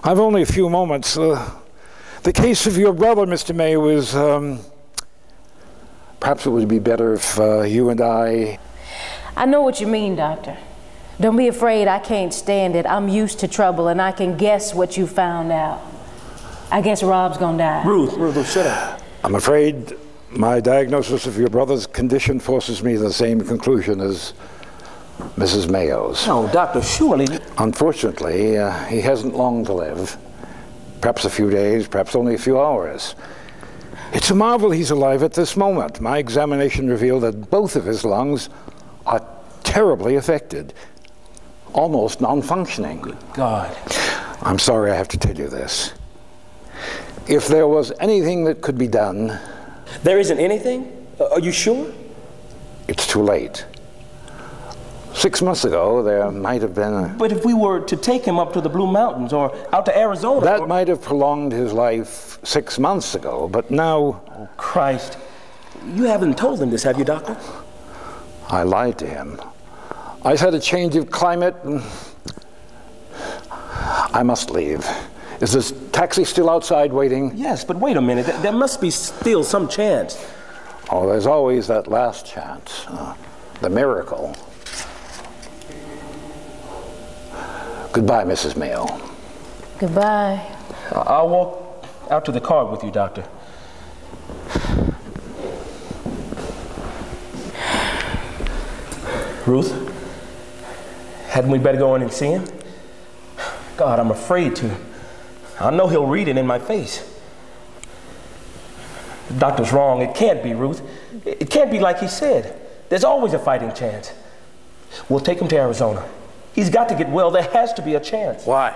I've only a few moments. The case of your brother, Mr. May, was... perhaps it would be better if you and I know what you mean, Doctor. Don't be afraid. I can't stand it. I'm used to trouble, and I can guess what you found out. I guess Rob's gonna die. Ruth, shut up. I'm afraid my diagnosis of your brother's condition forces me to the same conclusion as Mrs. Mayo's. No, Doctor, surely. Unfortunately, he hasn't long to live. Perhaps a few days, perhaps only a few hours. It's a marvel he's alive at this moment. My examination revealed that both of his lungs are terribly affected, almost non-functioning. Good God. I'm sorry I have to tell you this. If there was anything that could be done... There isn't anything? Are you sure? It's too late. 6 months ago, there might have been a... But if we were to take him up to the Blue Mountains or out to Arizona... That might have prolonged his life 6 months ago, but now... Oh, Christ. You haven't told him this, have you, Doctor? I lied to him. I said a change of climate and... I must leave. Is this taxi still outside waiting? Yes, but wait a minute. There must be still some chance. Oh, there's always that last chance. The miracle. Goodbye, Mrs. Mayo. Goodbye. I'll walk out to the car with you, Doctor. Ruth, hadn't we better go in and see him? God, I'm afraid to. I know he'll read it in my face. The doctor's wrong. It can't be, Ruth. It can't be like he said. There's always a fighting chance. We'll take him to Arizona. He's got to get well. There has to be a chance. Why?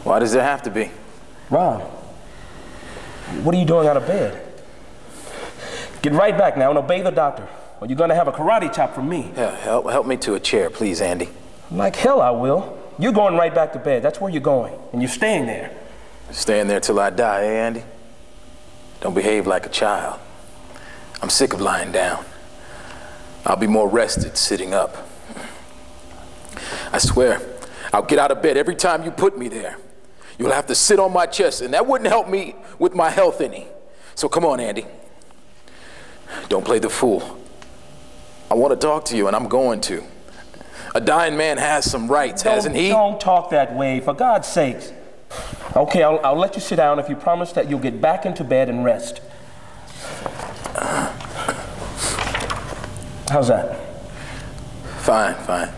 Why does there have to be? Rob, what are you doing out of bed? Get right back now and obey the doctor, or you're going to have a karate chop from me. Yeah, help me to a chair, please, Andy. Like hell I will. You're going right back to bed. That's where you're going, and you're staying there. Staying there till I die, eh, Andy? Don't behave like a child. I'm sick of lying down. I'll be more rested sitting up. I swear, I'll get out of bed every time you put me there. You'll have to sit on my chest, and that wouldn't help me with my health any. So come on, Andy. Don't play the fool. I want to talk to you, and I'm going to. A dying man has some rights, hasn't he? Don't talk that way, for God's sakes. Okay, I'll let you sit down if you promise that you'll get back into bed and rest. How's that? Fine, fine.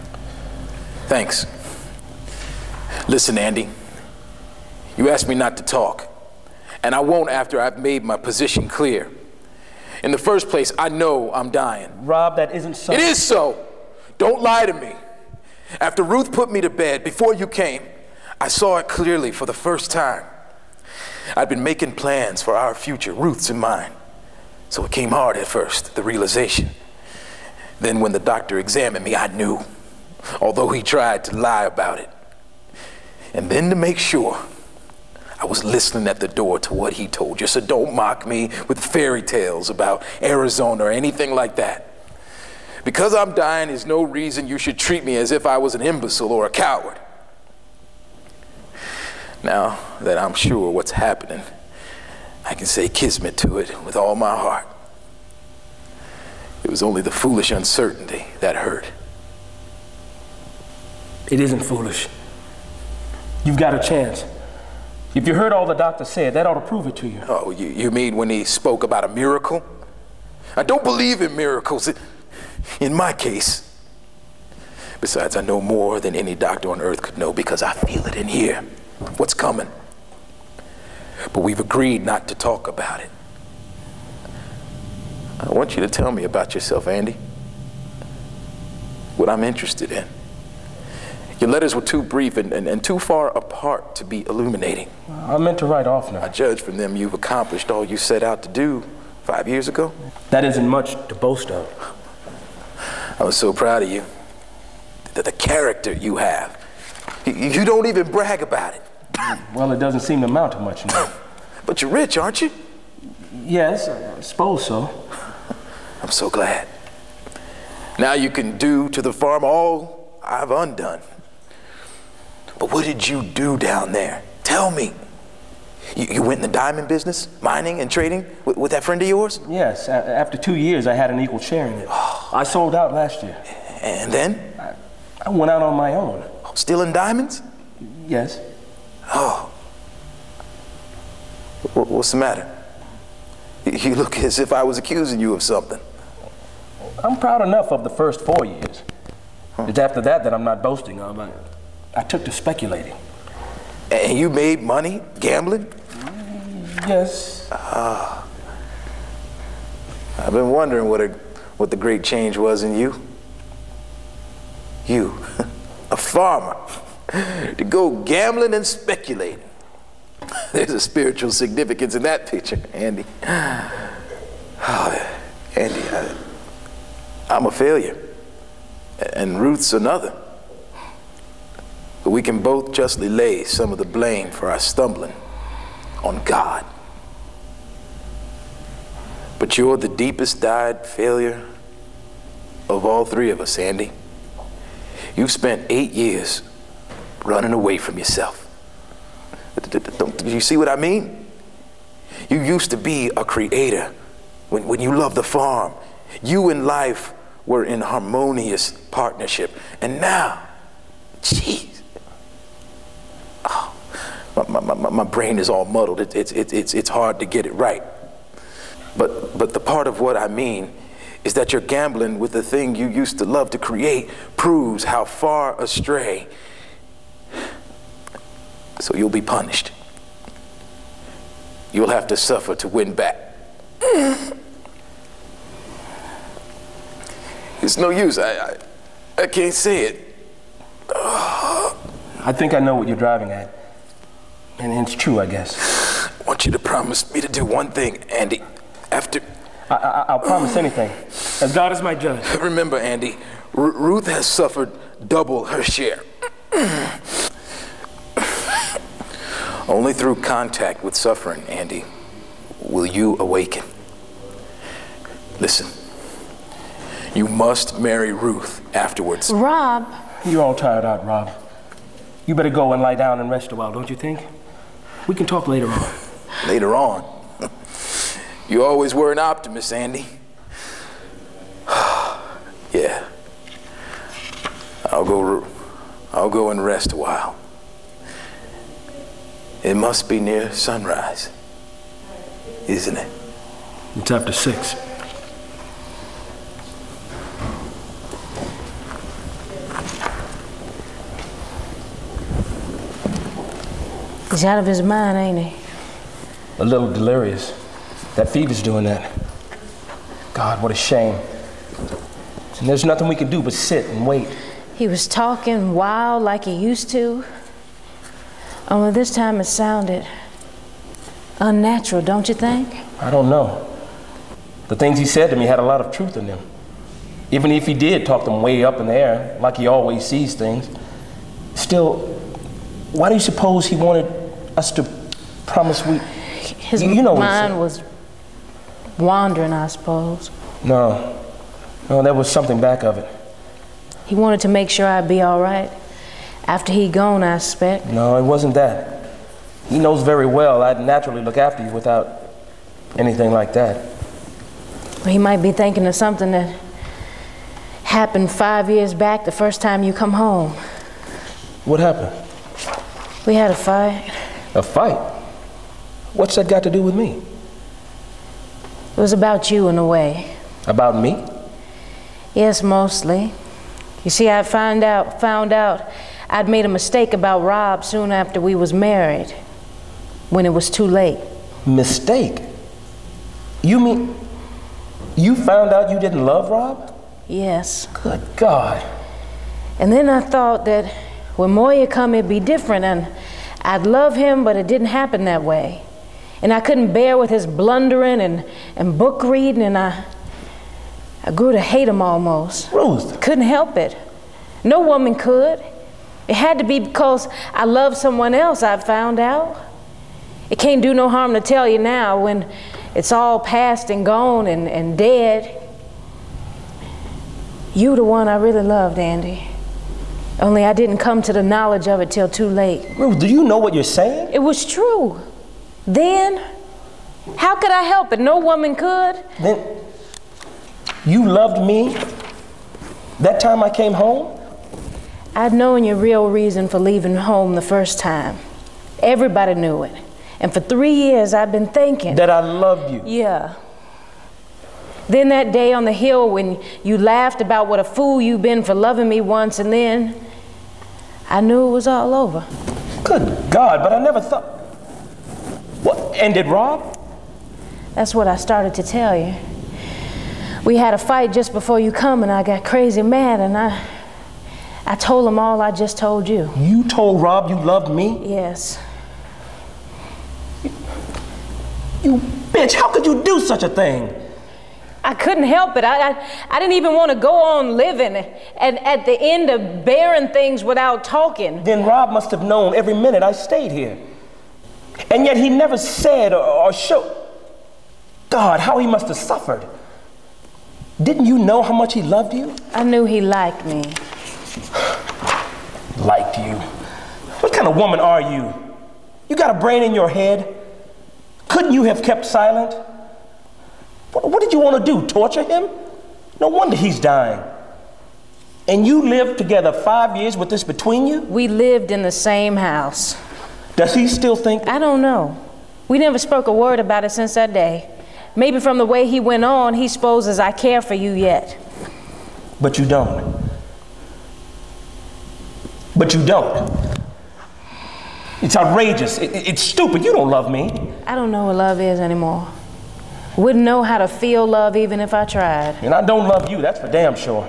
Thanks. Listen, Andy. You asked me not to talk, and I won't after I've made my position clear. In the first place, I know I'm dying. Rob, that isn't so. It is so. Don't lie to me. After Ruth put me to bed, before you came, I saw it clearly for the first time. I'd been making plans for our future, Ruth's and mine. So it came hard at first, the realization. Then when the doctor examined me, I knew, although he tried to lie about it. And then to make sure, I was listening at the door to what he told you, so don't mock me with fairy tales about Arizona or anything like that. Because I'm dying is no reason you should treat me as if I was an imbecile or a coward. Now that I'm sure what's happening, I can say kismet to it with all my heart. It was only the foolish uncertainty that hurt. It isn't foolish. You've got a chance. If you heard all the doctor said, that ought to prove it to you. Oh, you mean when he spoke about a miracle? I don't believe in miracles, in my case. Besides, I know more than any doctor on earth could know because I feel it in here, what's coming. But we've agreed not to talk about it. I want you to tell me about yourself, Andy. What I'm interested in. Your letters were too brief and too far apart to be illuminating. I meant to write off now. I judge from them you've accomplished all you set out to do 5 years ago. That isn't much to boast of. I was so proud of you. The character you have. You don't even brag about it. Well, it doesn't seem to amount to much now. But you're rich, aren't you? Yes, I suppose so. I'm so glad. Now you can do to the farm all I've undone. But what did you do down there? Tell me. You went in the diamond business, mining and trading with that friend of yours? Yes, after 2 years I had an equal share in it. I sold out last year. And then? I went out on my own. Stealing diamonds? Yes. Oh. What's the matter? You look as if I was accusing you of something. I'm proud enough of the first 4 years. It's after that that I'm not boasting of. I took to speculating. And you made money gambling? Yes. I've been wondering what the great change was in you. You, a farmer, to go gambling and speculating. There's a spiritual significance in that picture, Andy. Oh, Andy, I'm a failure, and Ruth's another. But we can both justly lay some of the blame for our stumbling on God. But you're the deepest dyed failure of all three of us, Andy. You've spent 8 years running away from yourself. Do you see what I mean? You used to be a creator when you loved the farm. You and life were in harmonious partnership. And now, jeez, oh, my brain is all muddled. It's hard to get it right. But the part of what I mean is that you're gambling with the thing you used to love to create proves how far astray. So you'll be punished. You'll have to suffer to win back. It's no use. I can't say it. I think I know what you're driving at. And it's true, I guess. I want you to promise me to do one thing, Andy. After... I'll promise anything, as God is my judge. Remember, Andy, Ruth has suffered double her share. Only through contact with suffering, Andy, will you awaken. Listen, you must marry Ruth afterwards. Rob. You're all tired out, Rob. You better go and lie down and rest a while, don't you think? We can talk later on. Later on? You always were an optimist, Andy. Yeah. I'll go and rest a while. It must be near sunrise, isn't it? It's after 6. He's out of his mind, ain't he? A little delirious. That fever's doing that. God, what a shame. And there's nothing we can do but sit and wait. He was talking wild like he used to. Only this time it sounded unnatural, don't you think? I don't know. The things he said to me had a lot of truth in them. Even if he did talk them way up in the air, like he always sees things, still, why do you suppose he wanted us to promise we... His mind was wandering, I suppose. No, there was something back of it. He wanted to make sure I'd be all right. After he'd gone, I expect. No, it wasn't that. He knows very well I'd naturally look after you without anything like that. Well, he might be thinking of something that happened 5 years back, the first time you come home. What happened? We had a fight. A fight? What's that got to do with me? It was about you in a way. About me? Yes, mostly. You see, I found out I'd made a mistake about Rob soon after we was married, when it was too late. Mistake? You mean you found out you didn't love Rob? Yes. Good God. And then I thought that when Moya come, it'd be different, and I'd love him, but it didn't happen that way. And I couldn't bear with his blundering and book reading, and I grew to hate him almost. Ruth. Couldn't help it. No woman could. It had to be because I loved someone else, I found out. It can't do no harm to tell you now when it's all past and gone and dead. You the one I really loved, Andy. Only I didn't come to the knowledge of it till too late. Ruth, do you know what you're saying? It was true. Then, how could I help it? No woman could. Then, you loved me that time I came home? I'd known your real reason for leaving home the first time. Everybody knew it. And for 3 years, I've been thinking. That I loved you? Yeah. Then that day on the hill when you laughed about what a fool you've been for loving me once, and then I knew it was all over. Good God, but I never thought. What, and did Rob? That's what I started to tell you. We had a fight just before you come, and I got crazy mad, and I told him all I just told you. You told Rob you loved me? Yes. You bitch, how could you do such a thing? I couldn't help it. I didn't even want to go on living and at the end of bearing things without talking. Then Rob must have known every minute I stayed here. And yet he never said or showed. God, how he must have suffered. Didn't you know how much he loved you? I knew he liked me. Liked you? What kind of woman are you? You got a brain in your head? Couldn't you have kept silent? What did you want to do, torture him? No wonder he's dying. And you lived together 5 years with this between you? We lived in the same house. Does he still think? I don't know. We never spoke a word about it since that day. Maybe from the way he went on, he supposes I care for you yet. But you don't. But you don't. It's outrageous. It's stupid. You don't love me. I don't know what love is anymore. Wouldn't know how to feel love even if I tried. And I don't love you, that's for damn sure.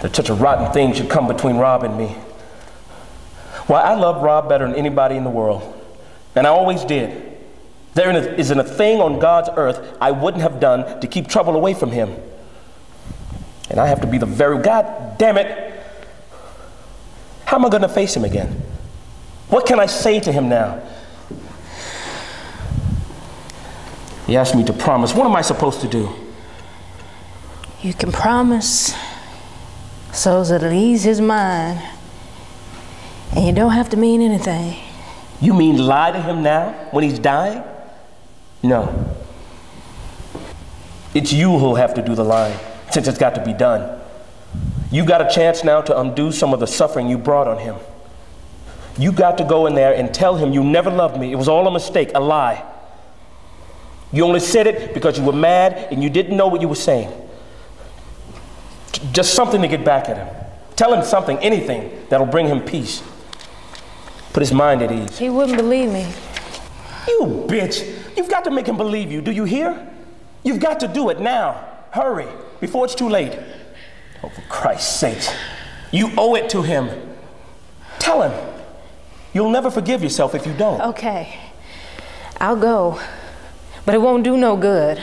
That such a rotten thing should come between Rob and me. Why, I love Rob better than anybody in the world. And I always did. There isn't a thing on God's earth I wouldn't have done to keep trouble away from him. And I have to be the very, God damn it. How am I going to face him again? What can I say to him now? He asked me to promise. What am I supposed to do? You can promise so that it ease his mind. And you don't have to mean anything. You mean lie to him now when he's dying? No. It's you who'll have to do the lying, since it's got to be done. You got a chance now to undo some of the suffering you brought on him. You got to go in there and tell him you never loved me. It was all a mistake, a lie. You only said it because you were mad and you didn't know what you were saying. Just something to get back at him. Tell him something, anything, that'll bring him peace. Put his mind at ease. He wouldn't believe me. You bitch! You've got to make him believe you. Do you hear? You've got to do it now. Hurry, before it's too late. Oh, for Christ's sakes. You owe it to him. Tell him. You'll never forgive yourself if you don't. Okay, I'll go. But it won't do no good.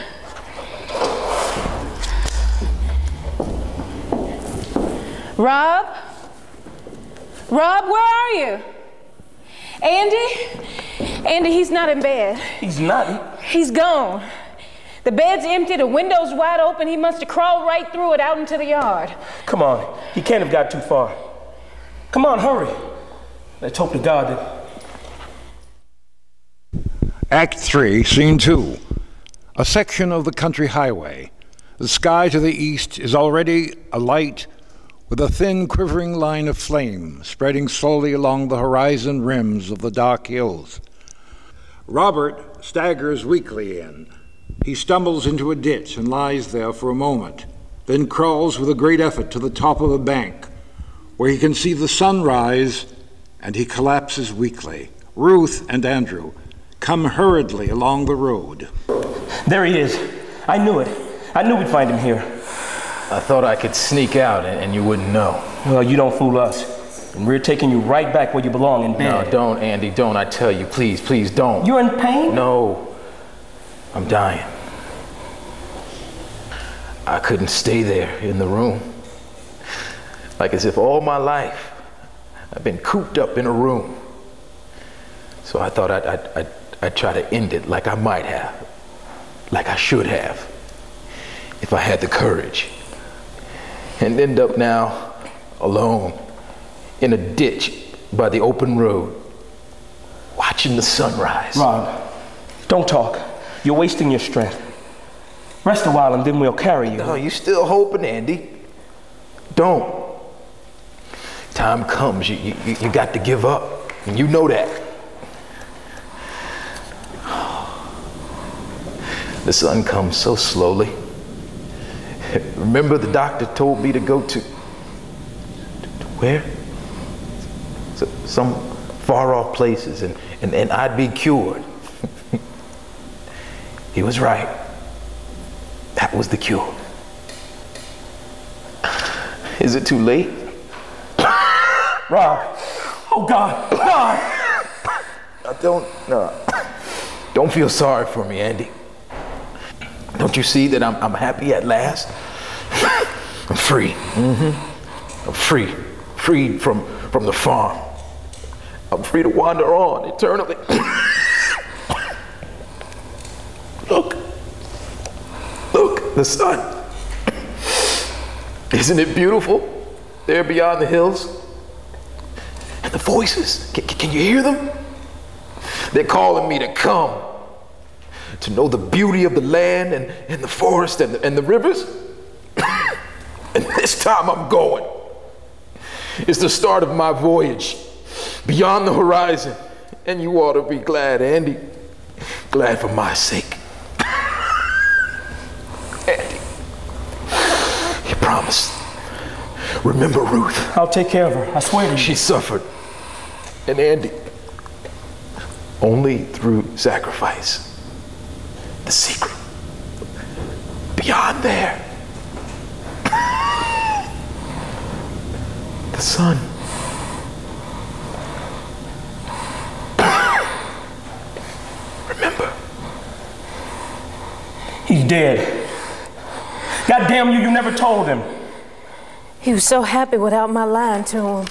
Rob? Rob, where are you? Andy? Andy, he's not in bed. He's not? He's gone. The bed's empty, the window's wide open. He must have crawled right through it out into the yard. Come on, he can't have got too far. Come on, hurry. Let's hope to God that... Act 3, Scene 2. A section of the country highway. The sky to the east is already alight with a thin, quivering line of flame spreading slowly along the horizon rims of the dark hills. Robert staggers weakly in. He stumbles into a ditch and lies there for a moment, then crawls with a great effort to the top of a bank, where he can see the sun rise, and he collapses weakly. Ruth and Andrew come hurriedly along the road. There he is. I knew it. I knew we'd find him here. I thought I could sneak out and you wouldn't know. Well, you don't fool us. And we're taking you right back where you belong, in bed. No, don't, Andy, don't. I tell you, please, please don't. You're in pain? No. I'm dying. I couldn't stay there in the room. Like as if all my life I've been cooped up in a room. So I thought I'd try to end it like I might have, like I should have, if I had the courage. And end up now alone in a ditch by the open road, watching the sunrise. Rob, don't talk. You're wasting your strength. Rest a while and then we'll carry you. No, you still hoping, Andy. Don't. Time comes, you got to give up. And you know that. The sun comes so slowly. Remember the doctor told me to go to where? Some far off places and I'd be cured. He was right. That was the cure. Is it too late? Rob. Oh God, God. Don't feel sorry for me, Andy. Don't you see that I'm happy at last? I'm free. I'm free. Freed from the farm. I'm free to wander on eternally. Look, the sun. Isn't it beautiful there beyond the hills? And the voices, can you hear them? They're calling me to come, to know the beauty of the land and the forest and the rivers. And this time I'm going. It's the start of my voyage beyond the horizon. And you ought to be glad, Andy. Glad for my sake. Andy, you promised. Remember Ruth. I'll take care of her, I swear to you. She suffered. And Andy, only through sacrifice. The secret. Beyond there. The sun. Remember. He's dead. God damn you, you never told him. He was so happy without my lying to him.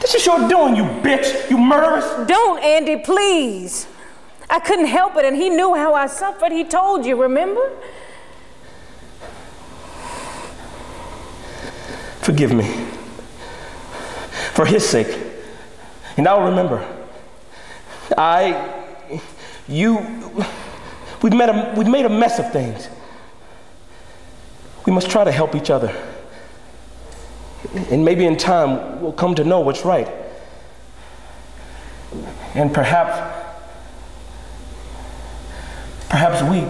This is your doing, you bitch, you murderess. Don't, Andy, please. I couldn't help it, and he knew how I suffered. He told you, remember? Forgive me. For his sake. And I'll remember. We've made a mess of things. We must try to help each other. And maybe in time, we'll come to know what's right. And perhaps we